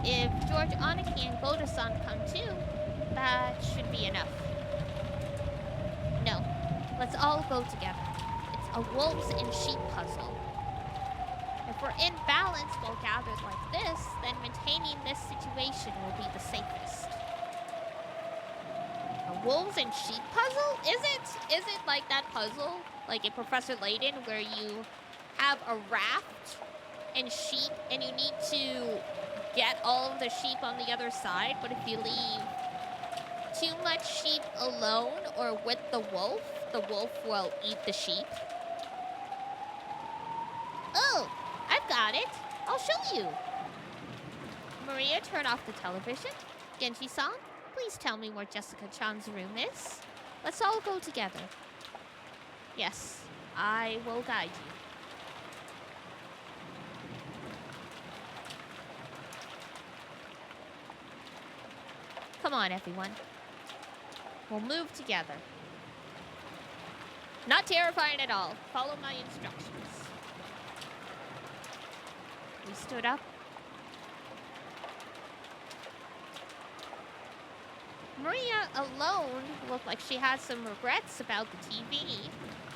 A: If George Aniki and Goda-san come too, that should be enough. No, let's all go together. It's a wolves and sheep puzzle. If we're in balance while gathered like this, then maintaining this situation will be the safest. A wolves and sheep puzzle? Is it like that puzzle, like in Professor Layton, where you have a raft and sheep, and you need to get all of the sheep on the other side, but if you leave too much sheep alone or with the wolf will eat the sheep? Oh, I've got it. I'll show you. Maria, turn off the television. Genji-san, please tell me where Jessica-chan's room is. Let's all go together. Yes, I will guide you. Come on, everyone. We'll move together. Not terrifying at all. Follow my instructions. We stood up. Maria alone looked like she had some regrets about the TV,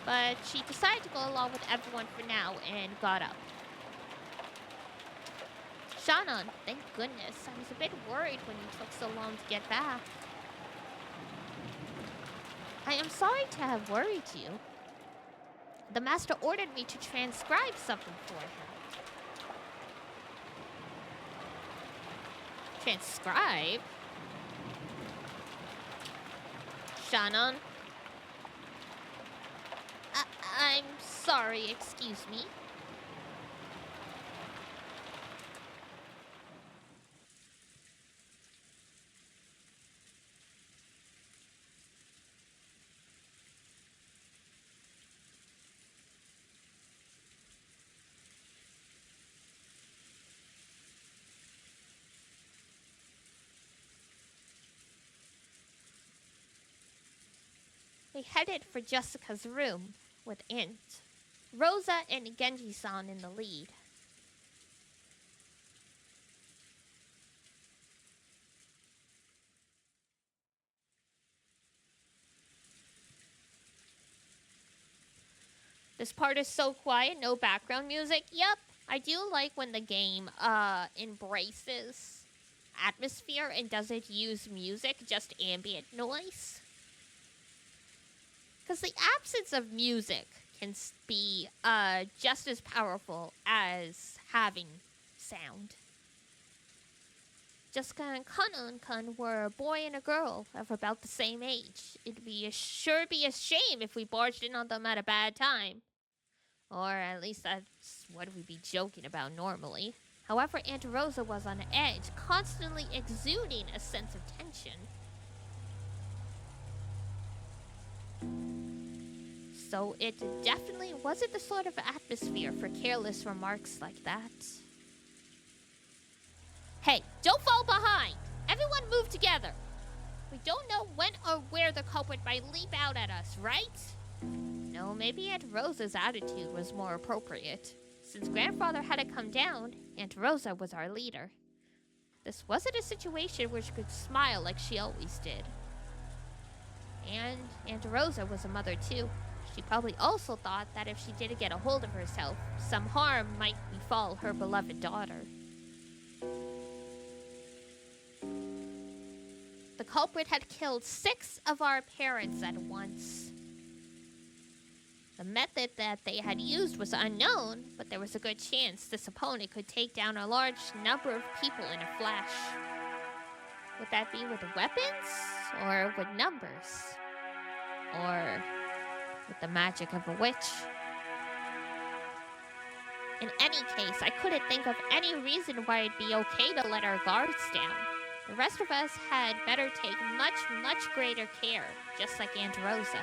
A: but she decided to go along with everyone for now and got up. Shannon, thank goodness. I was a bit worried when you took so long to get back. I am sorry to have worried you. The master ordered me to transcribe something for him. Transcribe? Shannon? I'm sorry, excuse me. We headed for Jessica's room with Int, Rosa and Genji-san in the lead. This part is so quiet, no background music. Yep, I do like when the game embraces atmosphere and doesn't use music, just ambient noise. Because the absence of music can be just as powerful as having sound. Jessica and Kun were a boy and a girl of about the same age. It'd be sure be a shame if we barged in on them at a bad time. Or at least that's what we'd be joking about normally. However, Aunt Rosa was on edge, constantly exuding a sense of tension. So it definitely wasn't the sort of atmosphere for careless remarks like that. Hey, don't fall behind! Everyone move together! We don't know when or where the culprit might leap out at us, right? No, maybe Aunt Rosa's attitude was more appropriate. Since Grandfather had to come down, Aunt Rosa was our leader. This wasn't a situation where she could smile like she always did. And Aunt Rosa was a mother too. She probably also thought that if she didn't get a hold of herself, some harm might befall her beloved daughter. The culprit had killed 6 of our parents at once. The method that they had used was unknown, but there was a good chance this opponent could take down a large number of people in a flash. Would that be with weapons, or with numbers, or with the magic of a witch? In any case, I couldn't think of any reason why it'd be okay to let our guards down. The rest of us had better take much, much greater care, just like Aunt Rosa.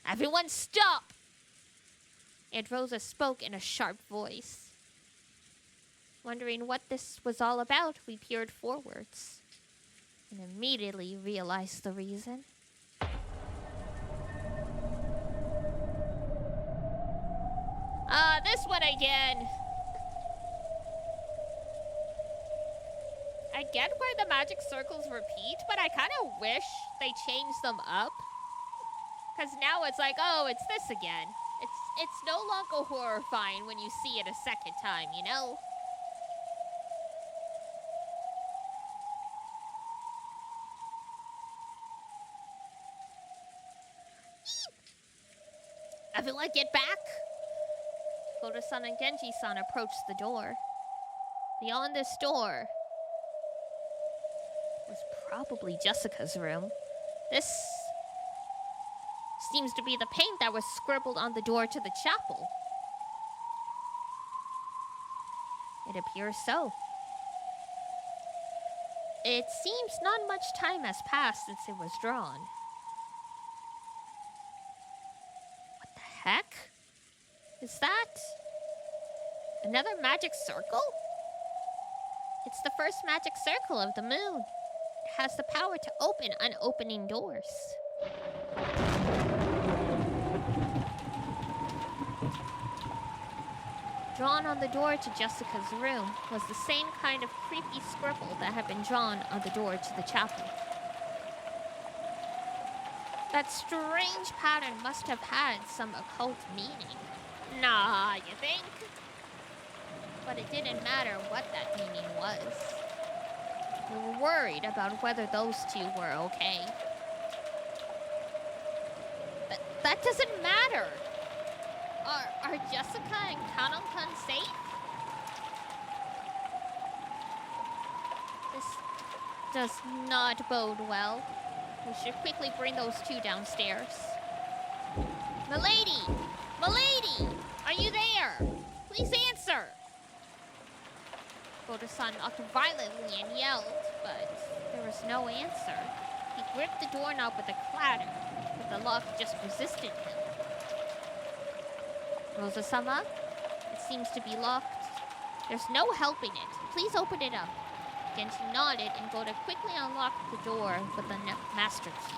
A: Everyone stop! Aunt Rosa spoke in a sharp voice. Wondering what this was all about, we peered forwards, and immediately realized the reason. This one again! I get why the magic circles repeat, but I kind of wish they changed them up. Because now it's like, oh, it's this again. It's no longer horrifying when you see it a second time, you know? Everyone get back! Goto-san and Genji-san approached the door. Beyond this door was probably Jessica's room. This seems to be the paint that was scribbled on the door to the chapel. It appears so. It seems not much time has passed since it was drawn. What the heck? Is that another magic circle? It's the first magic circle of the moon. It has the power to open unopening doors. Drawn on the door to Jessica's room was the same kind of creepy scribble that had been drawn on the door to the chapel. That strange pattern must have had some occult meaning. Nah, you think? But it didn't matter what that meaning was. We were worried about whether those two were okay. That doesn't matter! Are Jessica and Kanon-kun safe? This does not bode well. We should quickly bring those two downstairs. Milady! Milady! Are you there? Please answer! Goto-san knocked violently and yelled, but there was no answer. He gripped the doorknob with a clatter, but the lock just resisted him. Rosa-sama? It seems to be locked. There's no helping it. Please open it up. Genji nodded and Goto quickly unlocked the door with the master key.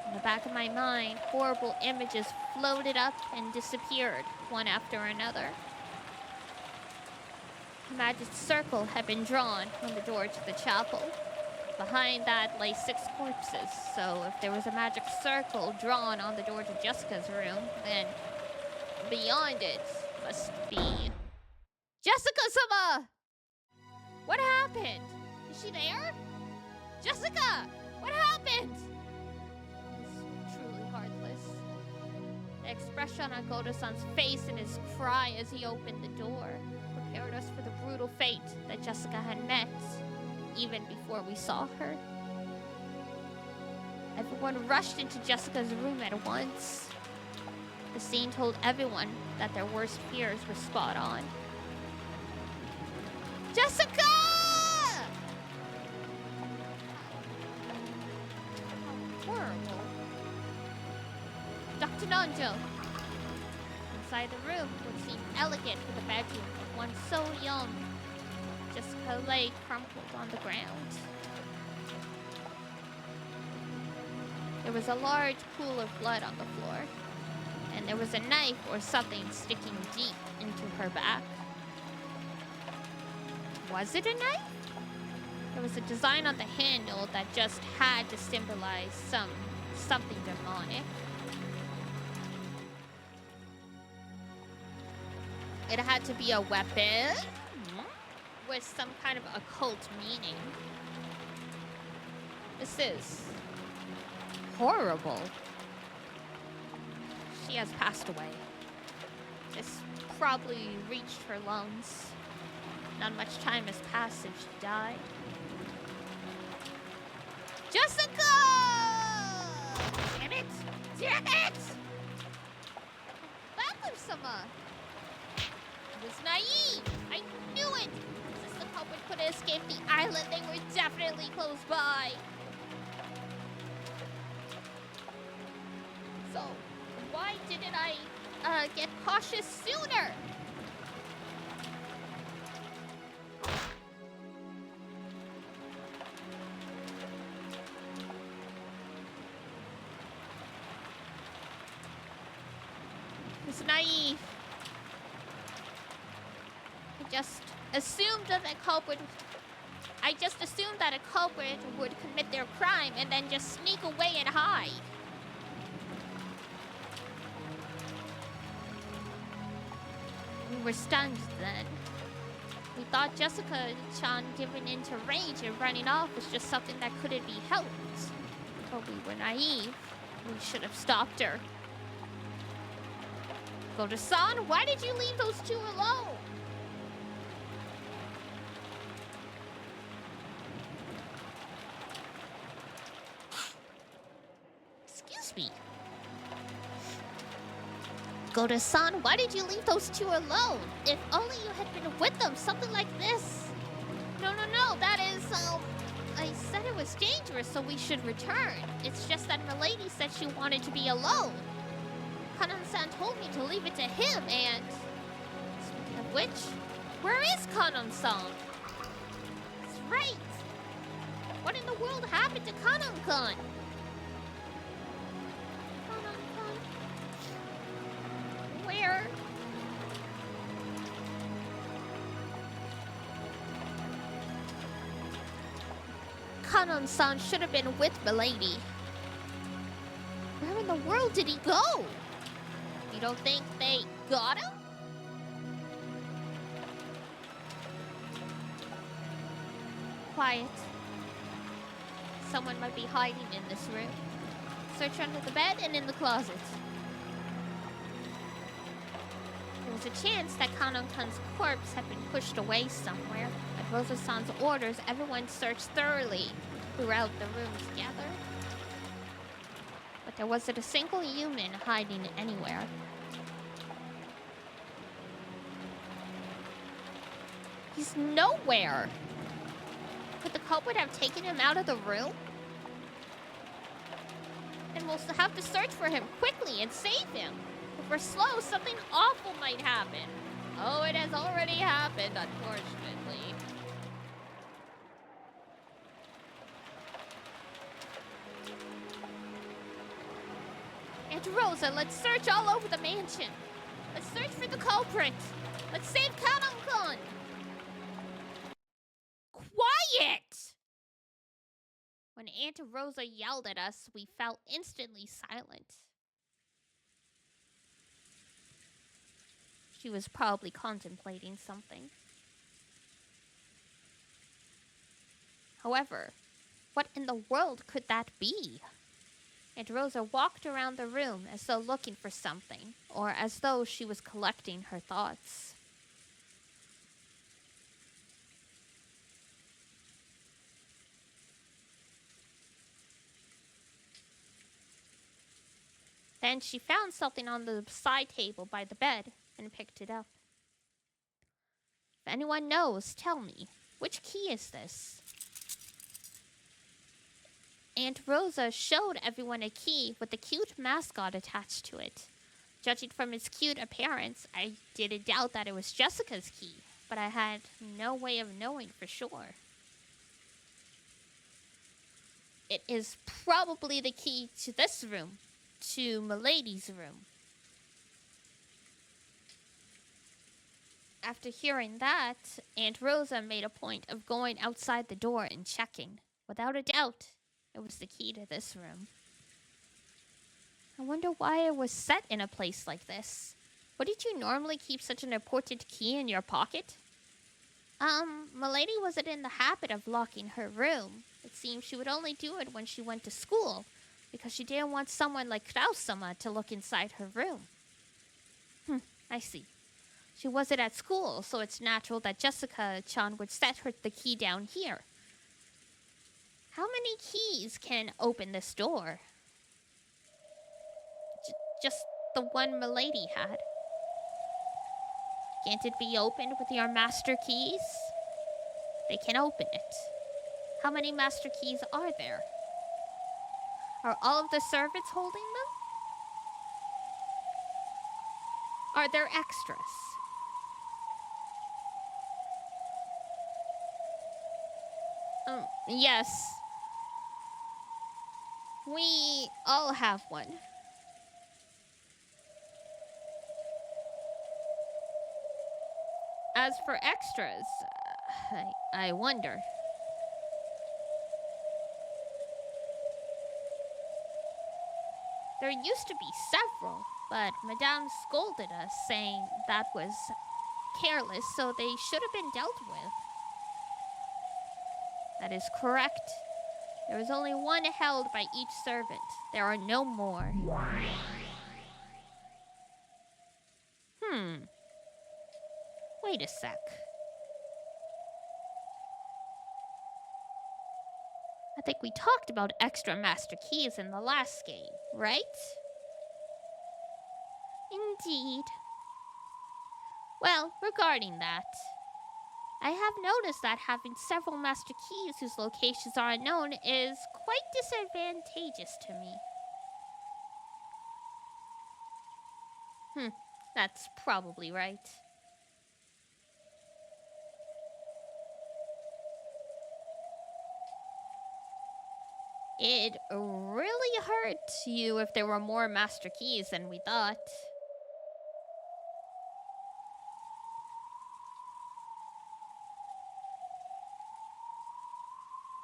A: In the back of my mind, horrible images floated up and disappeared, one after another. A magic circle had been drawn on the door to the chapel. Behind that lay 6 corpses, so if there was a magic circle drawn on the door to Jessica's room, then beyond it must be... Jessica-sama! What happened? Is she there? Jessica! What happened? It's truly heartless. The expression on Goto-san's face and his cry as he opened the door prepared us for the brutal fate that Jessica had met, even before we saw her. Everyone rushed into Jessica's room at once. The scene told everyone that their worst fears were spot on. Jessica! Horrible. Dr. Nanjo. Inside the room would seem elegant for the bedroom of one so young. Jessica lay crumpled on the ground. There was a large pool of blood on the floor, and there was a knife or something sticking deep into her back. Was it a knife? There was a design on the handle that just had to symbolize something demonic. It had to be a weapon with some kind of occult meaning. This is horrible. She has passed away. This probably reached her lungs. Not much time has passed since she died. Jessica! Damn it! Damn it! Backup-sama! I was naive! I knew it! Since the culprit could have escaped the island, they were definitely close by. So, why didn't I get cautious sooner? It's naive. I just assumed that a culprit would commit their crime and then just sneak away and hide. We were stunned then. We thought Jessica-chan giving in to rage and running off was just something that couldn't be helped. But we were naive. We should have stopped her. Goto-san, why did you leave those two alone? Excuse me. Goto-san, why did you leave those two alone? If only you had been with them, something like this. No, that is, I said it was dangerous, so we should return. It's just that Milady said she wanted to be alone. Kanon-san told me to leave it to him, and... Speaking of which, where is Kanon-san? That's right! What in the world happened to Kanon-kun? Kanon-kun? Where? Kanon-san should have been with Milady. Where in the world did he go? You don't think they got him? Quiet. Someone might be hiding in this room. Search under the bed and in the closet. There was a chance that Kanon-kun's corpse had been pushed away somewhere. At Rosa-san's orders, everyone searched thoroughly throughout the room together. But there wasn't a single human hiding anywhere. He's nowhere. Could the culprit have taken him out of the room? Then we'll have to search for him quickly and save him. If we're slow, something awful might happen. Oh, it has already happened, unfortunately. Aunt Rosa, let's search all over the mansion. Let's search for the culprit. Let's save Kanon-kun. Quiet! When Aunt Rosa yelled at us, we fell instantly silent. She was probably contemplating something. However, what in the world could that be? Aunt Rosa walked around the room as though looking for something, or as though she was collecting her thoughts. Then she found something on the side table by the bed and picked it up. If anyone knows, tell me, which key is this? Aunt Rosa showed everyone a key with a cute mascot attached to it. Judging from its cute appearance, I didn't doubt that it was Jessica's key, but I had no way of knowing for sure. It is probably the key to this room, to Milady's room. After hearing that, Aunt Rosa made a point of going outside the door and checking. Without a doubt, it was the key to this room. I wonder why it was set in a place like this. Wouldn't you normally keep such an important key in your pocket? Milady wasn't in the habit of locking her room. It seemed she would only do it when she went to school, because she didn't want someone like Krausama to look inside her room. I see. She wasn't at school, so it's natural that Jessica-chan would set the key down here. How many keys can open this door? Just the one Milady had. Can't it be opened with your master keys? They can open it. How many master keys are there? Are all of the servants holding them? Are there extras? Yes. We all have one. As for extras, I wonder. There used to be several, but Madame scolded us, saying that was careless, so they should have been dealt with. That is correct. There is only one held by each servant. There are no more. Wait a sec. I think we talked about extra master keys in the last game, right? Indeed. Well, regarding that, I have noticed that having several master keys whose locations are unknown is quite disadvantageous to me. That's probably right. It really hurt you if there were more master keys than we thought.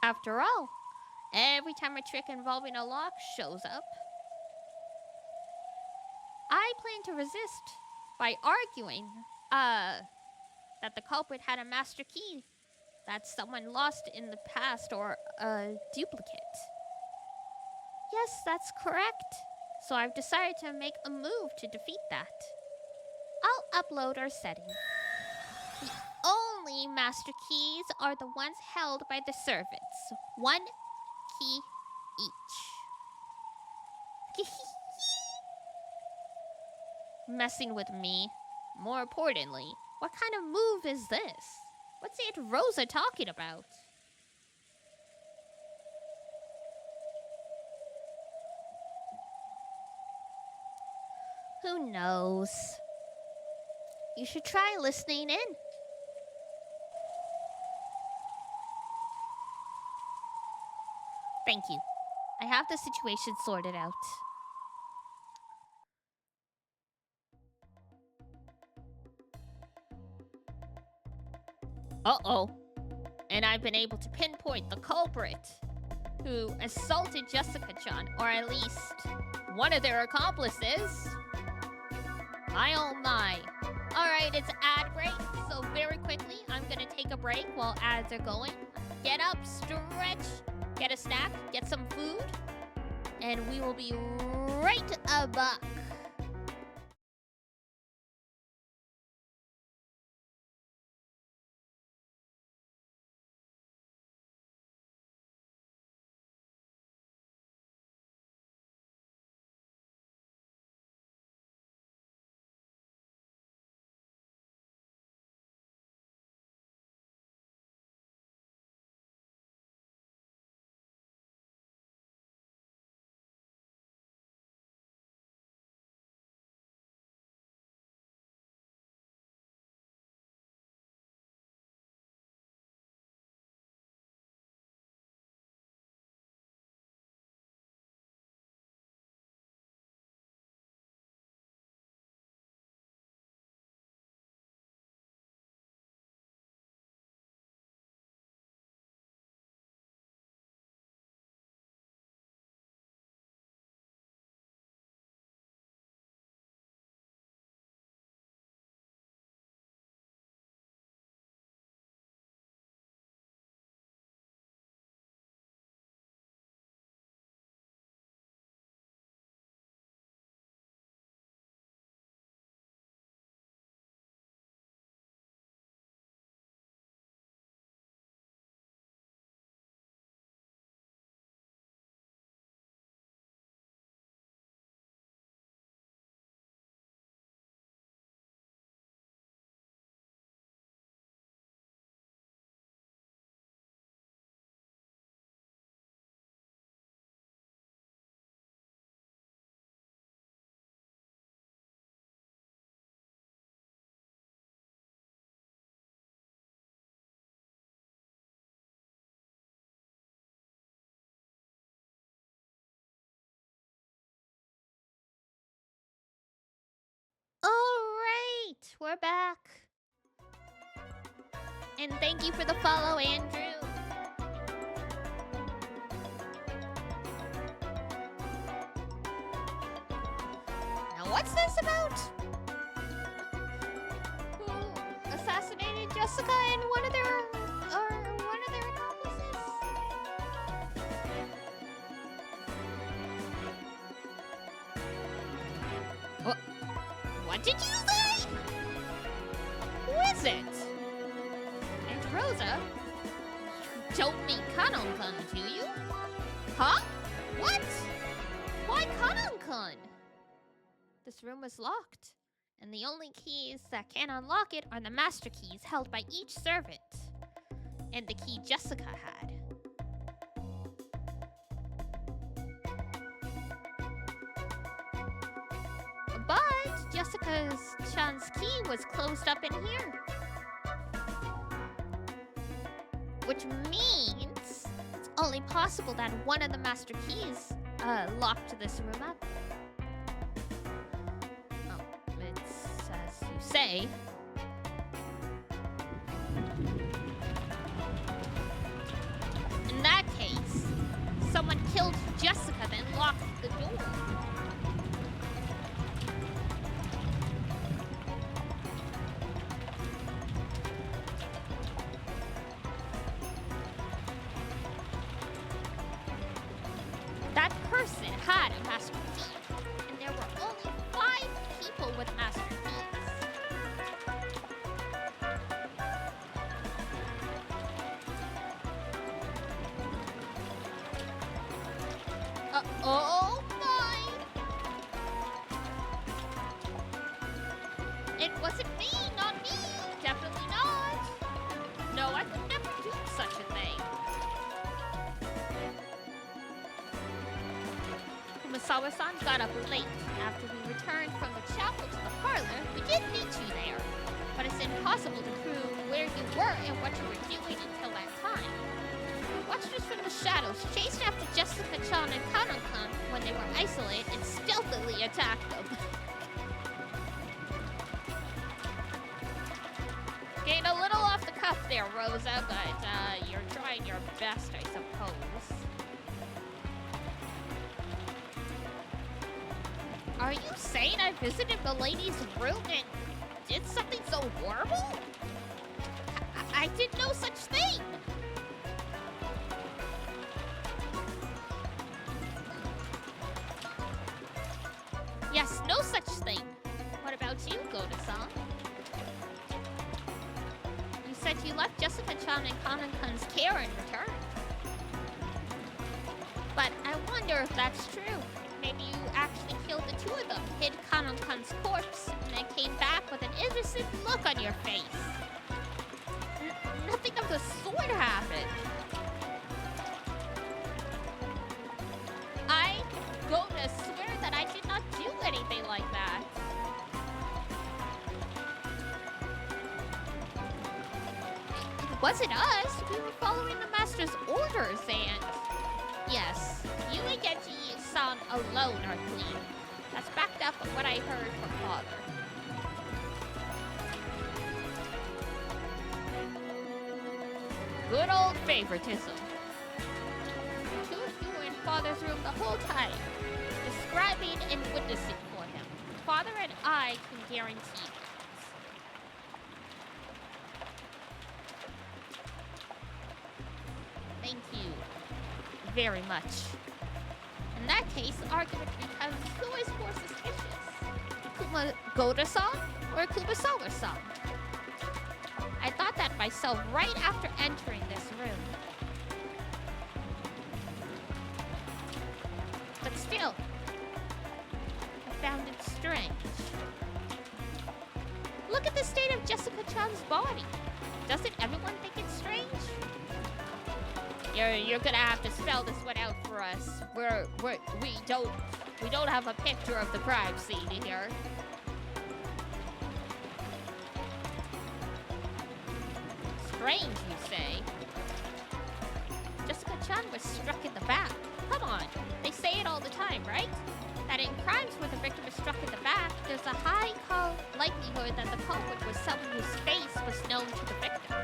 A: After all, every time a trick involving a lock shows up, I plan to resist by arguing that the culprit had a master key that someone lost in the past or a duplicate. Yes, that's correct. So I've decided to make a move to defeat that. I'll upload our setting. The only master keys are the ones held by the servants. One key each. Messing with me. More importantly, what kind of move is this? What's Aunt Rosa talking about? Who knows? You should try listening in. Thank you. I have the situation sorted out. Uh-oh. And I've been able to pinpoint the culprit. who assaulted Jessica-chan, or at least one of their accomplices. My oh my. Alright, it's ad break, so very quickly, I'm gonna take a break while ads are going. Get up, stretch, get a snack, get some food, and we will be right back. Alright, we're back. And thank you for the follow, Andrew. Now what's this about? Who assassinated Jessica and one of their accomplices? What did you say? Who is it? Aunt Rosa? You don't mean Kanon-kun, do you? Huh? What? Why Kanon-kun? This room is locked, and the only keys that can unlock it are the master keys held by each servant, and the key Jessica had. But Jessica's key was closed up in here. Which means it's only possible that one of the master keys locked this room up. Oh, it's as you say. In that case, someone killed Jessica, then locked the door. That person had a master key, and there were only 5 people with master keys. Oh my! It wasn't me, not me! Definitely not! No, I would never do such a thing. Kumasawa-san got up late. After we returned from the chapel to the parlor, we did meet you there. But it's impossible to prove where you were and what you were doing until that time. Watchers from the shadows chased after Jessica-chan and Kanon-kun when they were isolated and stealthily attacked them. Getting a little off the cuff there, Rosa, but you're trying your best, I suppose. Are you saying I visited Milady's room and did something so horrible? I did no such thing! Yes, no such thing. What about you, Goda-san? You said you left Jessica-chan in Kanan-kun's care in return. But I wonder if that's true. Maybe you actually killed the two of them, hid Kanan-kun's corpse, and then came back with an innocent look on your face. Nothing of the sort happened. I go to swear that I did not do anything like that. It wasn't us. We were following the master's orders and... Yes, you and Genji-san alone are clean. That's backed up on what I heard from Father. Good old favoritism. The two of you were in Father's room the whole time, describing and witnessing for him. Father and I can guarantee that. Thank you very much. In that case, the argument becomes who is more suspicious? Goda-san or Kumasawa-san? I thought that myself right after entering this room. But still, I found it strange. Look at the state of Jessica-chan's body. Doesn't everyone think it's strange? You're gonna have to spell this one out for us. We don't have a picture of the crime scene here. Strange, you say? Jessica-chan was struck in the back. Come on, they say it all the time, right? That in crimes where the victim is struck in the back, there's a high likelihood that the culprit was someone whose face was known to the victim.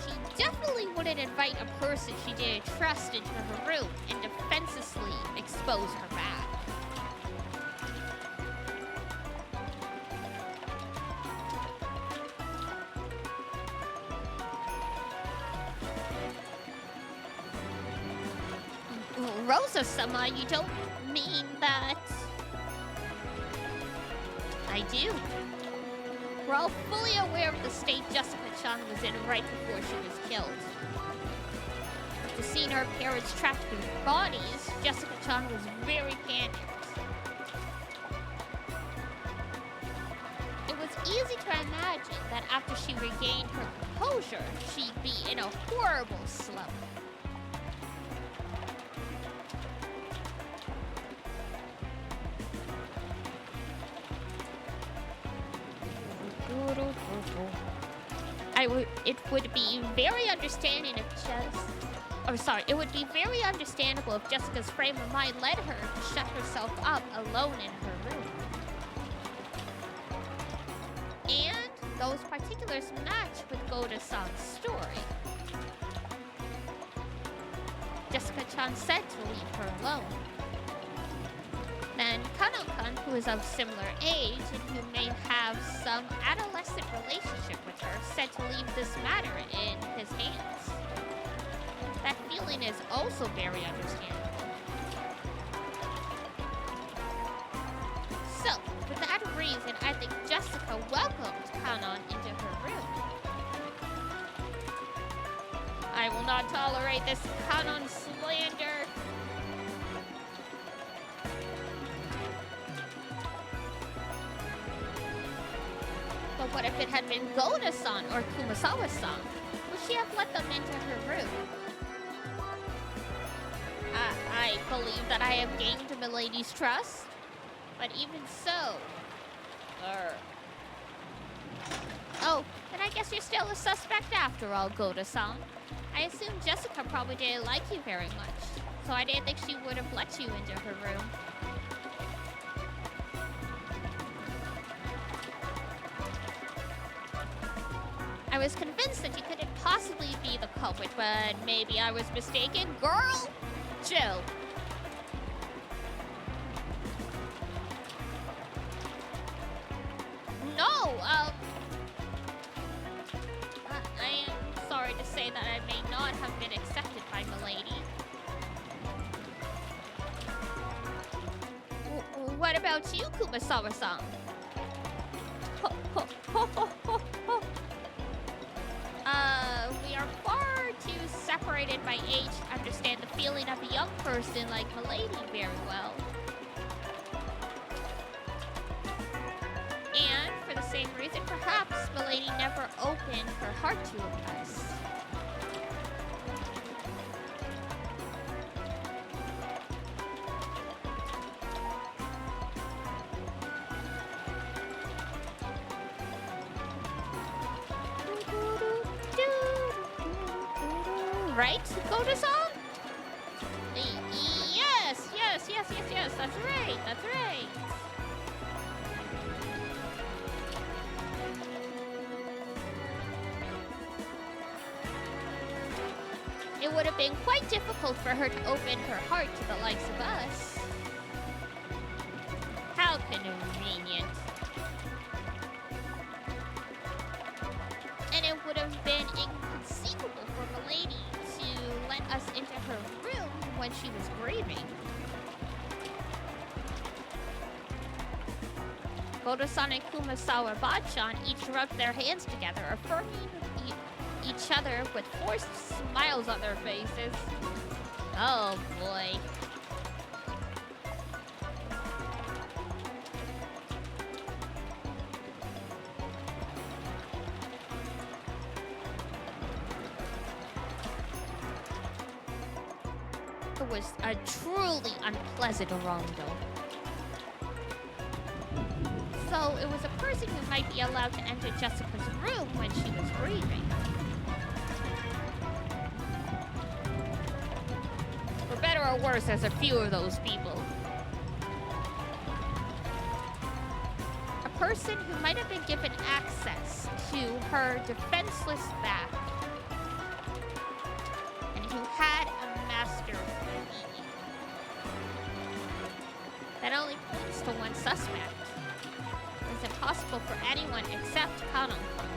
A: She definitely wouldn't invite a person she didn't trust into her room and defenselessly expose her back. Rosa-sama, you don't mean that... I do. We're all fully aware of the state Jessica-chan was in right before she was killed. After seeing her parents trapped in bodies, Jessica-chan was very panicked. It was easy to imagine that after she regained her composure, she'd be in a horrible slump. It would be very understanding if it would be very understandable if Jessica's frame of mind led her to shut herself up alone in her room. And those particulars match with Goda-san's story. Jessica-chan said to leave her alone. Then Kanan-kun, who is of similar age and who may have some adolescent relationship with her, said to leave this matter in his hands. That feeling is also very understandable. So, for that reason, I think Jessica welcomed Kanan into her room. I will not tolerate this Kanan slander. But what if it had been Goda-san or Kumasawa-san? Would she have let them into her room? I believe that I have gained Milady's trust, but even so... Oh, then I guess you're still a suspect after all, Goda-san. I assume Jessica probably didn't like you very much, so I didn't think she would have let you into her room. I was convinced that you couldn't possibly be the culprit, but maybe I was mistaken. Girl, chill. say that I may not have been accepted by Milady. What about you, Kumasawa-san? We are far too separated by age to understand the feeling of a young person like Milady very well. And for the same reason, perhaps Milady never opened her heart to us. Right, Goda-san? Yes, that's right. It would have been quite difficult for her to open her heart to the likes of us. How convenient. And it would have been inconceivable for Milady to let us into her room when she was grieving. Goda-san and Kumasawa-bachan each rubbed their hands together, affirming each other with forced smiles on their faces. Oh boy. It was a truly unpleasant rondo. So it was a person who might be allowed to enter Jessica's room when she was grieving. For better or worse, there's a few of those people. A person who might have been given access to her defenseless back, and who had a master key. That only points to one suspect. It's impossible for anyone except Kanon-kun.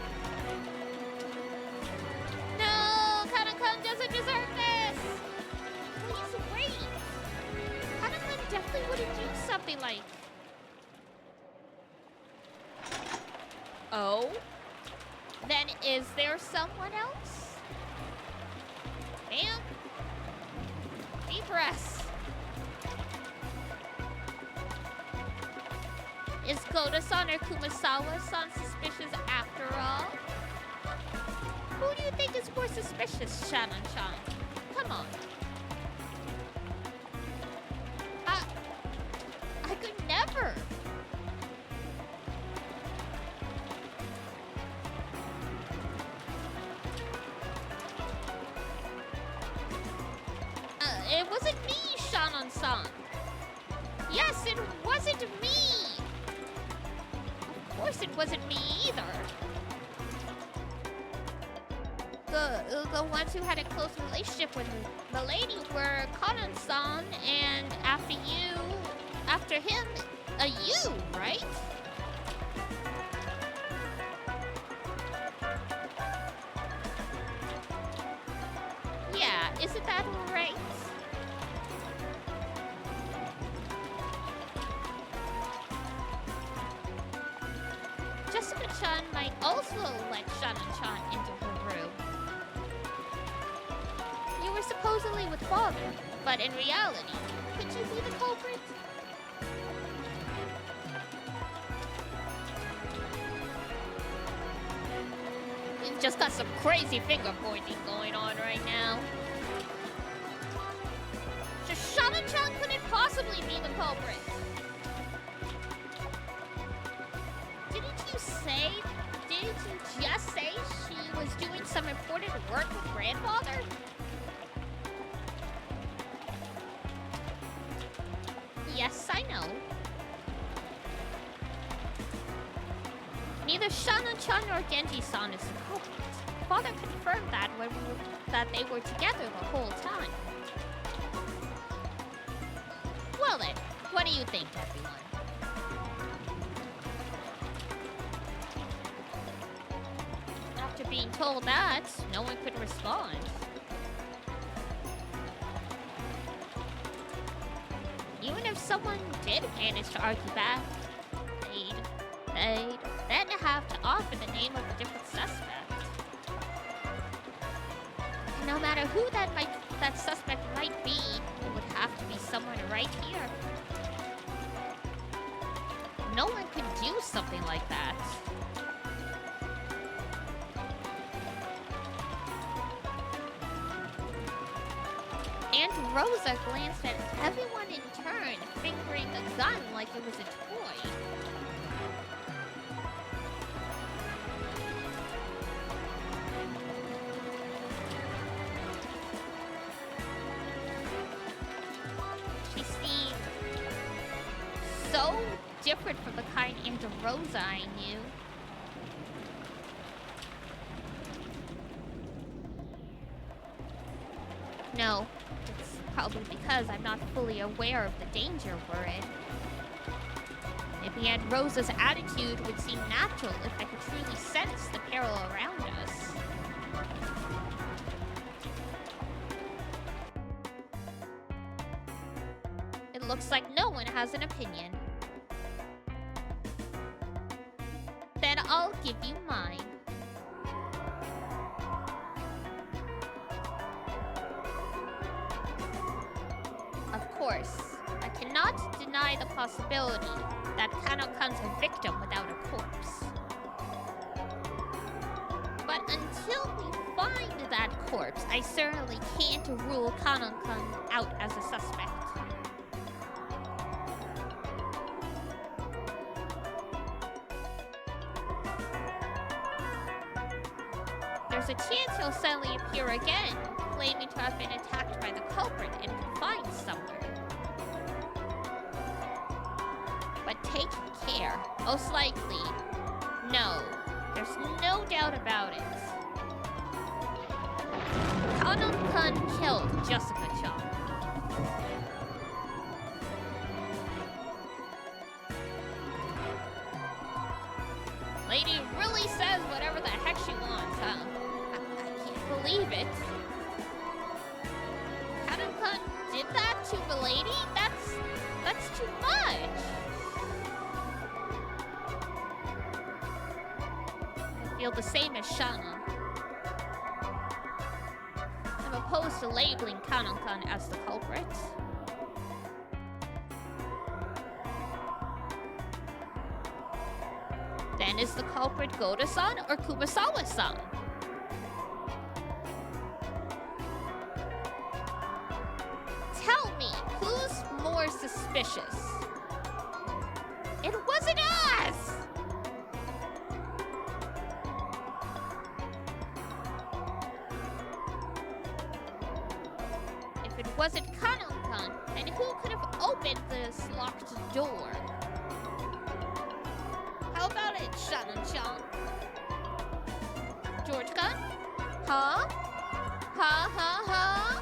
A: No! Kanon-kun doesn't deserve this! Please wait! Kanon-kun definitely wouldn't do something like... Oh? Then is there someone else? Ma'am? Deep breaths. Is Goda-san or Kumasawa-san suspicious after all? Who do you think is more suspicious, Shannon-chan? Come on. I could never. It wasn't me, Shannon-san. Yes, it wasn't me. Of course it wasn't me either. The ones who had a close relationship with Milady were Kanon-san, and after him, you, right? Yeah, isn't that right? Jessica-chan might also let Shannon-chan into her room. You were supposedly with father, but in reality, could you be the culprit? You've just got some crazy finger pointing going on right now. So Shannon-chan couldn't possibly be the culprit. Didn't you just say she was doing some important work with grandfather? Yes, I know. Neither Shannon-chan nor Genji-san is the culprit. Father confirmed that that they were together the whole time. Well then, what do you think, everyone? After being told that, no one could respond. Even if someone did manage to argue back, they'd then have to offer the name of a different suspect. And no matter who that suspect might be, it would have to be someone right here. No one could do something like that. Aunt Rosa glanced at everyone in turn, fingering the gun like it was a toy. She seemed so different from the kind Aunt Rosa I knew. No, it's probably because I'm not fully aware of the danger we're in. Maybe Aunt Rosa's attitude would seem natural if I could truly sense the peril around us. It looks like no one has an opinion. Then I'll give you mine. Of course, I cannot deny the possibility that Kanokan's a victim without a corpse. But until we find that corpse, I certainly can't rule Kanokan out as a suspect. There's a chance he'll suddenly appear again, claiming to have been attacked by the culprit and confined somewhere. But take care. Most likely, no. There's no doubt about it. Kanokan killed Jessica-chan. Lady really says whatever the heck she wants, huh? I can't believe it. Kanokan did that to the lady? That's too much. I feel the same as Shana. I'm opposed to labeling Kanokan as the culprit. Then is the culprit Goda-san or Kumasawa-san? Tell me, who's more suspicious? It wasn't us! If it wasn't Kanokan, then who could have opened this locked door? How about it, Shannon-chan? George-kun? Huh? Huh?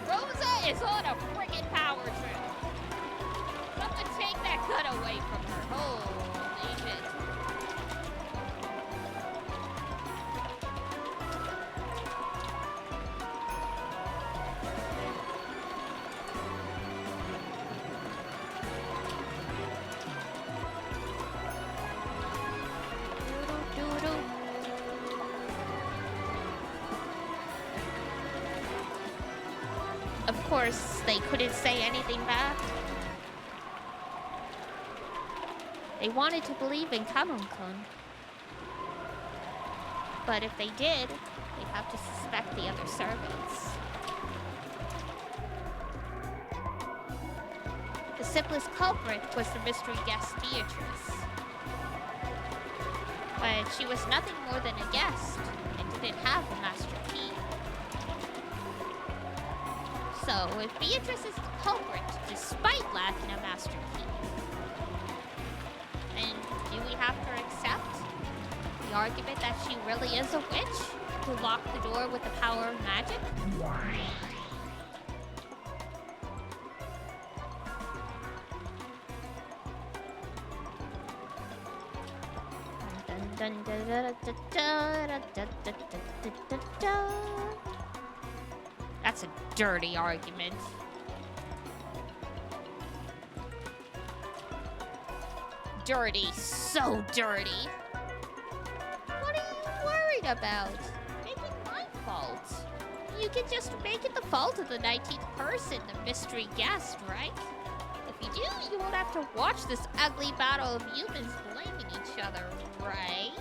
A: Rosa is on a friggin' power trip. Someone take that gun away from her. Holy shit. Of course, they couldn't say anything back. They wanted to believe in Kanokan. But if they did, they'd have to suspect the other servants. The simplest culprit was the mystery guest Beatrice. But she was nothing more than a guest and didn't have a master key. So, if Beatrice is the culprit, despite lacking a master key, then do we have to accept the argument that she really is a witch who locked the door with the power of magic? That's a dirty argument. Dirty, so dirty. What are you worried about? Make it my fault. You can just make it the fault of the 19th person, the mystery guest, right? If you do, you won't have to watch this ugly battle of humans blaming each other, right?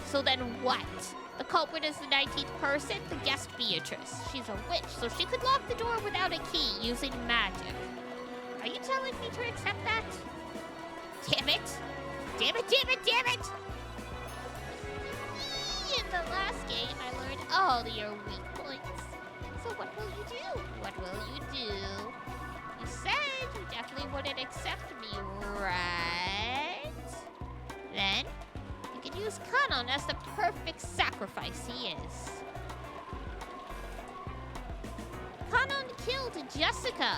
A: So then what? The culprit is the 19th person, the guest Beatrice. She's a witch, so she could lock the door without a key using magic. Are you telling me to accept that? Damn it! Damn it, damn it, damn it! In the last game, I learned all your weak points. So what will you do? What will you do? You said you definitely wouldn't accept me, right? Then, you can use Kanon as the perfect sacrifice he is. Kanon killed Jessica.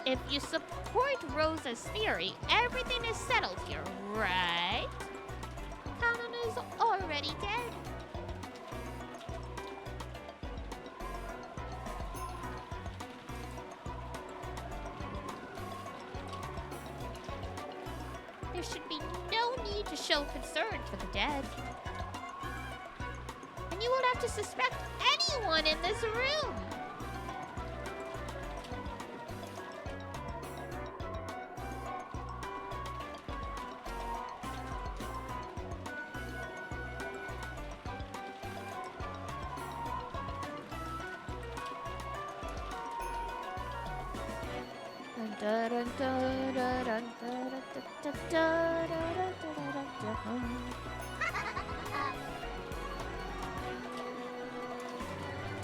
A: If you support Rosa's theory, everything is settled here, right? Kanon is already dead. There should be no need to show concern for the dead. And you won't have to suspect anyone in this room.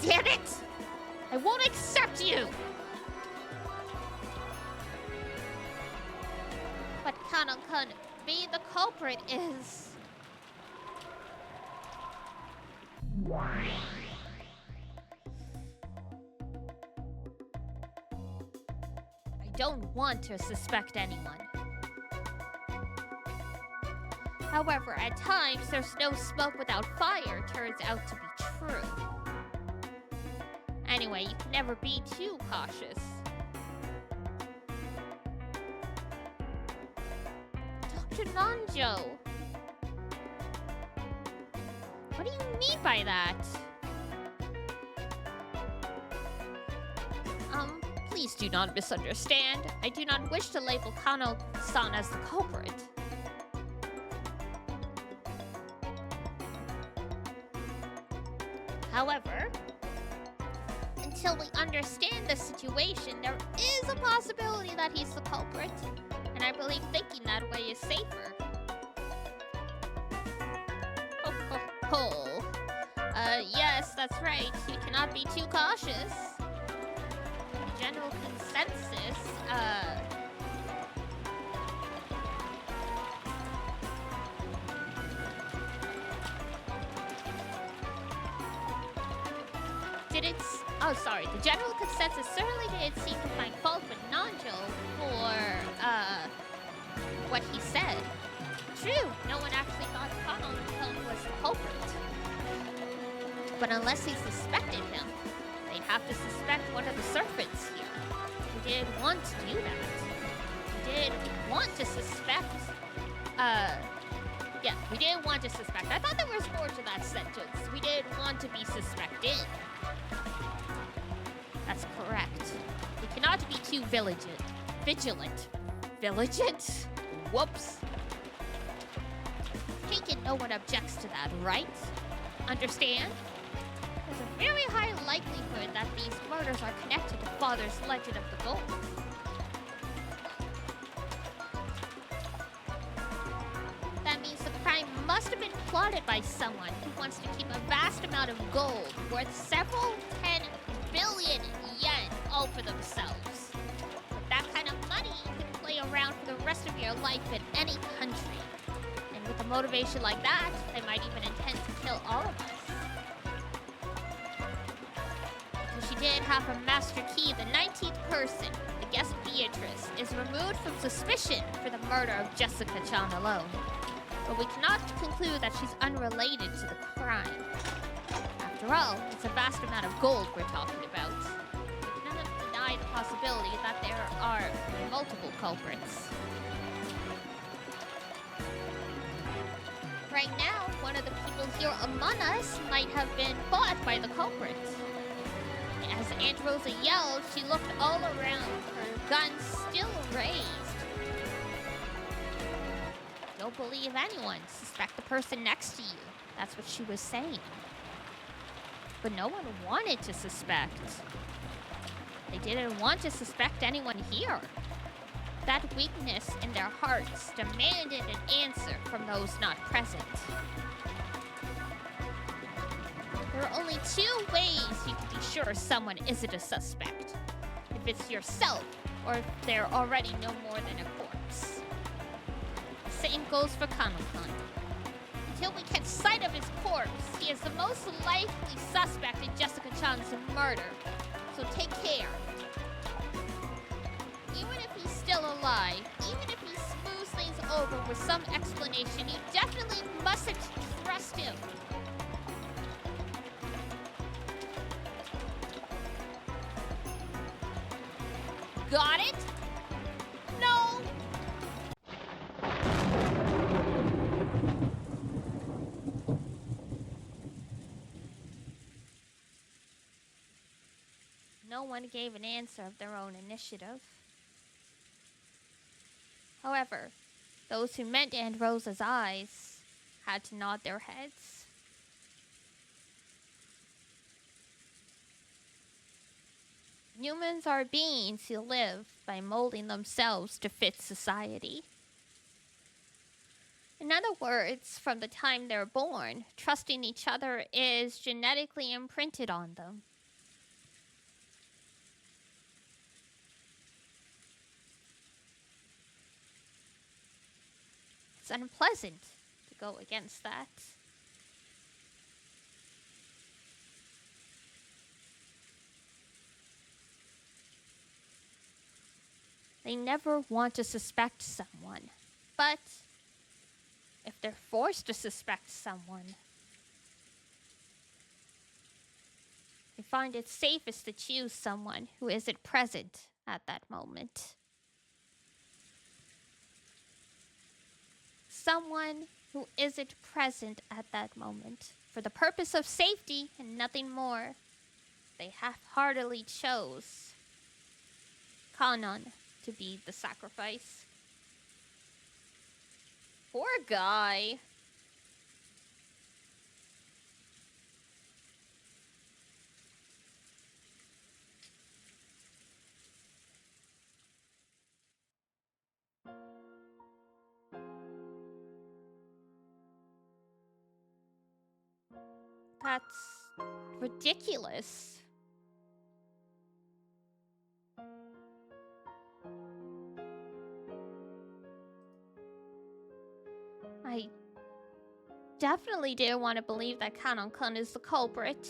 A: Damn it! I won't accept you! But Kanon-kun, being the culprit is... I don't want to suspect anyone. However, at times, there's no smoke without fire turns out to be true. Anyway, you can never be too cautious. Dr. Nanjo! What do you mean by that? Please do not misunderstand. I do not wish to label Kano-san as the culprit. However, until we understand the situation, there is a possibility that he's the culprit. And I believe thinking that way is safer. Ho ho ho. Yes, that's right. You cannot be too cautious. General consensus, oh, sorry. The general consensus certainly didn't seem to find fault with Nanjo for, what he said. True, no one actually thought Kanon was the culprit. But unless he suspected him, they'd have to suspect one of the serpents here. We didn't want to do that. We didn't want to suspect, yeah, we didn't want to suspect. I thought there was more to that sentence. We didn't want to be suspected. That's correct. We cannot be too vigilant. Vigilant? Whoops. Take it no one objects to that, right? Understand? There's a very high likelihood that these murders are connected to Father's Legend of the Gold. That means the crime must have been plotted by someone who wants to keep a vast amount of gold worth several 10 billion yen all for themselves. With that kind of money, you can play around for the rest of your life in any country. And With a motivation like that, they might even intend to kill all of us. But she did have a master key. The 19th person, the guest Beatrice, is removed from suspicion for the murder of Jessica Chan alone. But we cannot conclude that she's unrelated to the crime. After all, it's a vast amount of gold we're talking about. We cannot deny the possibility that there are multiple culprits. Right now, one of the people here among us might have been bought by the culprit. As Aunt Rosa yelled, she looked all around, her gun still raised. Don't believe anyone. Suspect the person next to you. That's what she was saying. But no one wanted to suspect. They didn't want to suspect anyone here. That weakness in their hearts demanded an answer from those not present. There are only two ways you can be sure someone isn't a suspect. If it's yourself, or if they're already no more than a corpse. The same goes for Kanokun. Until we catch sight of his corpse, he is the most likely suspect in Jessica Chan's murder. So take care. Even if he's still alive, even if he smooths things over with some explanation, you definitely mustn't trust him. Got it? No! No one gave an answer of their own initiative. However, those who met Aunt Rosa's eyes had to nod their heads. Humans are beings who live by molding themselves to fit society. In other words, from the time they're born, trusting each other is genetically imprinted on them. It's unpleasant to go against that. They never want to suspect someone, but if they're forced to suspect someone, they find it safest to choose someone who isn't present at that moment. Someone who isn't present at that moment. For the purpose of safety and nothing more, they half-heartedly chose Kanon to be the sacrifice. Poor guy. That's ridiculous. I definitely didn't want to believe that Kanon-kun is the culprit.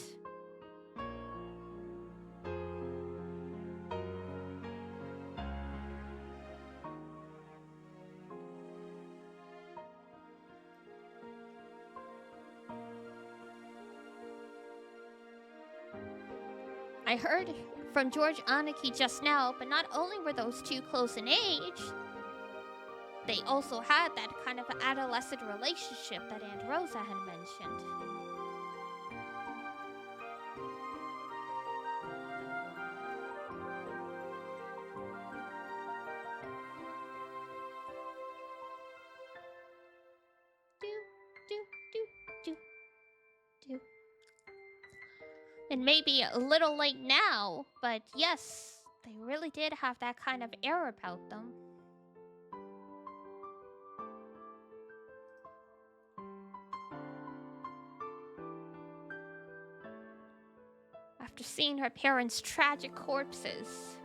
A: I heard from George Aniki just now, but not only were those two close in age, they also had that kind of adolescent relationship that Aunt Rosa had mentioned. It may be a little late now, but yes, they really did have that kind of air about them. After seeing her parents' tragic corpses,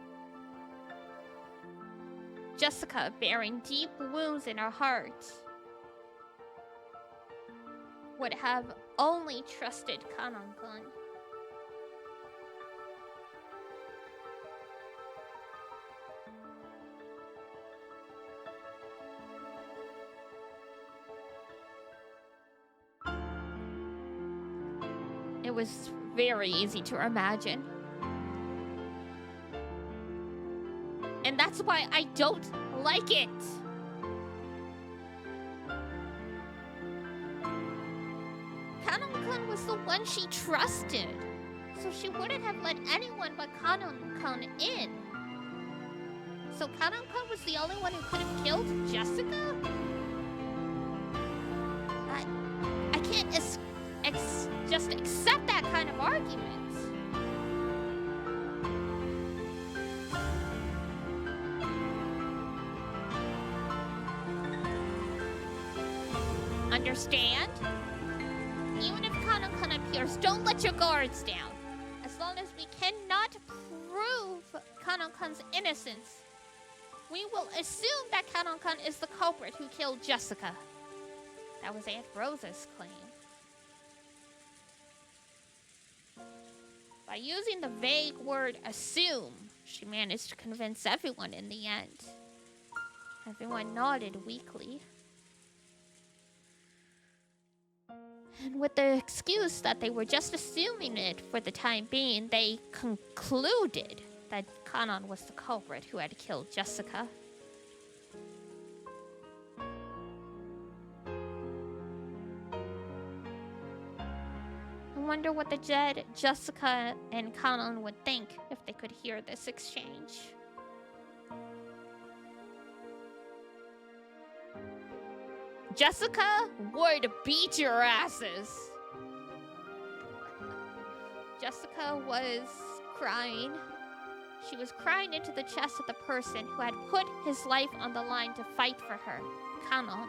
A: Jessica bearing deep wounds in her heart, would have only trusted Kanon-kun. It was very easy to imagine. And that's why I don't like it. Kanon-kun was the one she trusted, so she wouldn't have let anyone but Kanon-kun in. So Kanon-kun was the only one who could have killed Jessica? I can't just accept that kind of argument. Understand? Even if Kanon-kun appears, don't let your guards down. As long as we cannot prove Kanon-kun's innocence, we will assume that Kanon-kun is the culprit who killed Jessica. That was Aunt Rosa's claim. By using the vague word assume, she managed to convince everyone in the end. Everyone nodded weakly. And with the excuse that they were just assuming it for the time being, they concluded that Kanon was the culprit who had killed Jessica. I wonder what the dead Jessica and Kanon would think if they could hear this exchange. Jessica would beat your asses. Jessica was crying. She was crying into the chest of the person who had put his life on the line to fight for her, Kanon.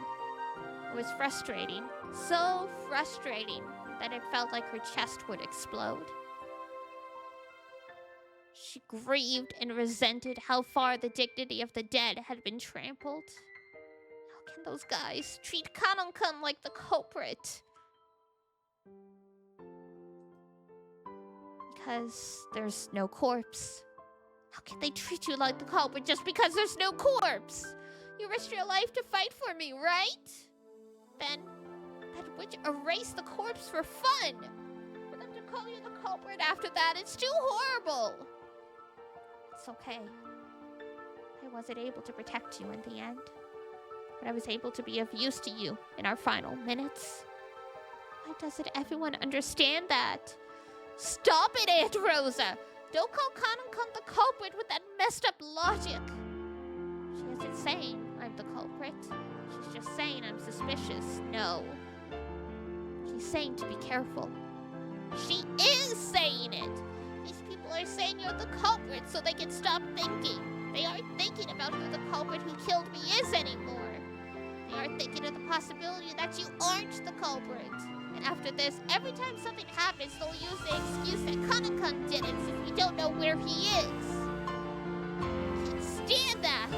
A: It was frustrating, so frustrating that it felt like her chest would explode. She grieved and resented how far the dignity of the dead had been trampled. How can those guys treat Kanon-kun like the culprit? Because there's no corpse. How can they treat you like the culprit just because there's no corpse? You risked your life to fight for me, right? Then would you erase the corpse for fun? For them to call you the culprit after that, it's too horrible. It's okay. I wasn't able to protect you in the end, but I was able to be of use to you in our final minutes. Why doesn't everyone understand that? Stop it, Aunt Rosa! Don't call Kanon-kun the culprit with that messed up logic. She isn't saying I'm the culprit. She's just saying I'm suspicious. No. She's saying to be careful. She is saying it! These people are saying you're the culprit so they can stop thinking. They aren't thinking about who the culprit who killed me is anymore. They are thinking of the possibility that you aren't the culprit. And after this, every time something happens, they'll use the excuse that Kanon-kun did it since we don't know where he is. I can't stand that!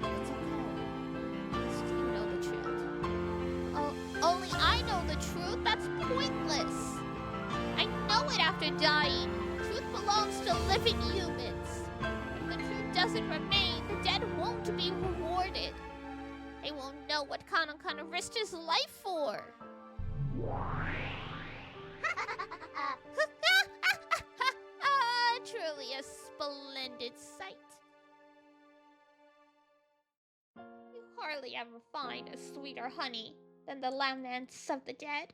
A: It's okay. At least you know the truth. Oh, only I know the truth? That's pointless! I know it after dying. Truth belongs to living humans. If the truth doesn't remain, the dead won't be rewarded. They won't know what Kanon-kun risked his life for. Truly a splendid sight. You hardly ever find a sweeter honey than the laments of the dead.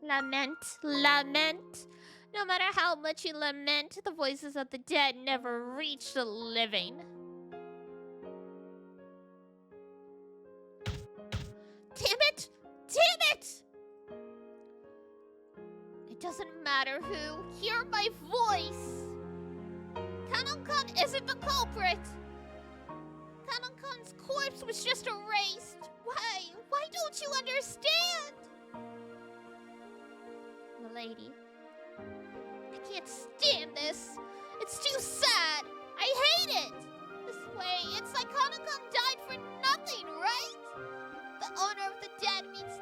A: Lament, lament. No matter how much you lament, the voices of the dead never reach the living. Damn it! Damn it! It doesn't matter who. Hear my voice! Kanon-kun isn't the culprit! Kanon-kun's corpse was just erased. Why? Why don't you understand? Milady, I can't stand this. It's too sad. I hate it. This way, it's like Kanon-kun died for nothing, right? The honor of the dead means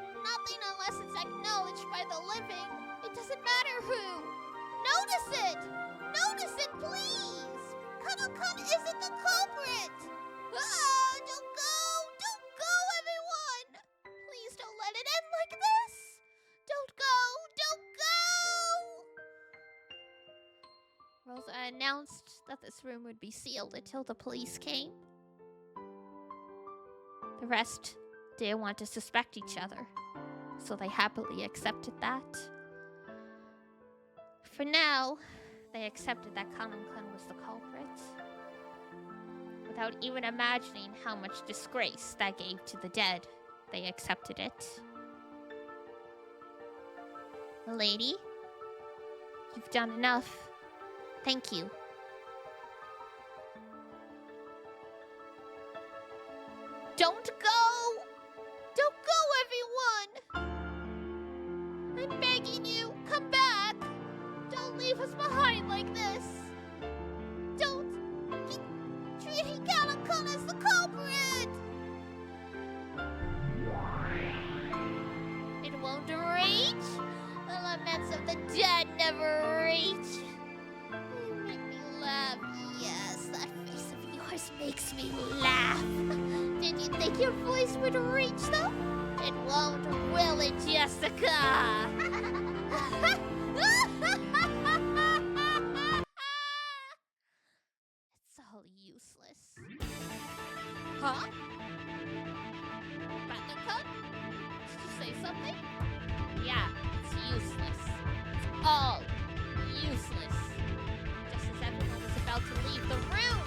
A: announced that this room would be sealed until the police came. The rest didn't want to suspect each other, so they happily accepted that. For now, they accepted that Kanon-kun was the culprit, without even imagining how much disgrace that gave to the dead. They accepted it. Lady, you've done enough. Thank you. Don't go! Don't go, everyone! I'm begging you, come back! Don't leave us behind like this! Don't! Treating Kanon-kun as the culprit! It won't reach! The laments of the dead never reach! You make me laugh. Yes, that face of yours makes me laugh. Did you think your voice would reach them? It won't, will it, Jessica? It's all useless. Huh? Kanon-kun? Did you say something? Yeah, it's useless. It's all useless. Just as everyone was about to leave the room,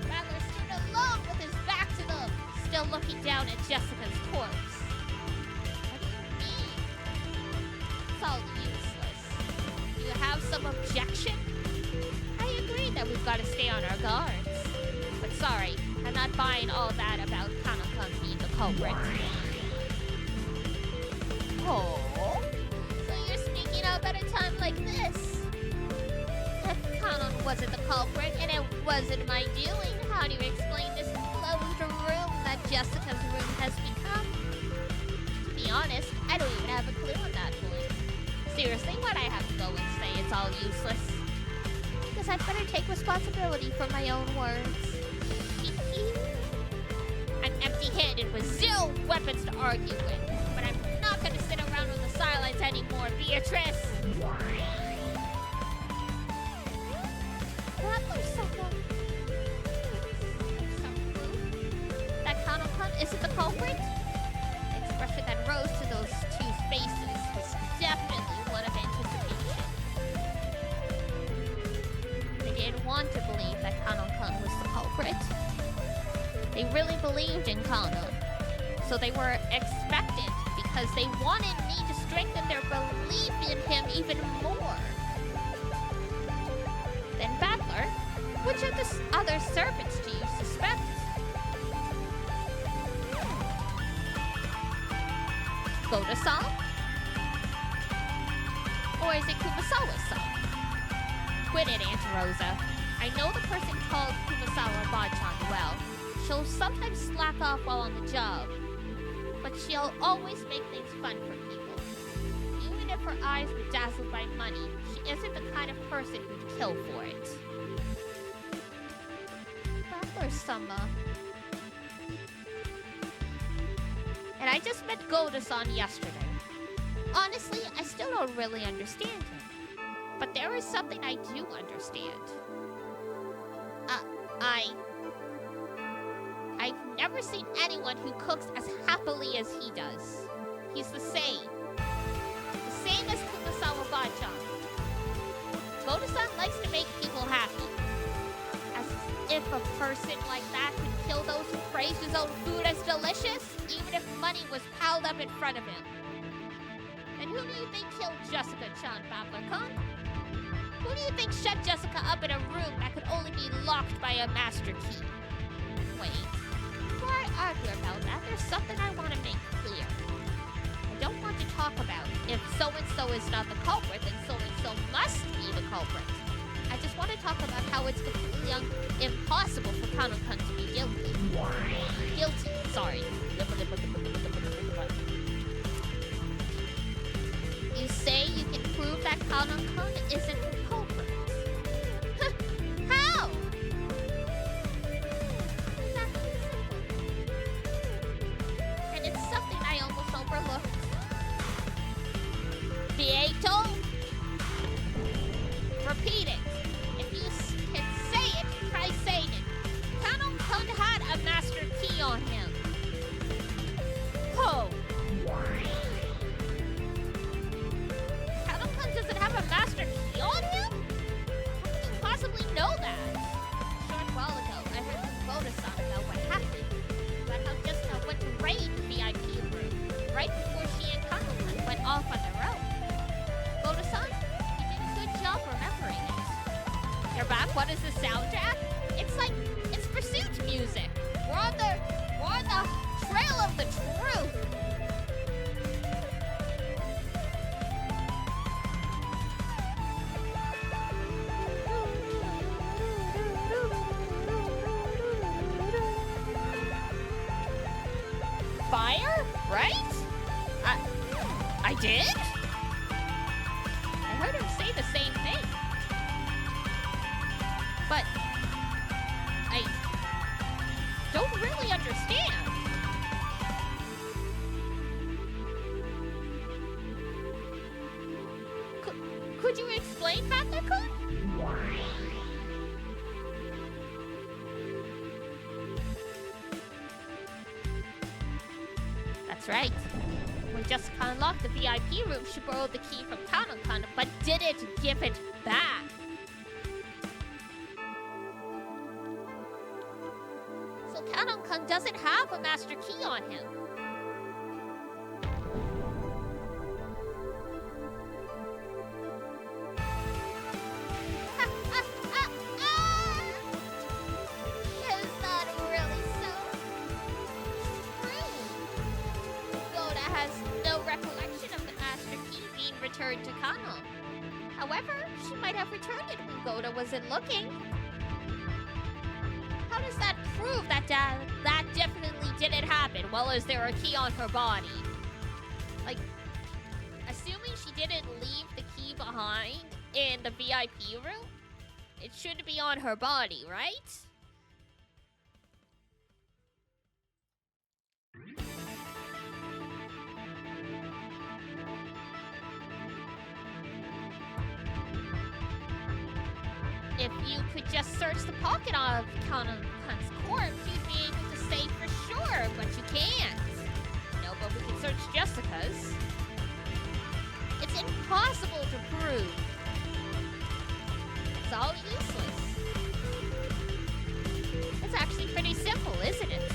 A: Rattler stood alone with his back to them, still looking down at Jessica's corpse. What do you mean? It's all useless. Do you have some objection? I agree that we've got to stay on our guards. But sorry, I'm not buying all that about Kanon-kun being the culprit. Oh, so you're speaking up at a time like this? If Kanon wasn't the culprit and it wasn't my doing, how do you explain this closed room that Jessica's room has become? To be honest, I don't even have a clue on that point. Seriously, why'd I have to go and say it's all useless? Because I'd better take responsibility for my own words. I'm empty-handed with zero weapons to argue with, but I'm not gonna sit around on the sidelines anymore, Beatrice! That Kanon-kun isn't the culprit? The expression that rose to those two faces was definitely one of anticipation. They didn't want to believe that Kanon-kun was the culprit. They really believed in Kanon, so they were expectant because they wanted me to strengthen their belief in him even more. Then Battler, which of the other servants do you suspect? Goda-san? Or is it Kumasawa-san? Quit it, Aunt Rosa. I know the person called Kumasawa Bachan well. She'll sometimes slack off while on the job, but she'll always make things fun for people. Even if her eyes were dazzled by money, she isn't the kind of person who'd kill for it. Battler-sama. And I just met Goda-san yesterday. Honestly, I still don't really understand him. But there is something I do understand. I've never seen anyone who cooks as happily as he does. He's the same. The same as Kumasawa Bachan. Goda-san likes to make people happy. As if a person like that could kill those who praise his own food as delicious, even if money was piled up in front of him. And who do you think killed Jessica-chan, Battler-kun? Who do you think shut Jessica up in a room that could only be locked by a master key? Wait, before I argue about that, there's something I want to make clear. I don't want to talk about if so-and-so is not the culprit, then so-and-so must be the culprit. I just want to talk about how it's completely impossible for Kanon-kun to be guilty. Guilty, sorry. You say you can prove that Kanon-kun isn't the culprit. How? And it's something I almost overlooked. Beato? Repeat it. If you can fire, right? I did? I heard him say the same thing. But I don't really understand. Could you explain, Master-kun? That's right. When Jessica unlocked the VIP room, she borrowed the key from Kanon-kun, but didn't give it back. So Kanon-kun doesn't have a master key on him. Is that really so? True. Goda has no recollection of the master key being returned to Kanon. However, she might have returned it when Goda wasn't looking. How does that prove that that definitely didn't happen? Well, is there a key on her body? Like, assuming she didn't leave the key behind in the VIP room, it should be on her body, right? If you could just search the pocket of Kanon-kun's corpse, you'd be able to say for sure, but you can't. No, but we can search Jessica's. It's impossible to prove. It's all useless. It's actually pretty simple, isn't it?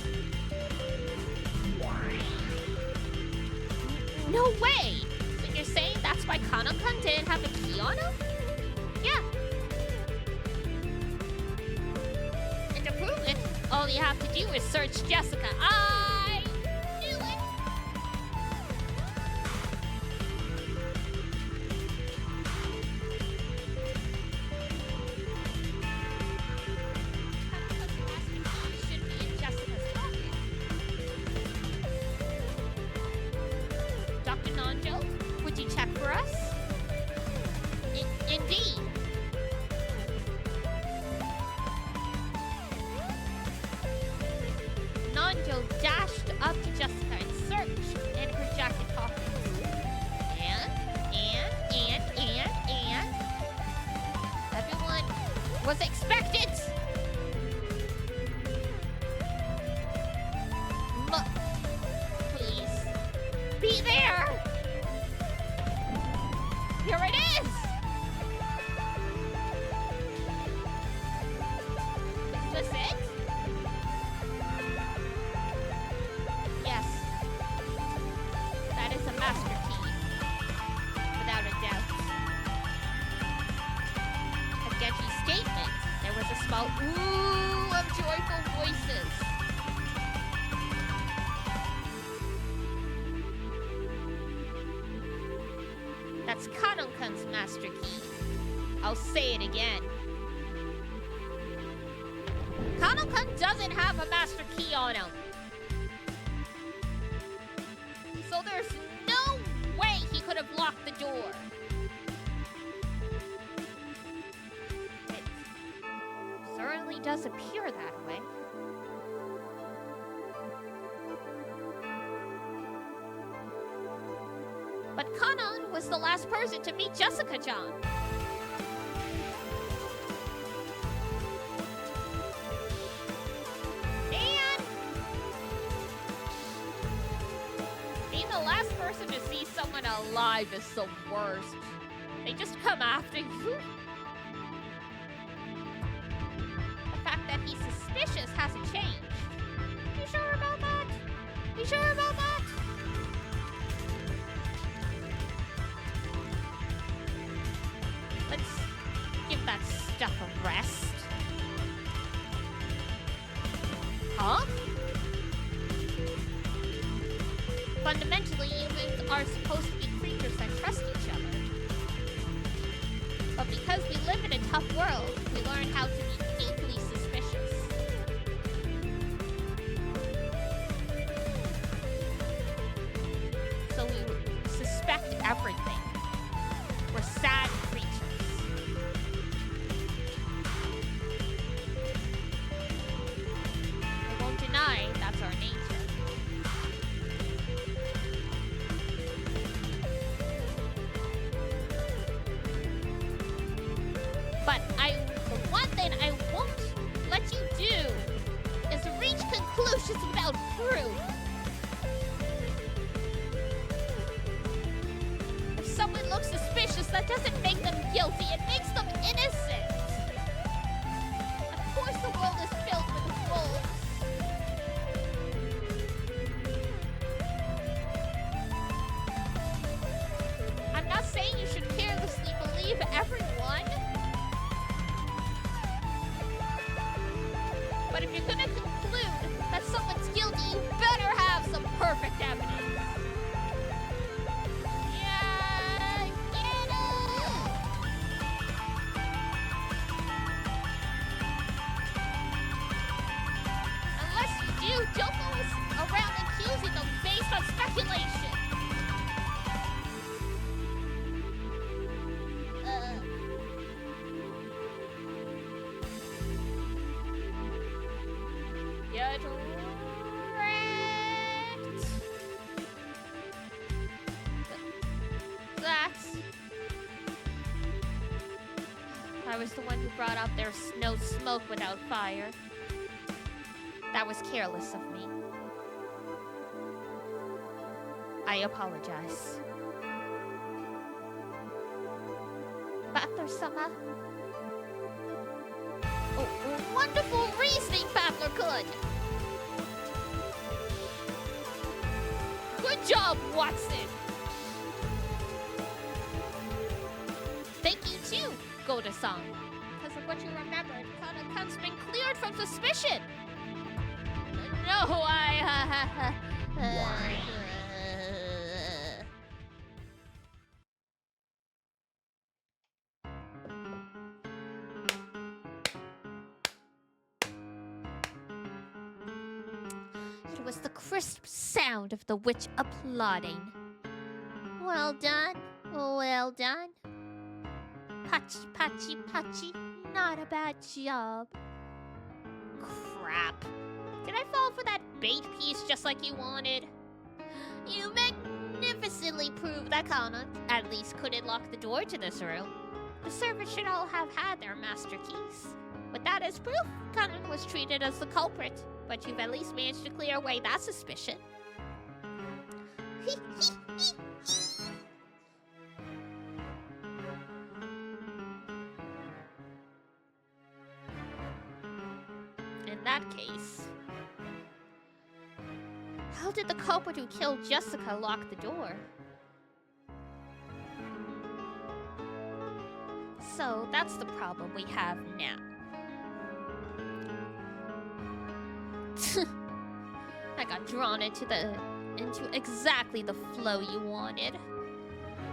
A: No way! So you're saying that's why Kanon-kun didn't have a key on him? Yeah. And to prove it, all you have to do is search Jessica. I knew it! Should be in Jessica's pocket. Dr. Nanjo, would you check for us? Indeed. Nanjo dashed up to Jessica and searched in her jacket pockets. And everyone was expected. Please, be there. Here it is. Is this it? Yes. That is a master key. Without a doubt. At Genji's statement, there was a small ooh of joyful voices. That's Kanon-kun's master key. I'll say it again. Kanon-kun doesn't have a master key on him. So there's no way he could have locked the door. It certainly does appear that way. But Kanon was the last person to meet Jessica-chan. And being the last person to see someone alive is the worst. They just come after you. The fact that he's suspicious hasn't changed. You sure about that? You sure about that? Let's give that stuff a rest. Huh? Fundamentally, humans are supposed to be creatures that trust each other. But because we live in a tough world, we learn how to be deeply suspicious. So we suspect everything. We're sad creatures. I won't deny that's our nature. But the one thing I won't let you do is reach conclusions without proof. If someone looks suspicious, that doesn't make them guilty. It makes them innocent. Of course the world is filled with wolves. I'm not saying you should carelessly believe everyone. But if you're gonna conclude that someone's guilty, you better have some perfect evidence. Yeah, get it! Unless you do, don't go around accusing them based on speculation. Get wrecked. That's... I was the one who brought up there's no smoke without fire. That was careless of me. I apologize. Battler-sama. Oh, wonderful reasoning, Battler-kun! Good job, Watson! Thank you too, Goda-san. Because of what you remembered, Kana-kun's been cleared from suspicion! No, It was the crisp sound of the witch applauding. Well done, well done. Pachi, pachi, pachi. Not a bad job. Crap. Did I fall for that bait piece just like you wanted? You magnificently proved that Kana at least couldn't lock the door to this room. The servants should all have had their master keys. With that as proof, Kana was treated as the culprit. But you've at least managed to clear away that suspicion. In that case, how did the culprit who killed Jessica lock the door? So that's the problem we have now. I got drawn into exactly the flow you wanted.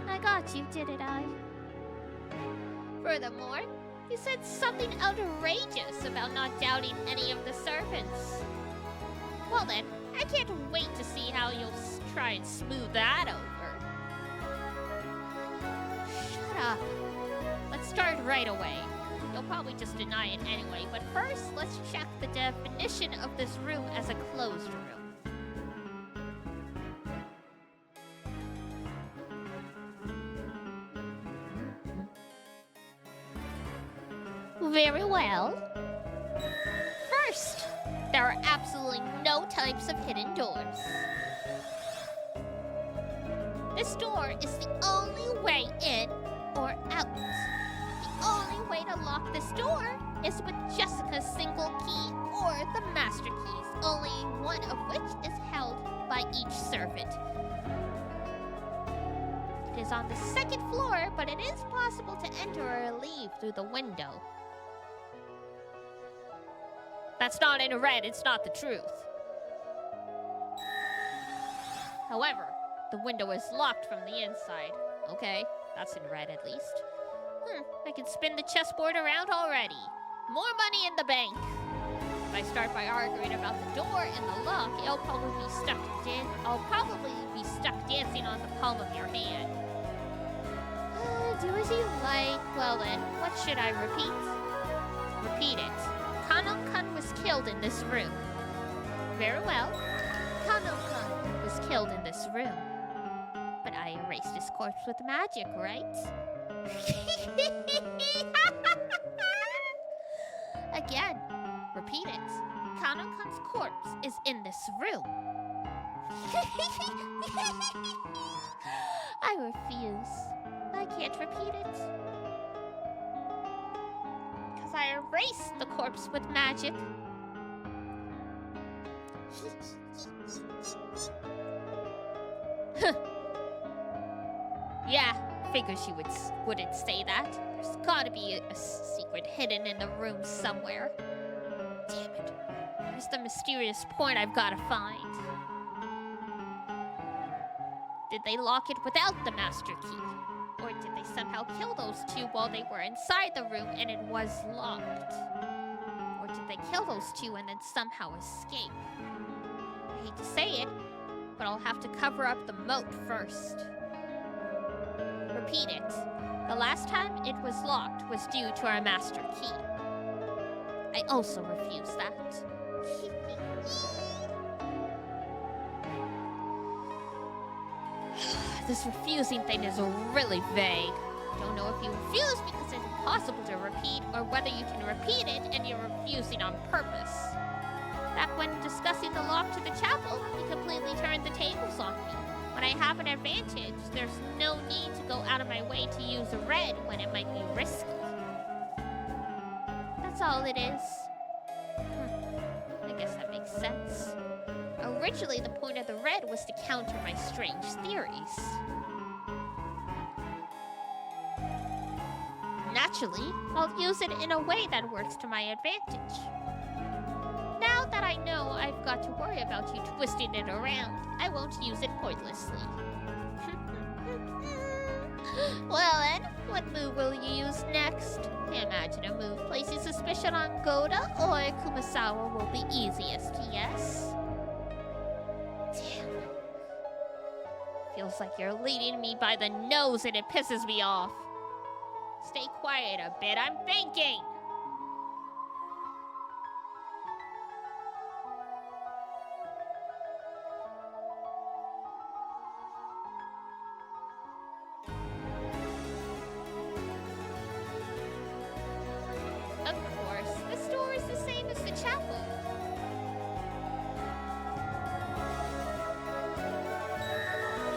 A: I got you, didn't I? Furthermore, you said something outrageous about not doubting any of the servants. Well then, I can't wait to see how you'll try and smooth that over. Shut up. Let's start right away. You'll probably just deny it anyway, but first, let's check the definition of this room as a closed room. Very well. First, there are absolutely no types of hidden doors. This door is the only way in or out. The only way to lock this door is with Jessica's single key or the master keys, only one of which is held by each servant. It is on the second floor, but it is possible to enter or leave through the window. That's not in red, it's not the truth. However, the window is locked from the inside. Okay, that's in red at least. I can spin the chessboard around already. More money in the bank. If I start by arguing about the door and the lock, I'll probably be stuck dancing on the palm of your hand. Do as you like. Well then, what should I repeat? Repeat it. Kanonkan was killed in this room. Very well. Kanonkan was killed in this room. But I erased his corpse with magic, right? Again, repeat it. Kanonkan's corpse is in this room. I refuse. I can't repeat it. Because I erased the corpse with magic. Yeah, figured she wouldn't say that. There's gotta be a secret hidden in the room somewhere. Damn it. Where's the mysterious point I've gotta find? Did they lock it without the master key? Or did they somehow kill those two while they were inside the room and it was locked? Or did they kill those two and then somehow escape? I hate to say it, but I'll have to cover up the moat first. Repeat it. The last time it was locked was due to our master key. I also refuse that. This refusing thing is really vague. Don't know if you refuse because it's impossible to repeat, or whether you can repeat it and you're refusing on purpose. Back when discussing the lock to the chapel, he completely turned the tables on me. When I have an advantage, there's no need to go out of my way to use a red when it might be risky. That's all it is. I guess that makes sense. Originally, the point of the red was to counter my strange theories. Naturally, I'll use it in a way that works to my advantage. Now that I know I've got to worry about you twisting it around, I won't use it pointlessly. Well then, what move will you use next? Imagine a move placing suspicion on Goda or Kumasawa will be easiest, yes? Damn. Feels like you're leading me by the nose and it pisses me off. Stay quiet a bit, I'm thinking! Of course, this door is the same as the chapel.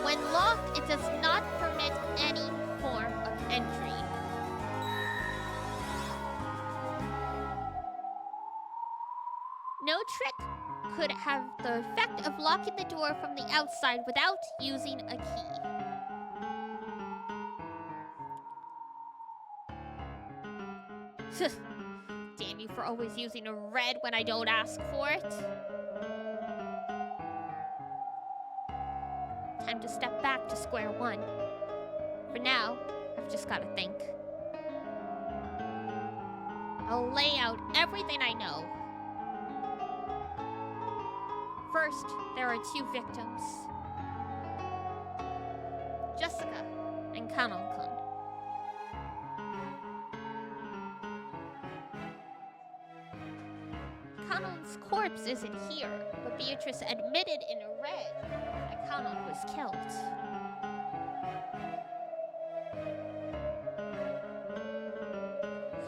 A: When locked, it does not permit any form of entry. No trick could have the effect of locking the door from the outside without using a key. Damn you for always using a red when I don't ask for it. Time to step back to square one. For now, I've just gotta think. I'll lay out everything I know. First, there are two victims. Jessica and Kanon-kun. Kanon's corpse isn't here, but Beatrice admitted in a red that Kanon was killed.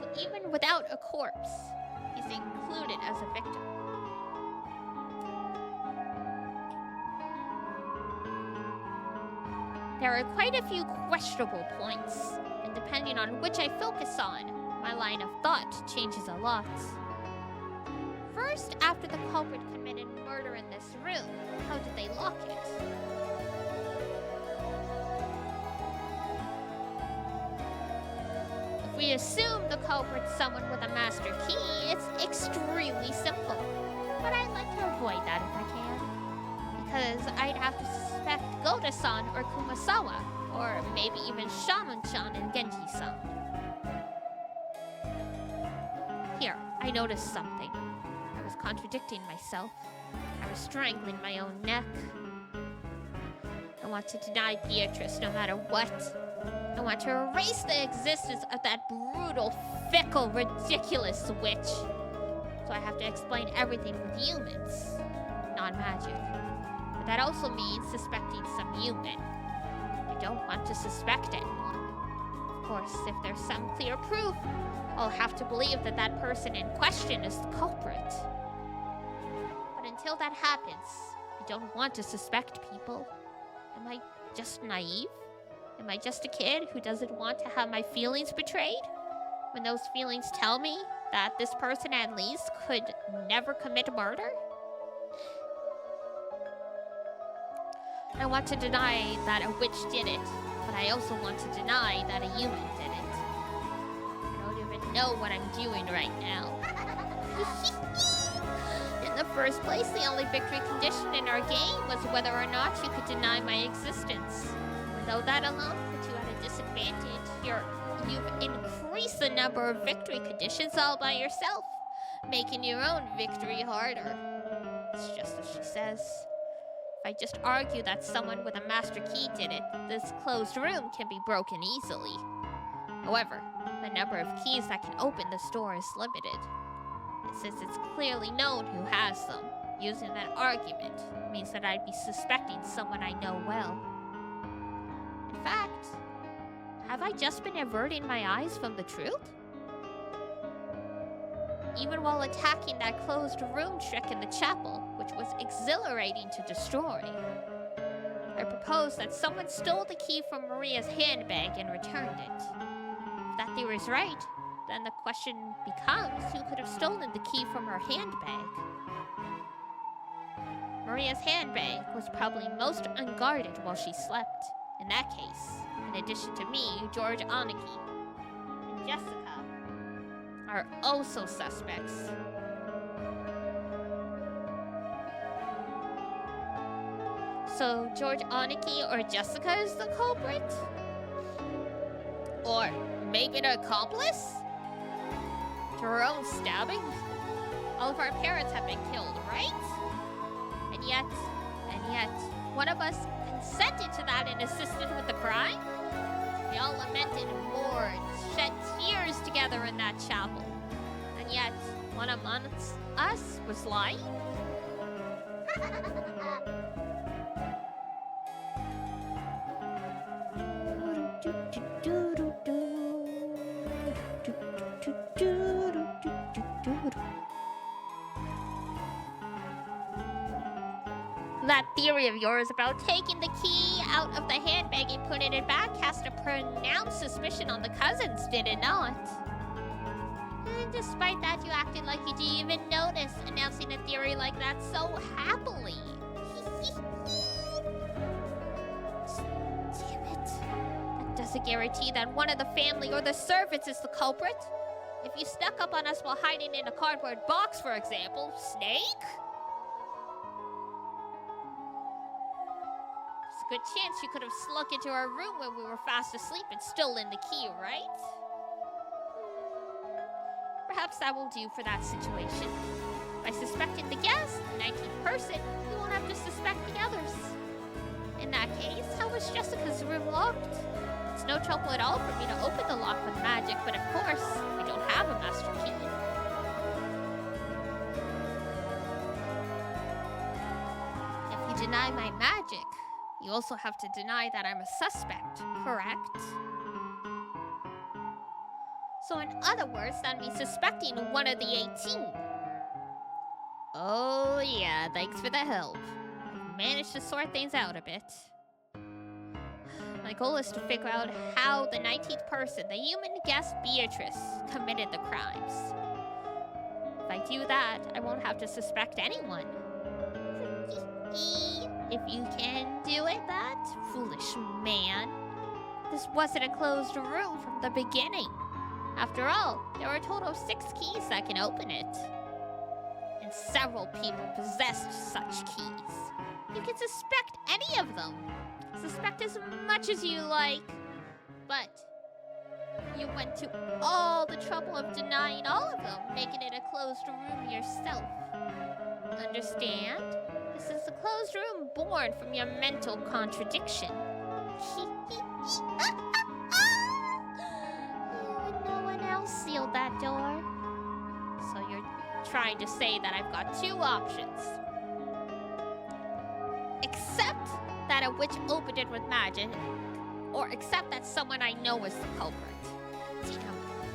A: So even without a corpse, he's included as a victim. There are quite a few questionable points, and depending on which I focus on, my line of thought changes a lot. First, after the culprit committed murder in this room, how did they lock it? If we assume the culprit's someone with a master key, it's extremely simple. But I'd like to avoid that if I can. Because I'd have to suspect Goda-san or Kumasawa, or maybe even Shaman-chan and Genji-san. Here, I noticed something. I was contradicting myself. I was strangling my own neck. I want to deny Beatrice no matter what. I want to erase the existence of that brutal, fickle, ridiculous witch. So I have to explain everything with humans, not magic. But that also means suspecting some human. I don't want to suspect anyone. Of course, if there's some clear proof, I'll have to believe that that person in question is the culprit. But until that happens, I don't want to suspect people. Am I just naive? Am I just a kid who doesn't want to have my feelings betrayed? When those feelings tell me that this person at least could never commit murder? I want to deny that a witch did it, but I also want to deny that a human did it. I don't even know what I'm doing right now. In the first place, the only victory condition in our game was whether or not you could deny my existence. Though that alone put you at a disadvantage, you've increased the number of victory conditions all by yourself, making your own victory harder. It's just as she says. If I just argue that someone with a master key did it, this closed room can be broken easily. However, the number of keys that can open this door is limited. And since it's clearly known who has them, using that argument means that I'd be suspecting someone I know well. In fact, have I just been averting my eyes from the truth? Even while attacking that closed room trick in the chapel, which was exhilarating to destroy, I proposed that someone stole the key from Maria's handbag and returned it. If that theory is right, then the question becomes who could have stolen the key from her handbag. Maria's handbag was probably most unguarded while she slept. In that case, in addition to me, George Aniki and Jessica are also suspects. So George Aniki or Jessica is the culprit? Or maybe an accomplice? To her own stabbing? All of our parents have been killed, right? And yet, one of us consented to that and assisted with the crime? We all lamented, mourned, shed tears together in that chapel. And yet, one amongst us was lying? That theory of yours about taking the key out of the handbag and putting it back cast a pronounced suspicion on the cousins, did it not? And despite that, you acted like you didn't even notice, announcing a theory like that so happily. Damn it. That doesn't guarantee that one of the family or the servants is the culprit. If you snuck up on us while hiding in a cardboard box, for example, Snake? Good chance you could have slunk into our room when we were fast asleep and stolen the key, right? Perhaps that will do for that situation. By suspecting the guest, the 19th person, we won't have to suspect the others. In that case, how was Jessica's room locked? It's no trouble at all for me to open the lock with magic, but of course, we don't have a master key. If you deny my magic, you also have to deny that I'm a suspect, correct? So in other words, that means suspecting one of the 18. Oh yeah, thanks for the help. I've managed to sort things out a bit. My goal is to figure out how the 19th person, the human guest Beatrice, committed the crimes. If I do that, I won't have to suspect anyone. If you can do it, that foolish man. This wasn't a closed room from the beginning. After all, there are a total of 6 keys that can open it. And several people possessed such keys. You can suspect any of them. Suspect as much as you like. But you went to all the trouble of denying all of them, making it a closed room yourself. Understand? This is a closed room born from your mental contradiction. You and no one else sealed that door. So you're trying to say that I've got two options. Accept that a witch opened it with magic, or accept that someone I know is the culprit. Damn,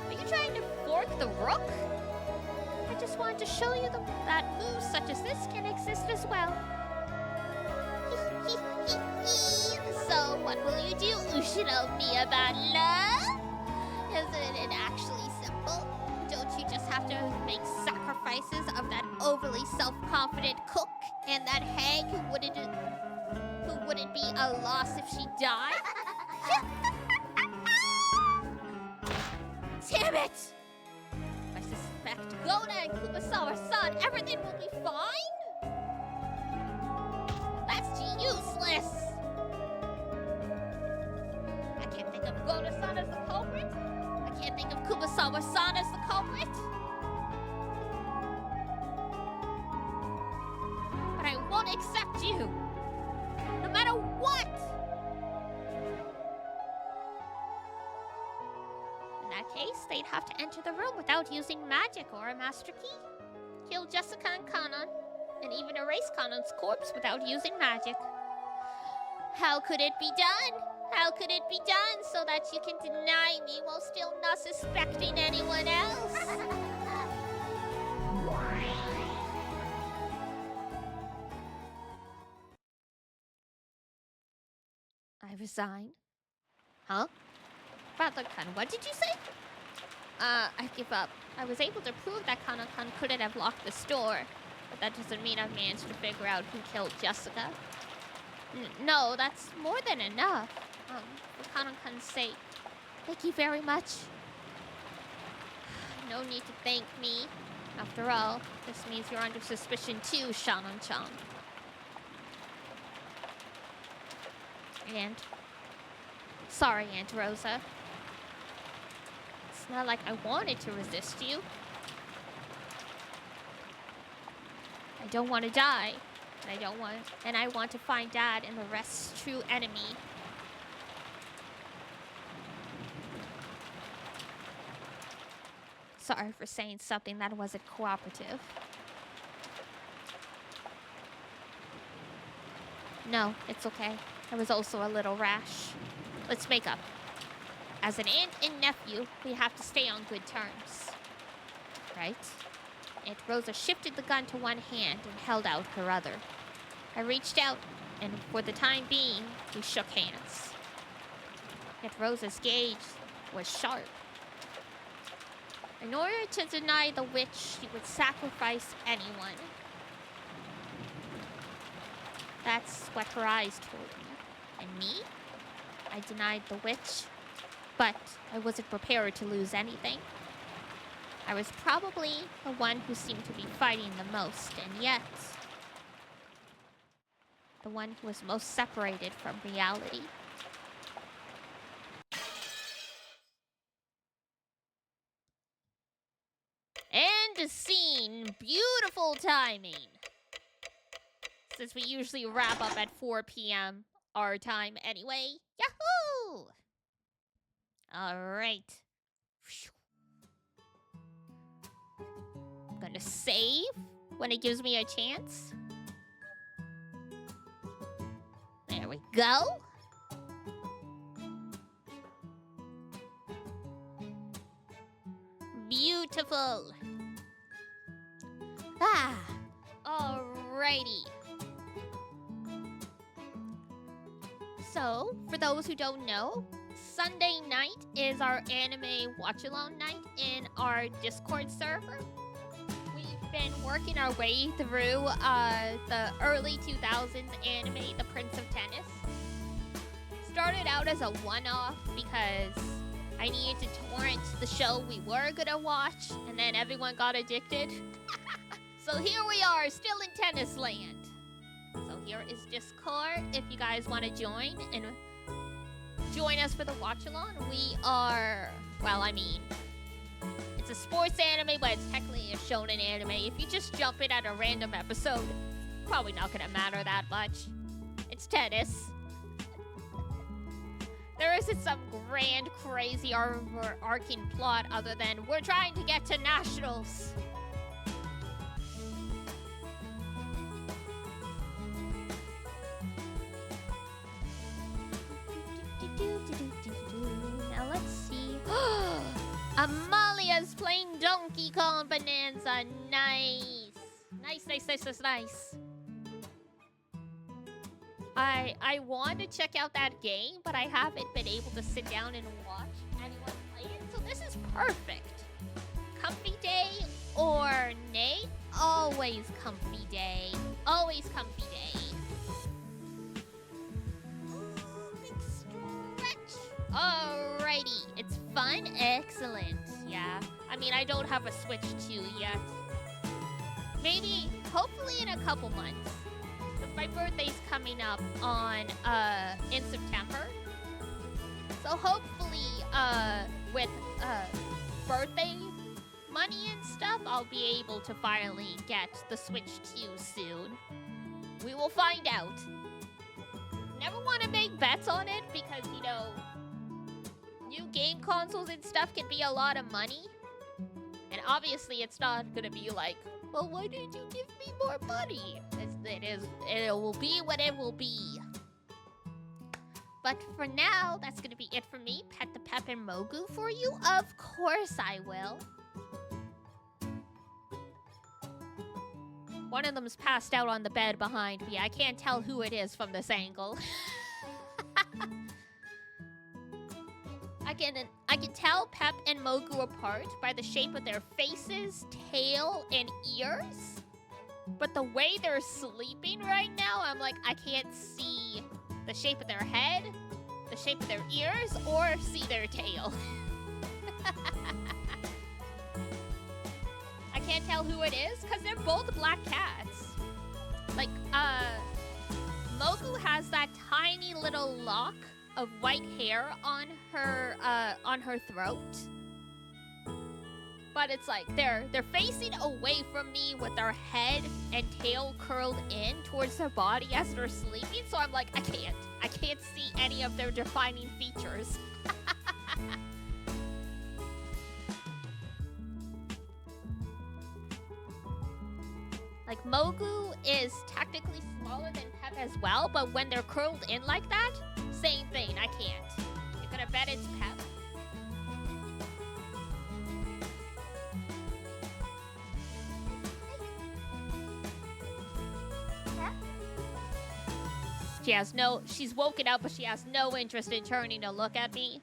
A: are you trying to fork the rook? I just wanted to show you that moves such as this can exist as well. So what will you do, me about love? Isn't it actually simple? Don't you just have to make sacrifices of that overly self-confident cook and that hag who wouldn't be a loss if she died? Damn it! I suspect Gona and Kumasawa-san, everything will be fine? That's useless! I can't think of Gona-san as the culprit. I can't think of Kumasawa-san as the culprit. But I won't accept you! No matter what! In that case, they'd have to enter the room without using magic or a master key. Kill Jessica and Kanon, and even erase Kanon's corpse without using magic. How could it be done? How could it be done so that you can deny me while still not suspecting anyone else? I resign. Huh? Father-kun, what did you say? I give up. I was able to prove that Kanon-kun couldn't have locked the store, but that doesn't mean I've managed to figure out who killed Jessica. No, that's more than enough. For Kanon-kun's sake. Thank you very much. No need to thank me. After all, this means you're under suspicion too, Shannon-chan. And sorry, Aunt Rosa. It's not like I wanted to resist you. I don't want to die. And I want to find Dad and the rest's true enemy. Sorry for saying something that wasn't cooperative. No, it's okay. I was also a little rash. Let's make up. As an aunt and nephew, we have to stay on good terms. Right? Aunt Rosa shifted the gun to one hand and held out her other. I reached out, and for the time being, we shook hands. Aunt Rosa's gaze was sharp. In order to deny the witch, she would sacrifice anyone. That's what her eyes told me. And me? I denied the witch, but I wasn't prepared to lose anything. I was probably the one who seemed to be fighting the most, and yet the one who was most separated from reality. And a scene. Beautiful timing. Since we usually wrap up at 4 p.m. our time anyway. Yahoo! Alright. I'm gonna save when it gives me a chance. There we go. Beautiful. Alrighty. So, for those who don't know, Sunday night is our anime watch-along night in our Discord server. We've been working our way through the early 2000s anime, The Prince of Tennis. Started out as a one-off because I needed to torrent the show we were gonna watch, and then everyone got addicted. So here we are, still in Tennis Land. So here is Discord if you guys want to join and join us for the watch-along. We are, well, I mean, it's a sports anime, but it's technically a shonen anime. If you just jump in at a random episode, probably not gonna matter that much. It's tennis. There isn't some grand, crazy, overarching plot other than we're trying to get to nationals. Now let's see. Amalia's playing Donkey Kong Bonanza. Nice. Nice. I want to check out that game, but I haven't been able to sit down and watch anyone play it. So this is perfect. Comfy day or nay? Always comfy day. Always comfy day. Big stretch. Alrighty. It's fun. Excellent. Yeah. I mean, I don't have a Switch 2 yet. Maybe, hopefully in a couple months. My birthday's coming up in September. So hopefully, with birthday money and stuff, I'll be able to finally get the Switch 2 soon. We will find out. Never want to make bets on it because, you know, new game consoles and stuff can be a lot of money. And obviously, it's not gonna be like, well, why didn't you give me more money? It will be what it will be. But for now, that's gonna be it for me. Pet the Pep and Mogu for you? Of course I will. One of them's passed out on the bed behind me. I can't tell who it is from this angle. I can tell Pep and Mogu apart by the shape of their faces, tail, and ears. But the way they're sleeping right now, I'm like, I can't see the shape of their head, the shape of their ears, or see their tail. I can't tell who it is because they're both black cats. Like, Mogu has that tiny little lock of white hair on her throat. But it's like they're facing away from me with their head and tail curled in towards their body as they're sleeping. So I'm like, I can't see any of their defining features. Like, Mogu is technically smaller than Pep as well, but when they're curled in like that, same thing, I can't. You're gonna bet it's Pep. She's woken up, but she has no interest in turning to look at me.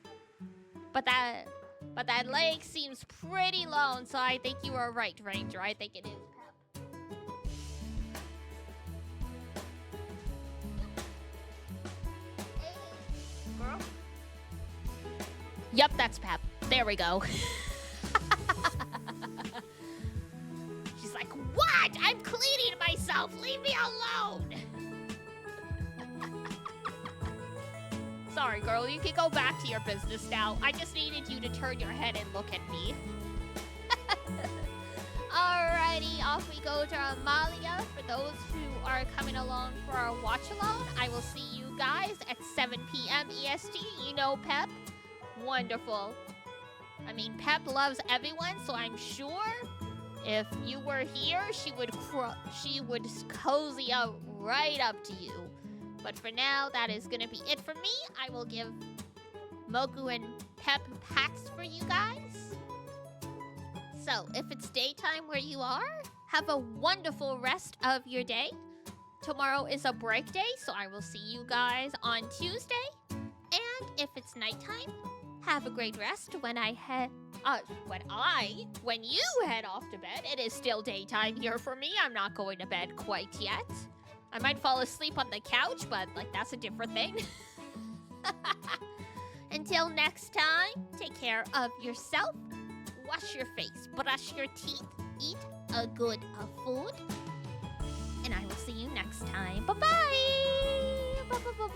A: But that leg seems pretty long, so I think you are right, Ranger. I think it is Pep. Hey, girl? Yep, that's Pep. There we go. She's like, what? I'm cleaning myself. Leave me alone. Sorry, girl. You can go back to your business now. I just needed you to turn your head and look at me. Alrighty, off we go to Amalia. For those who are coming along for our watch-along, I will see you guys at 7 p.m. EST. You know Pep. Wonderful. I mean, Pep loves everyone, so I'm sure if you were here, she would cozy up right up to you. But for now, that is going to be it for me. I will give Mogu and Pep packs for you guys. So, if it's daytime where you are, have a wonderful rest of your day. Tomorrow is a break day, so I will see you guys on Tuesday. And if it's nighttime, have a great rest when you head off to bed. It is still daytime here for me. I'm not going to bed quite yet. I might fall asleep on the couch, but, like, that's a different thing. Until next time, take care of yourself, wash your face, brush your teeth, eat a good food, and I will see you next time. Bye-bye! Bye-bye!